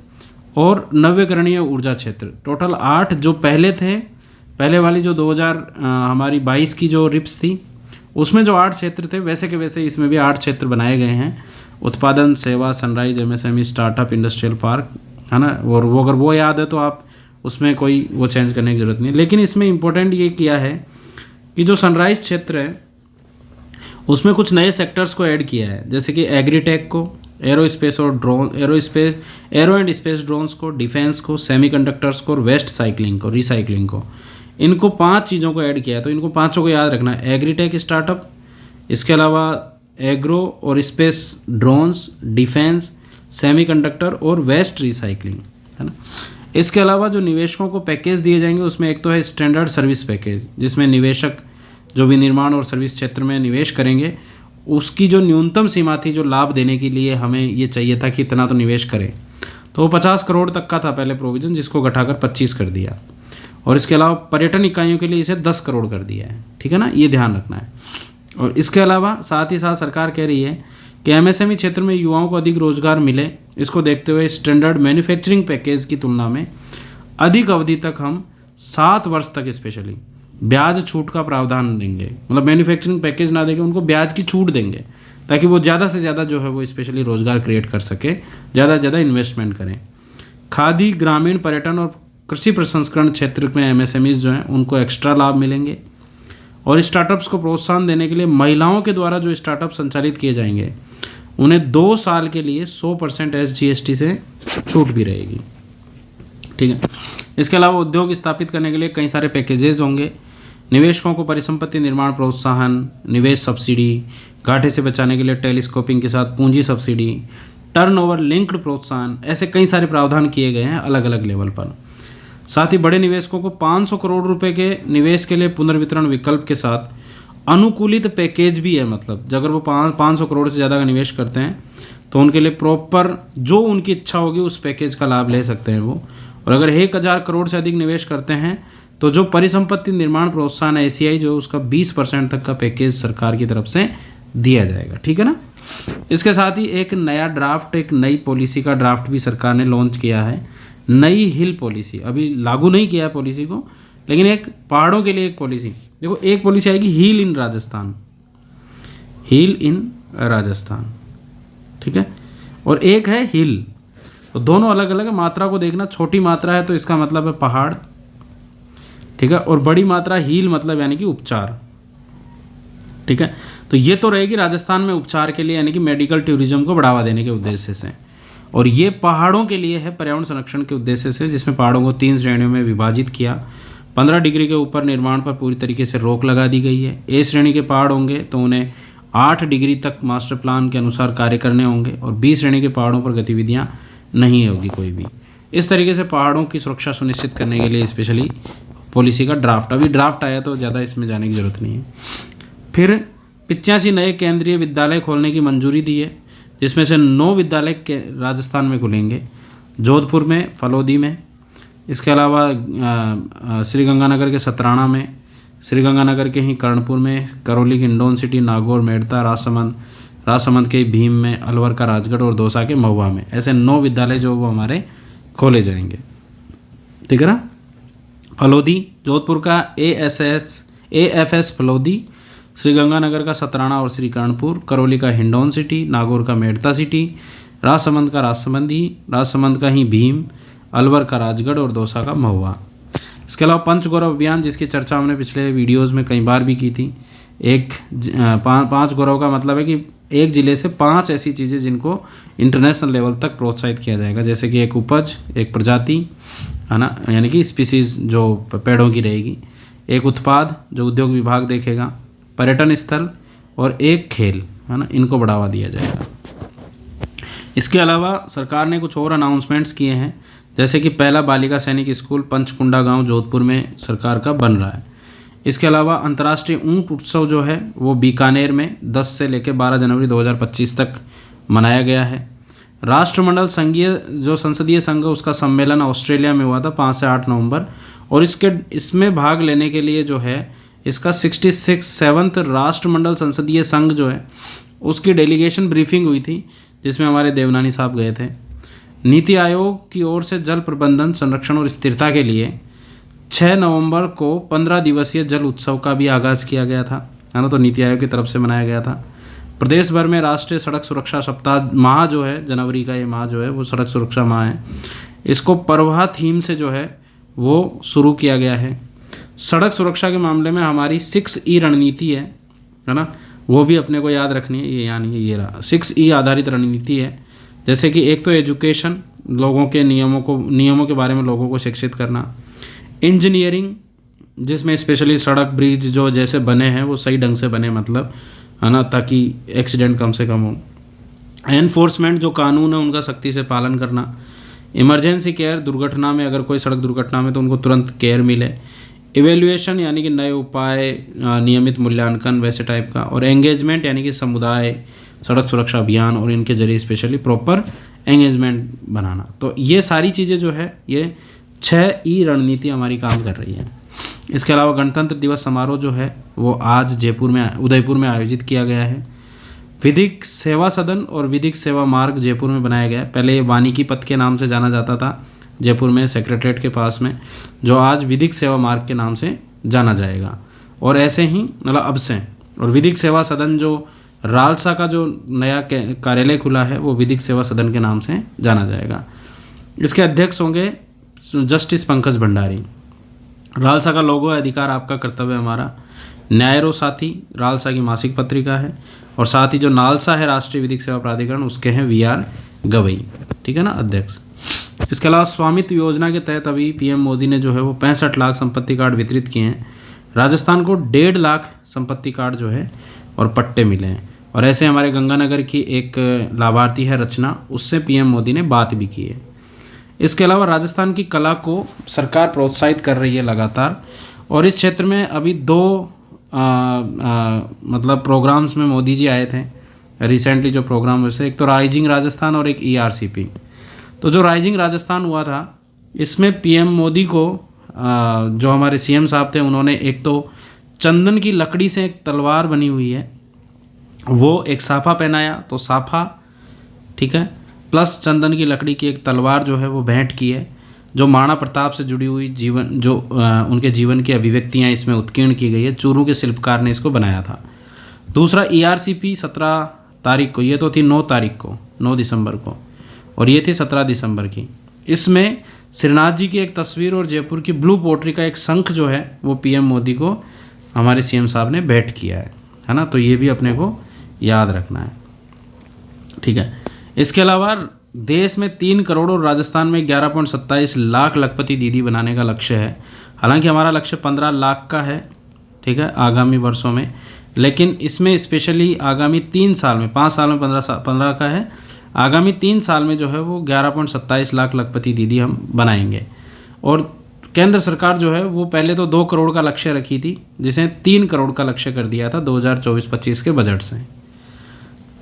और नवीकरणीय ऊर्जा क्षेत्र। टोटल 8 जो पहले वाली जो 2022 की जो रिप्स थी उसमें जो 8 क्षेत्र थे, वैसे के वैसे इसमें भी 8 क्षेत्र बनाए गए हैं। उत्पादन, सेवा, sunrise, MSME, startup, industrial park, है ना। और वो अगर वो याद है तो आप उसमें कोई वो चेंज करने की ज़रूरत नहीं। लेकिन इसमें इम्पोर्टेंट ये किया है कि जो सनराइज क्षेत्र है उसमें कुछ नए सेक्टर्स को ऐड किया है, जैसे कि एग्रीटेक को, एरोस्पेस और drone, arrow and space drones को, डिफेंस को, सेमीकंडक्टर्स को और वेस्ट साइक्लिंग को, रिसाइकलिंग को। इनको 5 चीज़ों को ऐड किया है, तो इनको 5 को याद रखना है। एग्रीटेक स्टार्टअप, इसके अलावा एग्रो और स्पेस ड्रोन्स, डिफेंस, सेमीकंडक्टर और वेस्ट रिसाइकलिंग, है ना। इसके अलावा जो निवेशकों को पैकेज दिए जाएंगे उसमें एक तो है स्टैंडर्ड सर्विस पैकेज, जिसमें निवेशक जो विनिर्माण और सर्विस क्षेत्र में निवेश करेंगे उसकी जो न्यूनतम सीमा थी जो लाभ देने के लिए हमें ये चाहिए था कि इतना तो निवेश करें, तो वो 50 करोड़ तक का था पहले प्रोविज़न, जिसको घटाकर 25 कर दिया। और इसके अलावा पर्यटन इकाइयों के लिए इसे 10 करोड़ कर दिया है, ठीक है ना, ये ध्यान रखना है। और इसके अलावा साथ ही साथ सरकार कह रही है कि एमएसएमई क्षेत्र में युवाओं को अधिक रोजगार मिले, इसको देखते हुए स्टैंडर्ड मैन्युफैक्चरिंग पैकेज की तुलना में अधिक अवधि तक हम 7 वर्ष तक स्पेशली ब्याज छूट का प्रावधान देंगे। मतलब मैन्युफैक्चरिंग पैकेज ना देंगे, उनको ब्याज की छूट देंगे ताकि वो ज़्यादा से ज़्यादा जो है वो स्पेशली रोजगार क्रिएट कर सके, ज़्यादा से ज़्यादा इन्वेस्टमेंट करें। खादी, ग्रामीण, पर्यटन और कृषि प्रसंस्करण क्षेत्र में एमएसएमईज जो हैं उनको एक्स्ट्रा लाभ मिलेंगे। और स्टार्टअप्स को प्रोत्साहन देने के लिए महिलाओं के द्वारा जो स्टार्टअप संचालित किए जाएंगे उन्हें 2 साल के लिए 100% SGST से छूट भी रहेगी, ठीक है। इसके अलावा उद्योग स्थापित करने के लिए कई सारे पैकेजेस होंगे। निवेशकों को परिसंपत्ति निर्माण प्रोत्साहन, निवेश सब्सिडी, घाटे से बचाने के लिए टेलीस्कोपिंग के साथ पूंजी सब्सिडी, टर्नओवर लिंक्ड प्रोत्साहन, ऐसे कई सारे प्रावधान किए गए हैं अलग अलग लेवल पर। साथ ही बड़े निवेशकों को 500 करोड़ रुपए के निवेश के लिए पुनर्वितरण विकल्प के साथ अनुकूलित पैकेज भी है। मतलब अगर वो 500 करोड़ से ज़्यादा का निवेश करते हैं तो उनके लिए प्रॉपर जो उनकी इच्छा होगी उस पैकेज का लाभ ले सकते हैं वो। और अगर 1000 करोड़ से अधिक निवेश करते हैं तो जो परिसंपत्ति निर्माण प्रोत्साहन ACI जो उसका 20% तक का पैकेज सरकार की तरफ से दिया जाएगा, ठीक है ना। इसके साथ ही एक नया ड्राफ्ट, एक नई पॉलिसी का ड्राफ्ट भी सरकार ने लॉन्च किया है। नई हिल पॉलिसी, अभी लागू नहीं किया है पॉलिसी को, लेकिन एक पहाड़ों के लिए एक पॉलिसी देखो एक पॉलिसी आएगी heal in Rajasthan, heal in Rajasthan, ठीक है, और एक है हिल। तो दोनों अलग अलग है, मात्रा को देखना, छोटी मात्रा है तो इसका मतलब है पहाड़, ठीक है, और बड़ी मात्रा हील मतलब यानी कि उपचार, ठीक है। तो ये तो रहेगी राजस्थान में उपचार के लिए यानी कि मेडिकल टूरिज्म को बढ़ावा देने के उद्देश्य से, और ये पहाड़ों के लिए है पर्यावरण संरक्षण के उद्देश्य से, जिसमें पहाड़ों को 3 श्रेणियों में विभाजित किया। 15 डिग्री के ऊपर निर्माण पर पूरी तरीके से रोक लगा दी गई है। ए श्रेणी के पहाड़ होंगे तो उन्हें 8 डिग्री तक मास्टर प्लान के अनुसार कार्य करने होंगे, और बी श्रेणी के पहाड़ों पर गतिविधियां नहीं होगी कोई भी। इस तरीके से पहाड़ों की सुरक्षा सुनिश्चित करने के लिए स्पेशली पॉलिसी का ड्राफ्ट, अभी ड्राफ्ट आया तो ज़्यादा इसमें जाने की ज़रूरत नहीं है। फिर 85 नए केंद्रीय विद्यालय खोलने की मंजूरी दी है, जिसमें से 9 विद्यालय के राजस्थान में खुलेंगे, जोधपुर में, फलोदी में, इसके अलावा श्री गंगानगर के सतराना में, श्री गंगानगर के ही कर्णपुर में, करौली की हिंडौन सिटी, नागौर, मेड़ता, राजसमंद के भीम में, अलवर का राजगढ़ और दौसा के महुआ में। ऐसे 9 विद्यालय जो वो हमारे खोले जाएंगे, ठीक है ना। फलोदी, जोधपुर का AFS फलोदी, श्री गंगानगर का सतराना और श्री कर्णपुर, करौली का हिंडौन सिटी, नागौर का मेड़ता सिटी, राजसमंद का राजसमंद का ही भीम, अलवर का राजगढ़ और दौसा का महुआ। इसके अलावा पंचगौरव अभियान, जिसकी चर्चा हमने पिछले वीडियोस में कई बार भी की थी। 5 गौरव का मतलब है कि एक ज़िले से 5 ऐसी चीज़ें जिनको इंटरनेशनल लेवल तक प्रोत्साहित किया जाएगा, जैसे कि एक उपज, एक प्रजाति, है ना, यानी कि स्पीसीज जो पेड़ों की रहेगी, एक उत्पाद जो उद्योग विभाग देखेगा, पर्यटन स्थल और एक खेल, है ना, इनको बढ़ावा दिया जाएगा। इसके अलावा सरकार ने कुछ और अनाउंसमेंट्स किए हैं, जैसे कि पहला बालिका सैनिक स्कूल पंचकुंडा गांव जोधपुर में सरकार का बन रहा है। इसके अलावा अंतर्राष्ट्रीय ऊंट उत्सव जो है वो बीकानेर में 10 से लेकर 12 जनवरी 2025 तक मनाया गया है। राष्ट्रमंडल संसदीय संघ उसका सम्मेलन ऑस्ट्रेलिया में हुआ था 5 से 8 नवंबर, और इसमें भाग लेने के लिए जो है इसका 67th राष्ट्रमंडल संसदीय संघ जो है उसकी डेलीगेशन ब्रीफिंग हुई थी, जिसमें हमारे देवनानी साहब गए थे। नीति आयोग की ओर से जल प्रबंधन, संरक्षण और स्थिरता के लिए 6 नवंबर को 15 दिवसीय जल उत्सव का भी आगाज़ किया गया था, है ना, तो नीति आयोग की तरफ से मनाया गया था। प्रदेश भर में राष्ट्रीय सड़क सुरक्षा सप्ताह माह जो है, जनवरी का ये माह जो है वो सड़क सुरक्षा माह है, इसको परवाह थीम से जो है वो शुरू किया गया है। सड़क सुरक्षा के मामले में हमारी 6E रणनीति है ना, वो भी अपने को याद रखनी है। ये यानी ये 6E आधारित रणनीति है, जैसे कि एक तो एजुकेशन, लोगों के नियमों के बारे में लोगों को शिक्षित करना, इंजीनियरिंग, जिसमें स्पेशली सड़क ब्रिज जो जैसे बने हैं वो सही ढंग से बने, मतलब, है ना, ताकि एक्सीडेंट कम से कम हो। एनफोर्समेंट, जो कानून है उनका सख्ती से पालन करना। इमरजेंसी केयर, दुर्घटना में अगर कोई सड़क दुर्घटना में तो उनको तुरंत केयर मिले। इवेल्युएशन यानी कि नए उपाय, नियमित मूल्यांकन वैसे टाइप का। और एंगेजमेंट यानी कि समुदाय सड़क सुरक्षा अभियान और इनके जरिए स्पेशली प्रॉपर एंगेजमेंट बनाना। तो ये सारी चीज़ें जो है ये 6E रणनीति हमारी काम कर रही है। इसके अलावा गणतंत्र दिवस समारोह जो है वो आज उदयपुर में आयोजित किया गया है। विधिक सेवा सदन और विधिक सेवा मार्ग जयपुर में बनाया गया है। पहले ये वानिकी पथ के नाम से जाना जाता था जयपुर में, सेक्रेटरीट के पास में, जो आज विधिक सेवा मार्ग के नाम से जाना जाएगा। और ऐसे ही मतलब अब से, और विधिक सेवा सदन जो रालसा का जो नया कार्यालय खुला है वो विधिक सेवा सदन के नाम से जाना जाएगा। इसके अध्यक्ष होंगे जस्टिस पंकज भंडारी। रालसा का लोगो है अधिकार आपका कर्तव्य हमारा। न्यायरो साथी रालसा की मासिक पत्रिका है, और साथ ही जो नालसा है राष्ट्रीय विधिक सेवा प्राधिकरण उसके हैं VR गवई, ठीक है ना, अध्यक्ष। इसके अलावा स्वामित्व योजना के तहत अभी PM मोदी ने जो है वो 65 लाख संपत्ति कार्ड वितरित किए हैं। राजस्थान को 1.5 लाख संपत्ति कार्ड जो है और पट्टे मिले हैं। और ऐसे हमारे गंगानगर की एक लाभार्थी है रचना, उससे PM मोदी ने बात भी की है। इसके अलावा राजस्थान की कला को सरकार प्रोत्साहित कर रही है लगातार, और इस क्षेत्र में अभी 2 मतलब प्रोग्राम्स में मोदी जी आए थे रिसेंटली। जो प्रोग्राम वैसे एक तो राइजिंग राजस्थान और एक ERCP। तो जो राइजिंग राजस्थान हुआ था इसमें PM मोदी को जो हमारे CM साहब थे उन्होंने एक तो चंदन की लकड़ी से एक तलवार बनी हुई है वो एक साफा पहनाया, तो साफा, ठीक है, प्लस चंदन की लकड़ी की एक तलवार जो है वो भेंट की है। जो महाराणा प्रताप से जुड़ी हुई जीवन जो उनके जीवन की अभिव्यक्तियाँ इसमें उत्कीर्ण की गई है। चूरू के शिल्पकार ने इसको बनाया था। दूसरा ERCP 17 तारीख को, ये तो थी 9 तारीख को, 9 दिसंबर को, और ये थी 17 दिसंबर की। इसमें श्रीनाथ जी की एक तस्वीर और जयपुर की ब्लू पोट्री का एक शंख जो है वो PM मोदी को हमारे CM साहब ने भेंट किया है ना। तो ये भी अपने को याद रखना है, ठीक है। इसके अलावा देश में 3 करोड़ और राजस्थान में 11.27 लाख लखपति दीदी बनाने का लक्ष्य है। हालांकि हमारा लक्ष्य 15 लाख का है, ठीक है, आगामी वर्षों में। लेकिन इसमें स्पेशली आगामी 3 साल में, 5 साल में 15 का है, आगामी 3 साल में जो है वो 11.27 लाख लखपति दीदी हम बनाएंगे। और केंद्र सरकार जो है वो पहले तो 2 करोड़ का लक्ष्य रखी थी, जिसे 3 करोड़ का लक्ष्य कर दिया था 2024-25 के बजट से।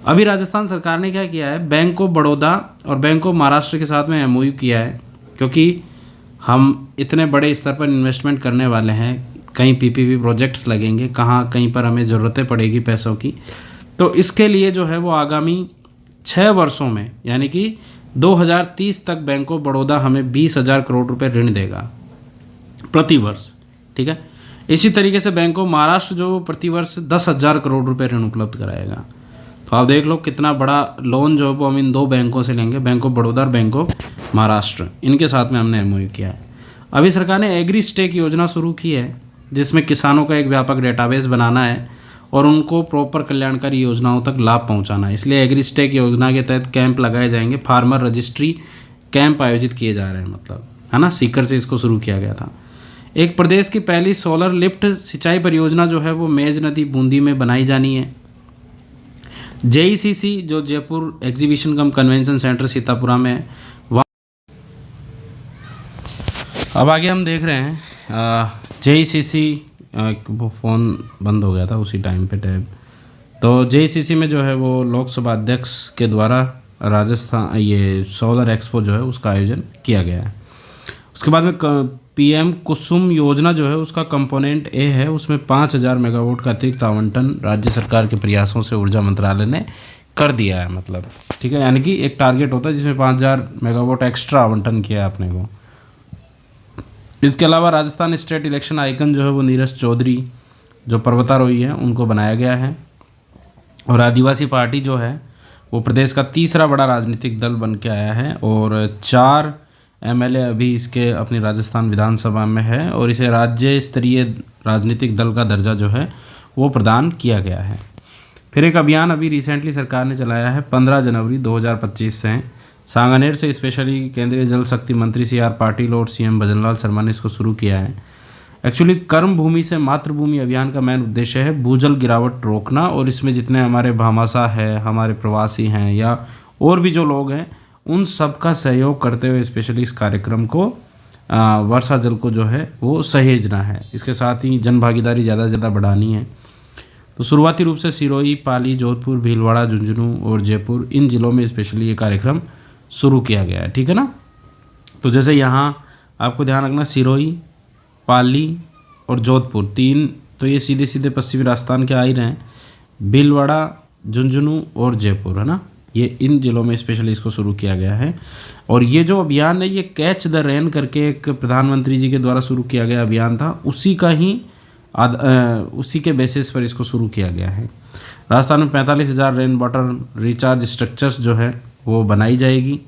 अभी राजस्थान सरकार ने क्या किया है, बैंक ऑफ बड़ौदा और बैंक ऑफ महाराष्ट्र के साथ में MOU किया है, क्योंकि हम इतने बड़े स्तर पर इन्वेस्टमेंट करने वाले हैं, कहीं PPP प्रोजेक्ट्स लगेंगे, कहाँ कहीं पर हमें ज़रूरतें पड़ेगी पैसों की। तो इसके लिए जो है वो आगामी 6 वर्षों में, यानी कि 2030 तक बैंक ऑफ बड़ौदा हमें 20,000 करोड़ रुपए ऋण देगा प्रति वर्ष, ठीक है। इसी तरीके से बैंक ऑफ महाराष्ट्र जो प्रति वर्ष 10,000 करोड़ रुपए ऋण उपलब्ध कराएगा। तो आप देख लो कितना बड़ा लोन जो है वो हम इन 2 बैंकों से लेंगे, बैंक ऑफ बड़ौदा और बैंक ऑफ महाराष्ट्र, इनके साथ में हमने MOU किया है। अभी सरकार ने एग्री स्टेक योजना शुरू की है, जिसमें किसानों का एक व्यापक डेटाबेस बनाना है और उनको प्रॉपर कल्याणकारी योजनाओं तक लाभ पहुंचाना है। इसलिए एग्री स्टेक योजना के तहत कैंप लगाए जाएंगे, फार्मर रजिस्ट्री कैंप आयोजित किए जा रहे हैं, मतलब, है ना। सीकर से इसको शुरू किया गया था। एक प्रदेश की पहली सोलर लिफ्ट सिंचाई परियोजना जो है वो मेज नदी बूंदी में बनाई जानी है। JECC जो जयपुर एग्जीबिशन कम कन्वेंशन सेंटर सीतापुरा में है, वहाँ अब आगे हम देख रहे हैं JECC, वो फ़ोन बंद हो गया था उसी टाइम पे टैब। तो JECC में जो है वो लोकसभा अध्यक्ष के द्वारा राजस्थान ये सोलर एक्सपो जो है उसका आयोजन किया गया है। उसके बाद में PM कुसुम योजना जो है उसका कंपोनेंट A है, उसमें 5,000 मेगावाट का अतिरिक्त आवंटन राज्य सरकार के प्रयासों से ऊर्जा मंत्रालय ने कर दिया है, मतलब, ठीक है। यानी कि एक टारगेट होता है जिसमें 5,000 मेगावाट एक्स्ट्रा आवंटन किया है अपने को। इसके अलावा राजस्थान स्टेट इलेक्शन आइकन जो है वो नीरज चौधरी जो पर्वतारोही है उनको बनाया गया है। और आदिवासी पार्टी जो है वो प्रदेश का तीसरा बड़ा राजनीतिक दल बन के आया है और 4 MLA अभी इसके अपनी राजस्थान विधानसभा में है और इसे राज्य स्तरीय राजनीतिक दल का दर्जा जो है वो प्रदान किया गया है। फिर एक अभियान अभी रिसेंटली सरकार ने चलाया है 15 जनवरी 2025 से, सांगानेर से स्पेशली केंद्रीय जल शक्ति मंत्री CR पाटिल और CM भजनलाल शर्मा ने इसको शुरू किया है। एक्चुअली कर्म भूमि से मातृभूमि अभियान का मेन उद्देश्य है भूजल गिरावट रोकना, और इसमें जितने हमारे भामाशाह है, हमारे प्रवासी हैं या और भी जो लोग हैं, उन सब का सहयोग करते हुए स्पेशली इस कार्यक्रम को वर्षा जल को जो है वो सहेजना है। इसके साथ ही जन भागीदारी ज़्यादा से ज़्यादा बढ़ानी है। तो शुरुआती रूप से सिरोही, पाली, जोधपुर, भीलवाड़ा, झुंझुनू और जयपुर, इन जिलों में स्पेशली ये कार्यक्रम शुरू किया गया है, ठीक है ना। तो जैसे यहाँ आपको ध्यान रखना, सिरोही, पाली और जोधपुर 3 तो ये सीधे सीधे पश्चिमी राजस्थान के आ ही रहे हैं। भीलवाड़ा, झुंझुनू और जयपुर, है ना, ये इन जिलों में स्पेशली इसको शुरू किया गया है। और ये जो अभियान है ये कैच द रेन करके एक प्रधानमंत्री जी के द्वारा शुरू किया गया अभियान था, उसी के बेसिस पर इसको शुरू किया गया है। राजस्थान में 45,000 रेन वाटर रिचार्ज स्ट्रक्चर्स जो है वो बनाई जाएगी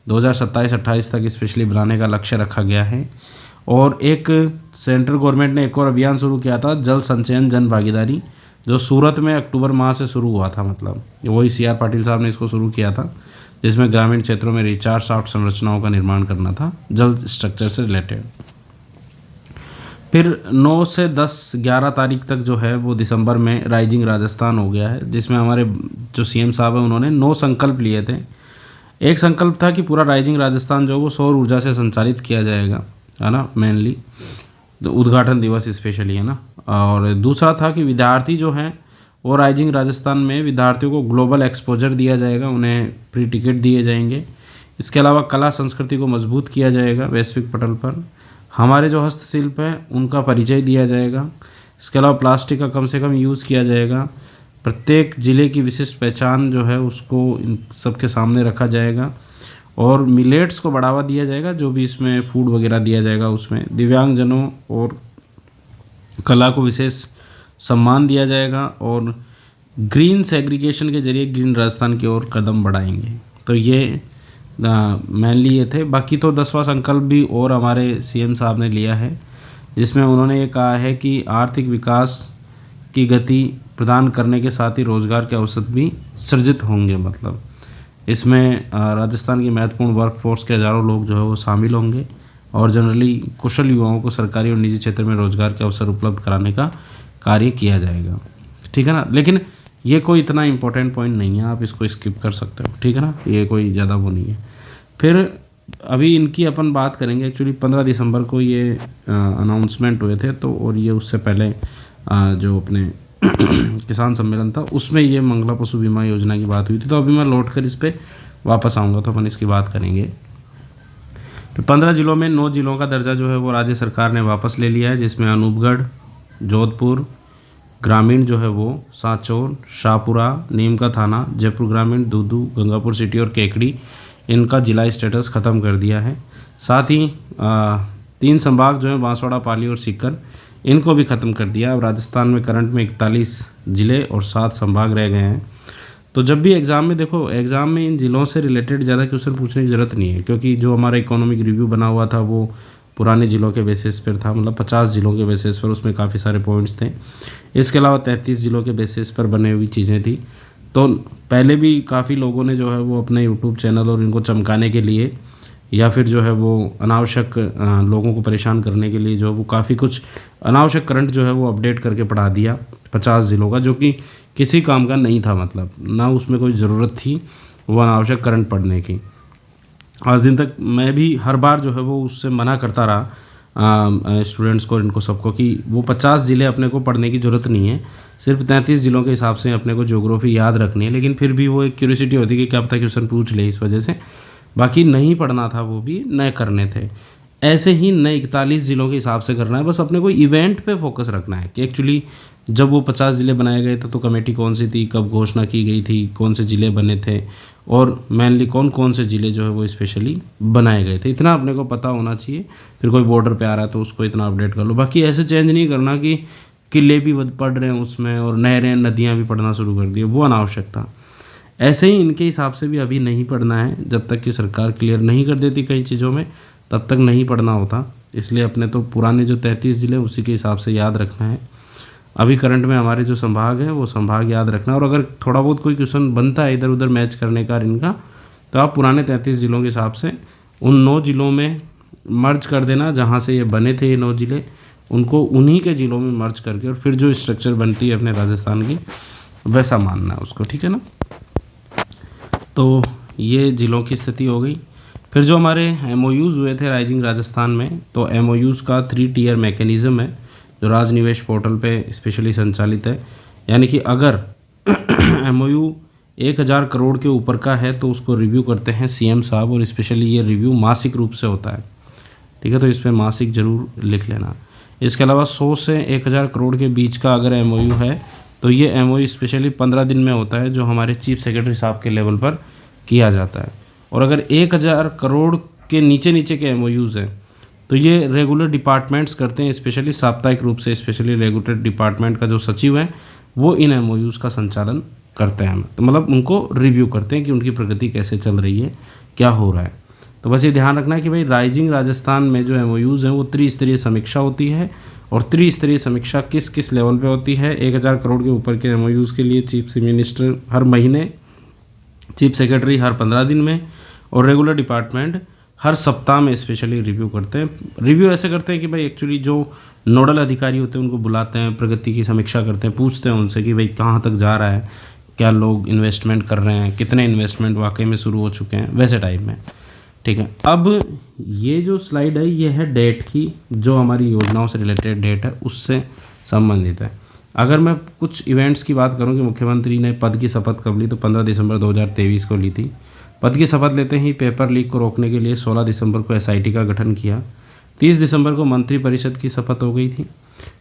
2027-28 तक स्पेशली बनाने का लक्ष्य रखा गया है। और एक सेंट्रल गवर्नमेंट ने एक और अभियान शुरू किया था, जल संचयन जन भागीदारी, जो सूरत में अक्टूबर माह से शुरू हुआ था, मतलब वही CR पाटिल साहब ने इसको शुरू किया था, जिसमें ग्रामीण क्षेत्रों में रिचार्ज शाफ्ट संरचनाओं का निर्माण करना था जल स्ट्रक्चर से रिलेटेड। फिर 9 से 10-11 तारीख तक जो है वो दिसंबर में राइजिंग राजस्थान हो गया है, जिसमें हमारे जो CM साहब हैं उन्होंने 9 संकल्प लिए थे। एक संकल्प था कि पूरा राइजिंग राजस्थान जो वो सौर ऊर्जा से संचालित किया जाएगा, है ना, मेनली तो उद्घाटन दिवस स्पेशली, है ना। और दूसरा था कि विद्यार्थी जो हैं वो राइजिंग राजस्थान में विद्यार्थियों को ग्लोबल एक्सपोजर दिया जाएगा, उन्हें फ्री टिकट दिए जाएंगे। इसके अलावा कला संस्कृति को मजबूत किया जाएगा वैश्विक पटल पर, हमारे जो हस्तशिल्प है उनका परिचय दिया जाएगा। इसके अलावा प्लास्टिक का कम से कम यूज़ किया जाएगा, प्रत्येक ज़िले की विशिष्ट पहचान जो है उसको इन सबके सामने रखा जाएगा। और मिलेट्स को बढ़ावा दिया जाएगा, जो भी इसमें फूड वगैरह दिया जाएगा उसमें दिव्यांगजनों और कला को विशेष सम्मान दिया जाएगा, और ग्रीन सेग्रीगेशन के जरिए ग्रीन राजस्थान की ओर कदम बढ़ाएंगे। तो ये मेनली ये थे। बाकी तो 10वां संकल्प भी और हमारे सीएम साहब ने लिया है, जिसमें उन्होंने ये कहा है कि आर्थिक विकास की गति प्रदान करने के साथ ही रोज़गार के अवसर भी सृजित होंगे। मतलब इसमें राजस्थान की महत्वपूर्ण वर्कफोर्स के हज़ारों लोग जो है वो शामिल होंगे, और जनरली कुशल युवाओं को सरकारी और निजी क्षेत्र में रोज़गार के अवसर उपलब्ध कराने का कार्य किया जाएगा। ठीक है ना, लेकिन ये कोई इतना इम्पोर्टेंट पॉइंट नहीं है, आप इसको स्किप कर सकते हो। ठीक है ना, ये कोई ज़्यादा वो नहीं है। फिर अभी इनकी अपन बात करेंगे। एक्चुअली 15 दिसंबर को ये अनाउंसमेंट हुए थे, तो और ये उससे पहले जो अपने किसान सम्मेलन था उसमें ये मंगला पशु बीमा योजना की बात हुई थी। तो अभी मैं लौट कर इस पर वापस आऊँगा, तो अपन इसकी बात करेंगे। तो 15 जिलों में 9 जिलों का दर्जा जो है वो राज्य सरकार ने वापस ले लिया है, जिसमें अनूपगढ़, जोधपुर ग्रामीण जो है वो, सांचौर, शाहपुरा, नीम का थाना, जयपुर ग्रामीण, दूदू, गंगापुर सिटी और केकड़ी, इनका जिला स्टेटस ख़त्म कर दिया है। साथ ही 3 संभाग जो हैं बांसवाड़ा, पाली और सीकर, इनको भी ख़त्म कर दिया। अब राजस्थान में करंट में 41 ज़िले और 7 संभाग रह गए हैं। तो जब भी एग्ज़ाम में देखो, एग्ज़ाम में इन ज़िलों से रिलेटेड ज़्यादा क्वेश्चन पूछने की ज़रूरत नहीं है, क्योंकि जो हमारा इकोनॉमिक रिव्यू बना हुआ था वो पुराने ज़िलों के बेसिस पर था, मतलब 50 ज़िलों के बेसिस पर, उसमें काफ़ी सारे पॉइंट्स थे। इसके अलावा 33 ज़िलों के बेसिस पर बने हुई चीज़ें थी। तो पहले भी काफ़ी लोगों ने जो है वो अपने यूट्यूब चैनल और इनको चमकाने के लिए, या फिर जो है वो अनावश्यक लोगों को परेशान करने के लिए जो है वो काफ़ी कुछ अनावश्यक करंट जो है वो अपडेट करके पढ़ा दिया 50 ज़िलों का, जो कि किसी काम का नहीं था। मतलब ना उसमें कोई ज़रूरत थी वो अनावश्यक करंट पढ़ने की। आज दिन तक मैं भी हर बार जो है वो उससे मना करता रहा स्टूडेंट्स को, इनको सबको, कि वो 50 ज़िले अपने को पढ़ने की ज़रूरत नहीं है, सिर्फ 33 ज़िलों के हिसाब से अपने को ज्योग्राफी याद रखनी है। लेकिन फिर भी वो एक क्यूरियोसिटी होती है कि क्या पता क्वेश्चन पूछ ले, इस वजह से बाकी नहीं पढ़ना था, वो भी नए करने थे। ऐसे ही नए 41 ज़िलों के हिसाब से करना है। बस अपने को इवेंट पे फोकस रखना है कि एक्चुअली जब वो 50 ज़िले बनाए गए थे तो कमेटी कौन सी थी, कब घोषणा की गई थी, कौन से ज़िले बने थे, और मेनली कौन कौन से ज़िले जो है वो स्पेशली बनाए गए थे, इतना अपने को पता होना चाहिए। फिर कोई बॉर्डर पे आ रहा है तो उसको इतना अपडेट कर लो। बाकी ऐसे चेंज नहीं करना कि किले भी पढ़ रहे हैं उसमें और नहरें नदियाँ भी पढ़ना शुरू कर दिए, वो अनावश्यक था। ऐसे ही इनके हिसाब से भी अभी नहीं पढ़ना है, जब तक कि सरकार क्लियर नहीं कर देती कई चीज़ों में तब तक नहीं पढ़ना होता। इसलिए अपने तो पुराने जो 33 ज़िले उसी के हिसाब से याद रखना है। अभी करंट में हमारे जो संभाग है वो संभाग याद रखना, और अगर थोड़ा बहुत कोई क्वेश्चन बनता है इधर उधर मैच करने का इनका, तो आप पुराने 33 ज़िलों के हिसाब से उन 9 ज़िलों में मर्ज कर देना, जहाँ से ये बने थे ये 9 ज़िले, उनको उन्हीं के ज़िलों में मर्ज करके, और फिर जो स्ट्रक्चर बनती है अपने राजस्थान की वैसा मानना है उसको। ठीक है ना, तो ये ज़िलों की स्थिति हो गई। फिर जो हमारे MOUs हुए थे राइजिंग राजस्थान में, तो MOUs का 3 टियर मैकेनिज़्म है जो राजनिवेश पोर्टल पे स्पेशली संचालित है। यानी कि अगर MOU 1000 करोड़ के ऊपर का है तो उसको रिव्यू करते हैं CM साहब, और स्पेशली ये रिव्यू मासिक रूप से होता है। ठीक है, तो इस पर मासिक ज़रूर लिख लेना। इसके अलावा 100 से 1000 करोड़ के बीच का अगर MOU है तो ये MOU स्पेशली 15 दिन में होता है, जो हमारे चीफ सेक्रेटरी साहब के लेवल पर किया जाता है। और अगर 1000 करोड़ के नीचे नीचे के MOUs हैं तो ये रेगुलर डिपार्टमेंट्स करते हैं, स्पेशली साप्ताहिक रूप से। स्पेशली रेगुलेटेड डिपार्टमेंट का जो सचिव है वो इन MOUs का संचालन करते हैं, तो मतलब उनको रिव्यू करते हैं कि उनकी प्रगति कैसे चल रही है, क्या हो रहा है। तो बस ये ध्यान रखना है कि भाई राइजिंग राजस्थान में जो MOUs हैं वो त्रिस्तरीय समीक्षा होती है, और त्रिस्तरीय समीक्षा किस किस लेवल पे होती है। 1000 करोड़ के ऊपर के MOUs के लिए चीफ मिनिस्टर हर महीने, चीफ सेक्रेटरी हर 15 दिन में, और रेगुलर डिपार्टमेंट हर सप्ताह में स्पेशली रिव्यू करते हैं। रिव्यू ऐसे करते हैं कि भाई एक्चुअली जो नोडल अधिकारी होते हैं उनको बुलाते हैं, प्रगति की समीक्षा करते हैं, पूछते हैं उनसे कि भाई कहाँ तक जा रहा है, क्या लोग इन्वेस्टमेंट कर रहे हैं, कितने इन्वेस्टमेंट वाकई में शुरू हो चुके हैं, वैसे टाइप में। ठीक है, अब ये जो स्लाइड है ये है डेट की, जो हमारी योजनाओं से रिलेटेड डेट है उससे संबंधित है। अगर मैं कुछ इवेंट्स की बात करूं कि मुख्यमंत्री ने पद की शपथ कब ली, तो 15 दिसंबर 2023 को ली थी। पद की शपथ लेते ही पेपर लीक को रोकने के लिए 16 दिसंबर को SIT का गठन किया। 30 दिसंबर को मंत्रिपरिषद की शपथ हो गई थी।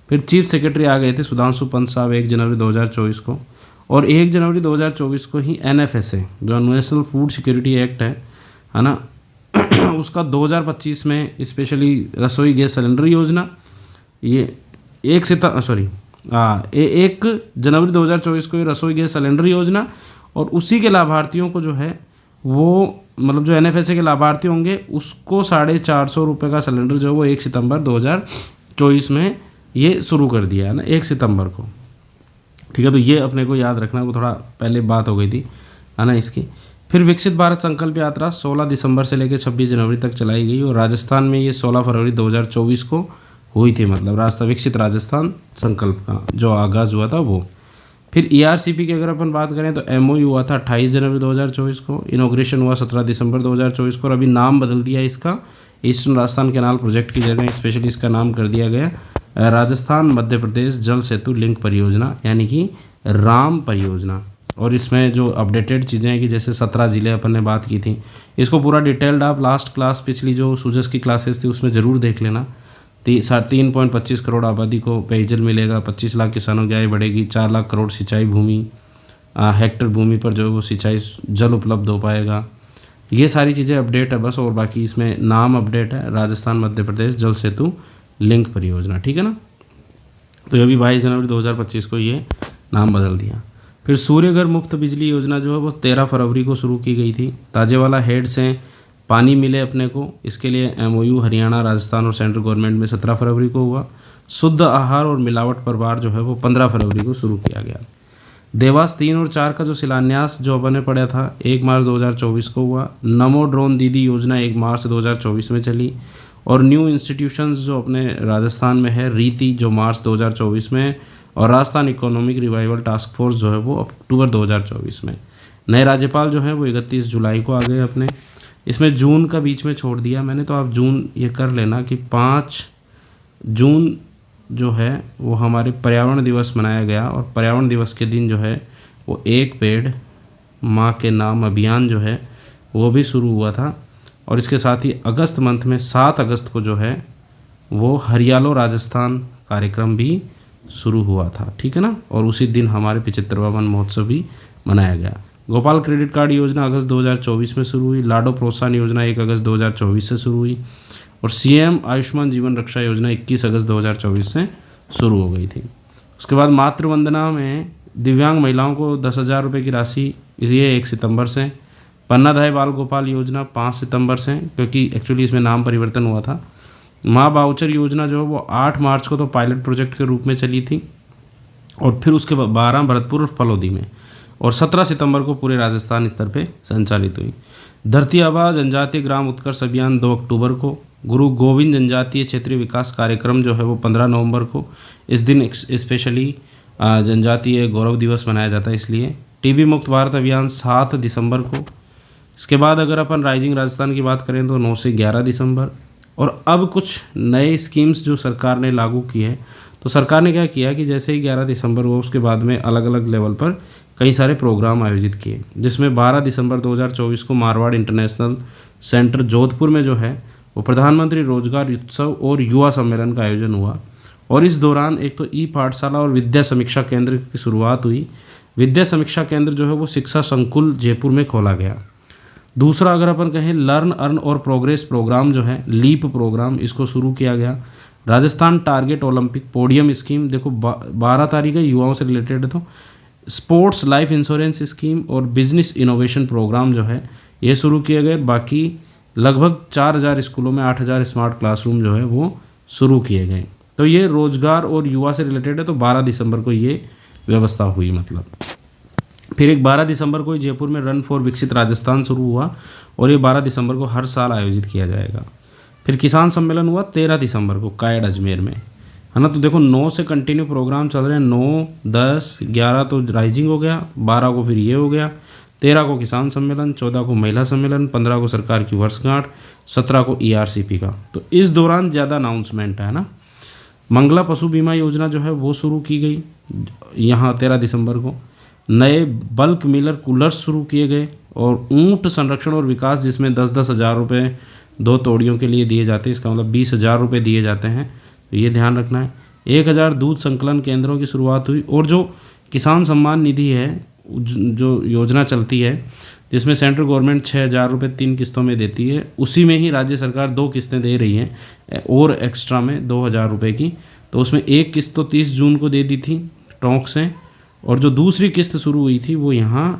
फिर चीफ सेक्रेटरी आ गए थे सुधांशु पंत साहब 1 जनवरी 2024 को, और 1 जनवरी 2024 को ही NFSA जो नेशनल फूड सिक्योरिटी एक्ट है है ना। उसका 2025 में स्पेशली रसोई गैस सिलेंडर योजना, ये 1 जनवरी 2024 को ये रसोई गैस सिलेंडर योजना, और उसी के लाभार्थियों को जो है वो मतलब जो NFSA के लाभार्थी होंगे उसको 450 रुपये का सिलेंडर जो है वो 1 सितंबर 2024 में ये शुरू कर दिया है ना, 1 सितंबर को। ठीक है, तो ये अपने को याद रखना, वो थोड़ा पहले बात हो गई थी है ना इसकी। फिर विकसित भारत संकल्प यात्रा 16 दिसंबर से लेकर 26 जनवरी तक चलाई गई, और राजस्थान में ये 16 फरवरी 2024 को हुई थी, मतलब रास्ता विकसित राजस्थान संकल्प का जो आगाज़ हुआ था वो। फिर ERCP की अगर अपन बात करें तो MOU हुआ था 28 जनवरी 2024 को, इनोग्रेशन हुआ 17 दिसंबर 2024 को, और अभी नाम बदल दिया इसका, ईस्टर्न राजस्थान कैनाल प्रोजेक्ट की जगह स्पेशली इसका नाम कर दिया गया राजस्थान मध्य प्रदेश जल सेतु लिंक परियोजना, यानी कि राम परियोजना। और इसमें जो अपडेटेड चीज़ें हैं कि जैसे 17 ज़िले अपन ने बात की थी, इसको पूरा डिटेल्ड आप लास्ट क्लास पिछली जो सूजस की क्लासेस थी उसमें ज़रूर देख लेना। 3.25 करोड़ आबादी को पेयजल मिलेगा, 25 लाख किसानों की आय बढ़ेगी, 4 लाख करोड़ सिंचाई भूमि हेक्टर भूमि पर जो है वो सिंचाई जल उपलब्ध हो पाएगा। ये सारी चीज़ें अपडेट है बस, और बाकी इसमें नाम अपडेट है राजस्थान मध्य प्रदेश जल सेतु लिंक परियोजना। ठीक है ना, तो ये भी 22 जनवरी 2025 को ये नाम बदल दिया। फिर सूर्यघर मुफ्त बिजली योजना जो है वो 13 फरवरी को शुरू की गई थी। ताजेवाला हेड से पानी मिले अपने को, इसके लिए MOU हरियाणा, राजस्थान और सेंट्रल गवर्नमेंट में 17 फरवरी को हुआ। शुद्ध आहार और मिलावट पर बार जो है वो 15 फरवरी को शुरू किया गया। देवास 3 और 4 का जो शिलान्यास जो अपन ने पढ़ा था 1 मार्च 2024 को हुआ। नमो ड्रोन दीदी योजना 1 मार्च 2024 में चली, और न्यू इंस्टीट्यूशंस जो अपने राजस्थान में है रीति जो मार्च 2024 में, और Rajasthan economic revival task force जो है वो अक्टूबर 2024 में। नए राज्यपाल जो है वो 31 जुलाई को आ गए अपने। इसमें जून का बीच में छोड़ दिया मैंने, तो आप जून ये कर लेना कि 5 जून जो है वो हमारे पर्यावरण दिवस मनाया गया, और पर्यावरण दिवस के दिन जो है वो एक पेड़ माँ के नाम अभियान जो है वो भी शुरू हुआ था। और इसके साथ ही अगस्त मंथ में 7 अगस्त को जो है वो हरियालो राजस्थान कार्यक्रम भी शुरू हुआ था। ठीक है ना, और उसी दिन हमारे 75वां वन महोत्सव भी मनाया गया। गोपाल क्रेडिट कार्ड योजना अगस्त 2024 में शुरू हुई। लाडो प्रोत्साहन योजना 1 अगस्त 2024 से शुरू हुई, और CM आयुष्मान जीवन रक्षा योजना 21 अगस्त 2024 से शुरू हो गई थी। उसके बाद मातृवंदना में दिव्यांग महिलाओं को 10,000 रुपये की राशि ये 1 सितंबर से। पन्नाधाय बाल गोपाल योजना 5 सितंबर से, क्योंकि एक्चुअली इसमें नाम परिवर्तन हुआ था। माँ बाउचर योजना जो है वो 8 मार्च को तो पायलट प्रोजेक्ट के रूप में चली थी, और फिर उसके बाद 12 भरतपुर और फलौदी में, और 17 सितंबर को पूरे राजस्थान स्तर पे संचालित हुई। धरती आबा जनजातीय ग्राम उत्कर्ष अभियान 2 अक्टूबर को। गुरु गोविंद जनजातीय क्षेत्रीय विकास कार्यक्रम जो है वो 15 नवंबर को। इस दिन स्पेशली जनजातीय गौरव दिवस मनाया जाता है इसलिए। TB मुक्त भारत अभियान 7 दिसंबर को। इसके बाद अगर अपन राइजिंग राजस्थान की बात करें तो 9 से 11 दिसंबर। और अब कुछ नए स्कीम्स जो सरकार ने लागू की है, तो सरकार ने क्या किया कि जैसे ही 11 दिसंबर हुआ उसके बाद में अलग अलग लेवल पर कई सारे प्रोग्राम आयोजित किए, जिसमें 12 दिसंबर 2024 को मारवाड़ इंटरनेशनल सेंटर जोधपुर में जो है वो प्रधानमंत्री रोजगार उत्सव और युवा सम्मेलन का आयोजन हुआ। और इस दौरान एक तो पाठशाला और विद्या समीक्षा केंद्र की शुरुआत हुई। विद्या समीक्षा केंद्र जो है वो शिक्षा संकुल जयपुर में खोला गया। दूसरा अगर अपन कहें लर्न अर्न और प्रोग्रेस प्रोग्राम जो है लीप प्रोग्राम, इसको शुरू किया गया। Rajasthan target Olympic podium scheme, देखो 12 तारीख है, युवाओं से रिलेटेड है, तो स्पोर्ट्स लाइफ इंश्योरेंस स्कीम और बिजनेस इनोवेशन प्रोग्राम जो है ये शुरू किए गए। बाकी लगभग 4,000 स्कूलों में 8,000 स्मार्ट क्लासरूम जो है वो शुरू किए गए। तो ये रोजगार और युवा से रिलेटेड है, तो 12 दिसंबर को ये व्यवस्था हुई मतलब। फिर एक 12 दिसंबर को जयपुर में रन फॉर विकसित राजस्थान शुरू हुआ, और ये 12 दिसंबर को हर साल आयोजित किया जाएगा। फिर किसान सम्मेलन हुआ 13 दिसंबर को कायड अजमेर में, है ना। तो देखो 9 से कंटिन्यू प्रोग्राम चल रहे हैं, 9, 10, 11 तो राइजिंग हो गया, 12 को फिर ये हो गया, 13 को किसान सम्मेलन, 14 को महिला सम्मेलन, 15 को सरकार की वर्षगांठ, 17 को ERCP का। तो इस दौरान ज़्यादा अनाउंसमेंट है ना। मंगला पशु बीमा योजना जो है वो शुरू की गई यहाँ 13 दिसंबर को। नए बल्क मिलर कूलर्स शुरू किए गए, और ऊंट संरक्षण और विकास जिसमें 10-10 हज़ार रुपये 2 तोड़ियों के लिए दिए जाते हैं, इसका मतलब 20,000 रुपये दिए जाते हैं, तो ये ध्यान रखना है। 1,000 दूध संकलन केंद्रों की शुरुआत हुई। और जो किसान सम्मान निधि है जो योजना चलती है, जिसमें सेंट्रल गवर्नमेंट 6,000 रुपये 3 किस्तों में देती है, उसी में ही राज्य सरकार 2 किस्तें दे रही हैं और एक्स्ट्रा में 2,000 रुपये की। तो उसमें एक किस्त तो 30 जून को दे दी थी टोंक से, और जो दूसरी किस्त शुरू हुई थी वो यहाँ,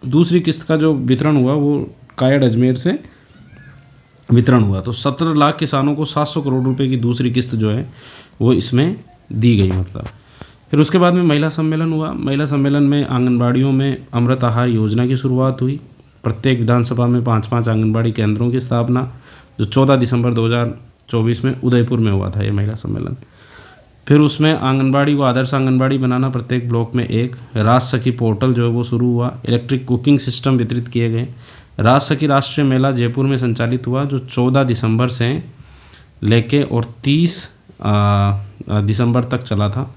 दूसरी किस्त का जो वितरण हुआ वो कायड़ अजमेर से वितरण हुआ। तो 17 लाख किसानों को 700 करोड़ रुपए की दूसरी किस्त जो है वो इसमें दी गई मतलब। फिर उसके बाद में महिला सम्मेलन हुआ। महिला सम्मेलन में आंगनबाड़ियों में अमृत आहार योजना की शुरुआत हुई। प्रत्येक विधानसभा में 5-5 आंगनबाड़ी केंद्रों की स्थापना, जो 14 दिसंबर 2024 में उदयपुर में हुआ था ये महिला सम्मेलन। फिर उसमें आंगनबाड़ी को आदर्श आंगनबाड़ी बनाना, प्रत्येक ब्लॉक में एक। राज सखी पोर्टल जो है वो शुरू हुआ। इलेक्ट्रिक कुकिंग सिस्टम वितरित किए गए। राज सखी राष्ट्रीय मेला जयपुर में संचालित हुआ, जो 14 दिसंबर से लेके और 30 दिसंबर तक चला था।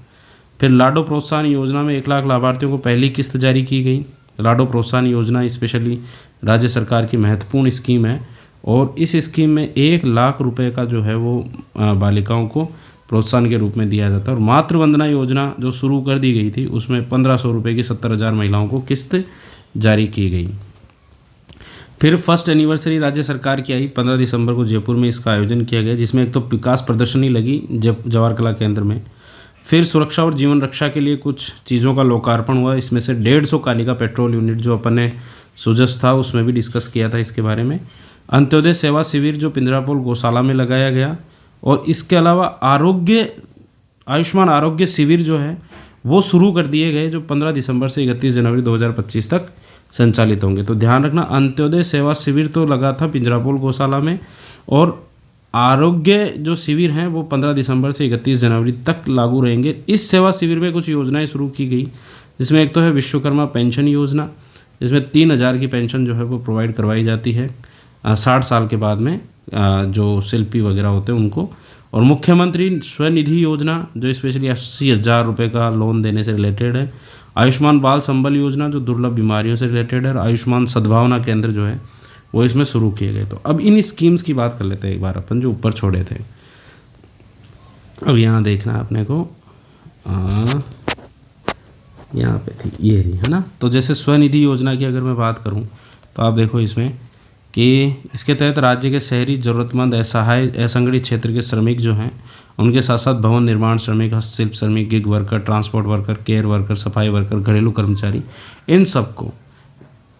फिर लाडो प्रोत्साहन योजना में 1 लाख लाभार्थियों को पहली किस्त जारी की गई। लाडो प्रोत्साहन योजना स्पेशली राज्य सरकार की महत्वपूर्ण स्कीम है, और इस स्कीम में 1 लाख रुपए का जो है वो बालिकाओं को प्रोत्साहन के रूप में दिया जाता है। और मातृ वंदना योजना जो शुरू कर दी गई थी, उसमें 1,500 रुपये की 70,000 महिलाओं को किस्त जारी की गई। फिर फर्स्ट एनिवर्सरी राज्य सरकार की आई, 15 दिसंबर को जयपुर में इसका आयोजन किया गया, जिसमें एक तो विकास प्रदर्शनी लगी जवाहर कला केंद्र में। फिर सुरक्षा और जीवन रक्षा के लिए कुछ चीज़ों का लोकार्पण हुआ। इसमें से 150 कालिका पेट्रोल यूनिट जो अपन ने सुजस था उसमें भी डिस्कस किया था इसके बारे में। अंत्योदय सेवा शिविर जो पिंजरापोल गौशाला में लगाया गया, और इसके अलावा आयुष्मान आरोग्य शिविर जो है वो शुरू कर दिए गए, जो 15 दिसंबर से 31 जनवरी 2025 तक संचालित होंगे। तो ध्यान रखना, अंत्योदय सेवा शिविर तो लगा था पिंजरापोल गौशाला में, और आरोग्य जो शिविर हैं वो 15 दिसंबर से 31 जनवरी तक लागू रहेंगे। इस सेवा शिविर में कुछ योजनाएं शुरू की गई, जिसमें एक तो है विश्वकर्मा पेंशन योजना, जिसमें 3,000 की पेंशन जो है वो प्रोवाइड करवाई जाती है 60 साल के बाद में, जो शिल्पी वगैरह होते हैं उनको। और मुख्यमंत्री स्वनिधि योजना जो स्पेशली 80,000 रुपये का लोन देने से रिलेटेड है। आयुष्मान बाल संबल योजना जो दुर्लभ बीमारियों से रिलेटेड है। और आयुष्मान सद्भावना केंद्र जो है वो इसमें शुरू किए गए। तो अब इन स्कीम्स की बात कर लेते हैं एक बार अपन, जो ऊपर छोड़े थे। अब यहाँ देखना है अपने को, यहाँ पे थी ये रही है ना। तो जैसे स्वनिधि योजना की अगर मैं बात करूँ तो आप देखो इसमें कि इसके तहत राज्य के शहरी ज़रूरतमंद असहाय असंगठित क्षेत्र के श्रमिक जो हैं, उनके साथ साथ भवन निर्माण श्रमिक, हस्तशिल्प श्रमिक, gig worker, transport worker, care worker, सफाई वर्कर, घरेलू कर्मचारी, इन सबको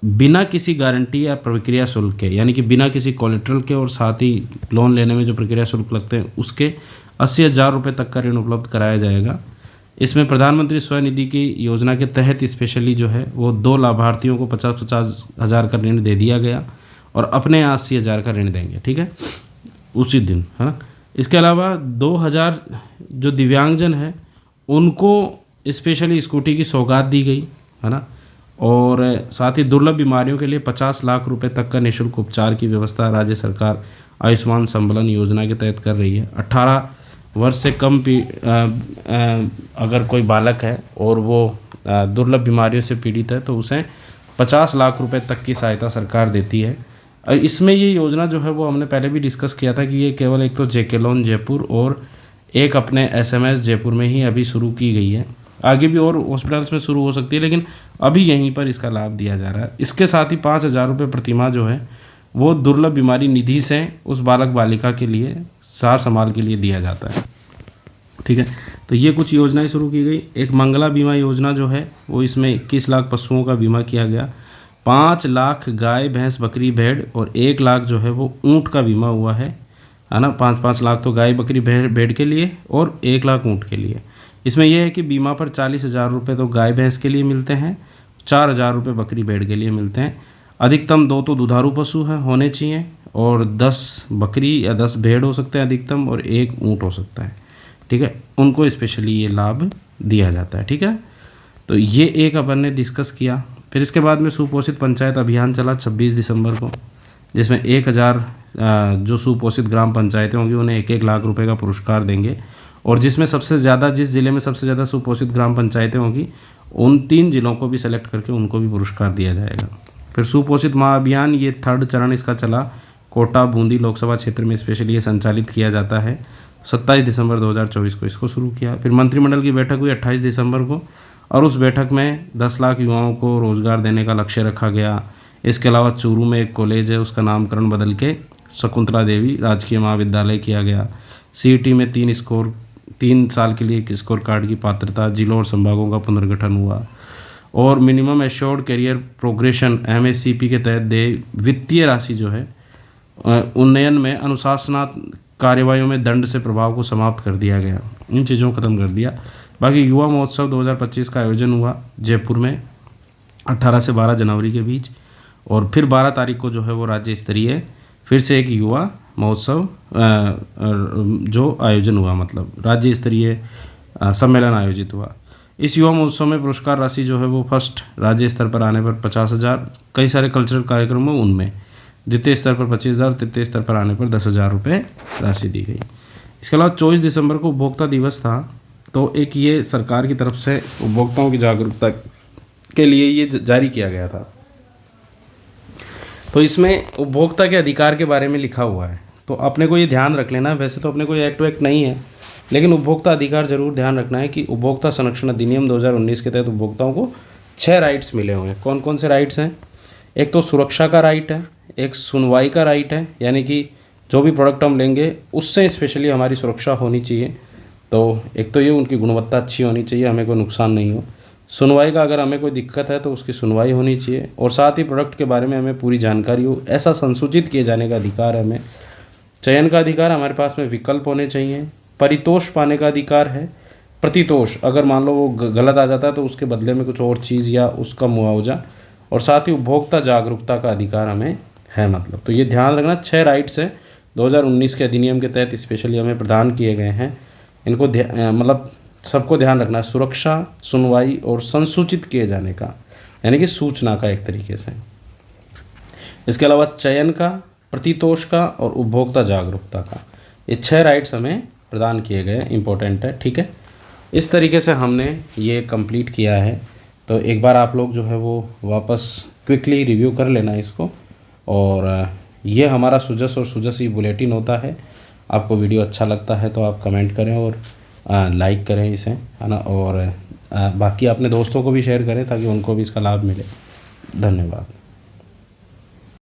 बिना किसी गारंटी या प्रक्रिया शुल्क के, यानी कि बिना किसी कोलेट्रल के, और साथ ही लोन लेने में जो प्रक्रिया शुल्क लगते हैं उसके 80,000 रुपये तक का ऋण उपलब्ध कराया जाएगा। इसमें प्रधानमंत्री स्वनिधि की योजना के तहत स्पेशली जो है वो 2 लाभार्थियों को 50-50 हज़ार का ऋण दे दिया गया, और अपने 80,000 का ऋण देंगे, ठीक है, उसी दिन, है ना। इसके अलावा 2,000 जो दिव्यांगजन है उनको स्पेशली स्कूटी की सौगात दी गई, है ना। और साथ ही दुर्लभ बीमारियों के लिए 50 लाख रुपए तक का निःशुल्क उपचार की व्यवस्था राज्य सरकार आयुष्मान संबलन योजना के तहत कर रही है। 18 वर्ष से कम अगर कोई बालक है और वो दुर्लभ बीमारियों से पीड़ित है तो उसे 50 लाख रुपए तक की सहायता सरकार देती है। इसमें ये योजना जो है वो हमने पहले भी डिस्कस किया था कि ये केवल एक तो जेके लोन जयपुर और एक अपने SMS जयपुर में ही अभी शुरू की गई है। आगे भी और हॉस्पिटल्स में शुरू हो सकती है, लेकिन अभी यहीं पर इसका लाभ दिया जा रहा है। इसके साथ ही 5,000 रुपये प्रतिमाह जो है वो दुर्लभ बीमारी निधि से उस बालक बालिका के लिए सार संभाल के लिए दिया जाता है, ठीक है। तो ये कुछ योजनाएं शुरू की गई। एक मंगला बीमा योजना जो है वो, इसमें 21 लाख पशुओं का बीमा किया गया। 5 लाख गाय भैंस बकरी भेड़ और 1 लाख जो है वो ऊँट का बीमा हुआ है ना। 5-5 लाख तो गाय बकरी भेड़ के लिए और 1 लाख ऊँट के लिए। इसमें यह है कि बीमा पर 40,000 रुपये तो गाय भैंस के लिए मिलते हैं, 4,000 रुपये बकरी भेड़ के लिए मिलते हैं। अधिकतम 2 तो दुधारू पशु हैं होने चाहिए, और 10 बकरी या 10 भेड़ हो सकते हैं अधिकतम, और 1 ऊँट हो सकता है, ठीक है। उनको स्पेशली ये लाभ दिया जाता है, ठीक है। तो ये एक अपन ने डिस्कस किया। फिर इसके बाद में सुपोषित पंचायत अभियान चला 26 दिसंबर को, जिसमें 1,000 जो सुपोषित ग्राम पंचायतें होंगी उन्हें 1-1 लाख रुपए का पुरस्कार देंगे। और जिसमें सबसे ज़्यादा, जिस ज़िले में सबसे ज़्यादा सुपोषित ग्राम पंचायतें होंगी उन 3 जिलों को भी सेलेक्ट करके उनको भी पुरस्कार दिया जाएगा। फिर सुपोषित माँ अभियान, ये 3rd चरण इसका चला। कोटा बूंदी लोकसभा क्षेत्र में स्पेशली ये संचालित किया जाता है। 27 दिसंबर 2024 को इसको शुरू किया। फिर मंत्रिमंडल की बैठक हुई 28 दिसंबर को, और उस बैठक में 10 लाख युवाओं को रोजगार देने का लक्ष्य रखा गया। इसके अलावा चूरू में एक कॉलेज है, उसका नामकरण बदल के शकुंतला देवी राजकीय महाविद्यालय किया गया। सीईटी में 3 साल के लिए एक स्कोर कार्ड की पात्रता, जिलों और संभागों का पुनर्गठन हुआ। और minimum assured career progression MSCP के तहत देय वित्तीय राशि जो है उन्नयन में अनुशासनात्मक कार्यवाहियों में दंड से प्रभाव को समाप्त कर दिया गया। इन चीज़ों को ख़त्म कर दिया। बाकी युवा महोत्सव 2025 का आयोजन हुआ जयपुर में 18 से 12 जनवरी के बीच, और फिर 12 तारीख को जो है वो राज्य स्तरीय फिर से एक युवा महोत्सव जो आयोजन हुआ, मतलब राज्य स्तरीय सम्मेलन आयोजित हुआ। इस युवा महोत्सव में पुरस्कार राशि जो है वो फर्स्ट राज्य स्तर पर आने पर 50,000, कई सारे कल्चरल कार्यक्रम हैं उनमें, द्वितीय स्तर पर 25,000, तृतीय स्तर पर आने पर 10,000 रुपये राशि दी गई। इसके अलावा 24 दिसंबर को उपभोक्ता दिवस था, तो एक ये सरकार की तरफ से उपभोक्ताओं की जागरूकता के लिए ये जारी किया गया था। तो इसमें उपभोक्ता के अधिकार के बारे में लिखा हुआ है, तो अपने को ये ध्यान रख लेना है। वैसे तो अपने को ये एक्ट नहीं है, लेकिन उपभोक्ता अधिकार जरूर ध्यान रखना है कि उपभोक्ता संरक्षण अधिनियम 2019 के तहत उपभोक्ताओं को 6 राइट्स मिले हुए हैं। कौन कौन से राइट्स हैं? एक तो सुरक्षा का राइट है, एक सुनवाई का राइट है, यानी कि जो भी प्रोडक्ट हम लेंगे उससे स्पेशली हमारी सुरक्षा होनी चाहिए। तो एक तो ये उनकी गुणवत्ता अच्छी होनी चाहिए, हमें कोई नुकसान नहीं हो। सुनवाई का, अगर हमें कोई दिक्कत है तो उसकी सुनवाई होनी चाहिए, और साथ ही प्रोडक्ट के बारे में हमें पूरी जानकारी हो, ऐसा संसूचित किए जाने का अधिकार है हमें। चयन का अधिकार, हमारे पास में विकल्प होने चाहिए। परितोष पाने का अधिकार है। प्रतितोष, अगर मान लो वो गलत आ जाता है तो उसके बदले में कुछ और चीज़ या उसका मुआवजा, और साथ ही उपभोक्ता जागरूकता का अधिकार हमें है। मतलब तो ये ध्यान रखना, 6 राइट्स हैं 2019 के अधिनियम के तहत स्पेशली हमें प्रदान किए गए हैं। इनको मतलब सबको ध्यान रखना है, सुरक्षा, सुनवाई और संसूचित किए जाने का, यानी कि सूचना का एक तरीके से। इसके अलावा चयन का, प्रतितोष का और उपभोक्ता जागरूकता का, ये 6 राइट्स हमें प्रदान किए गए, इंपॉर्टेंट है। ठीक है, इस तरीके से हमने ये कंप्लीट किया है। तो एक बार आप लोग जो है वो वापस क्विकली रिव्यू कर लेना इसको। और ये हमारा सुजस और सुजस ई बुलेटिन होता है। आपको वीडियो अच्छा लगता है तो आप कमेंट करें और लाइक करें इसे, है ना, और बाकी अपने दोस्तों को भी शेयर करें ताकि उनको भी इसका लाभ मिले। धन्यवाद।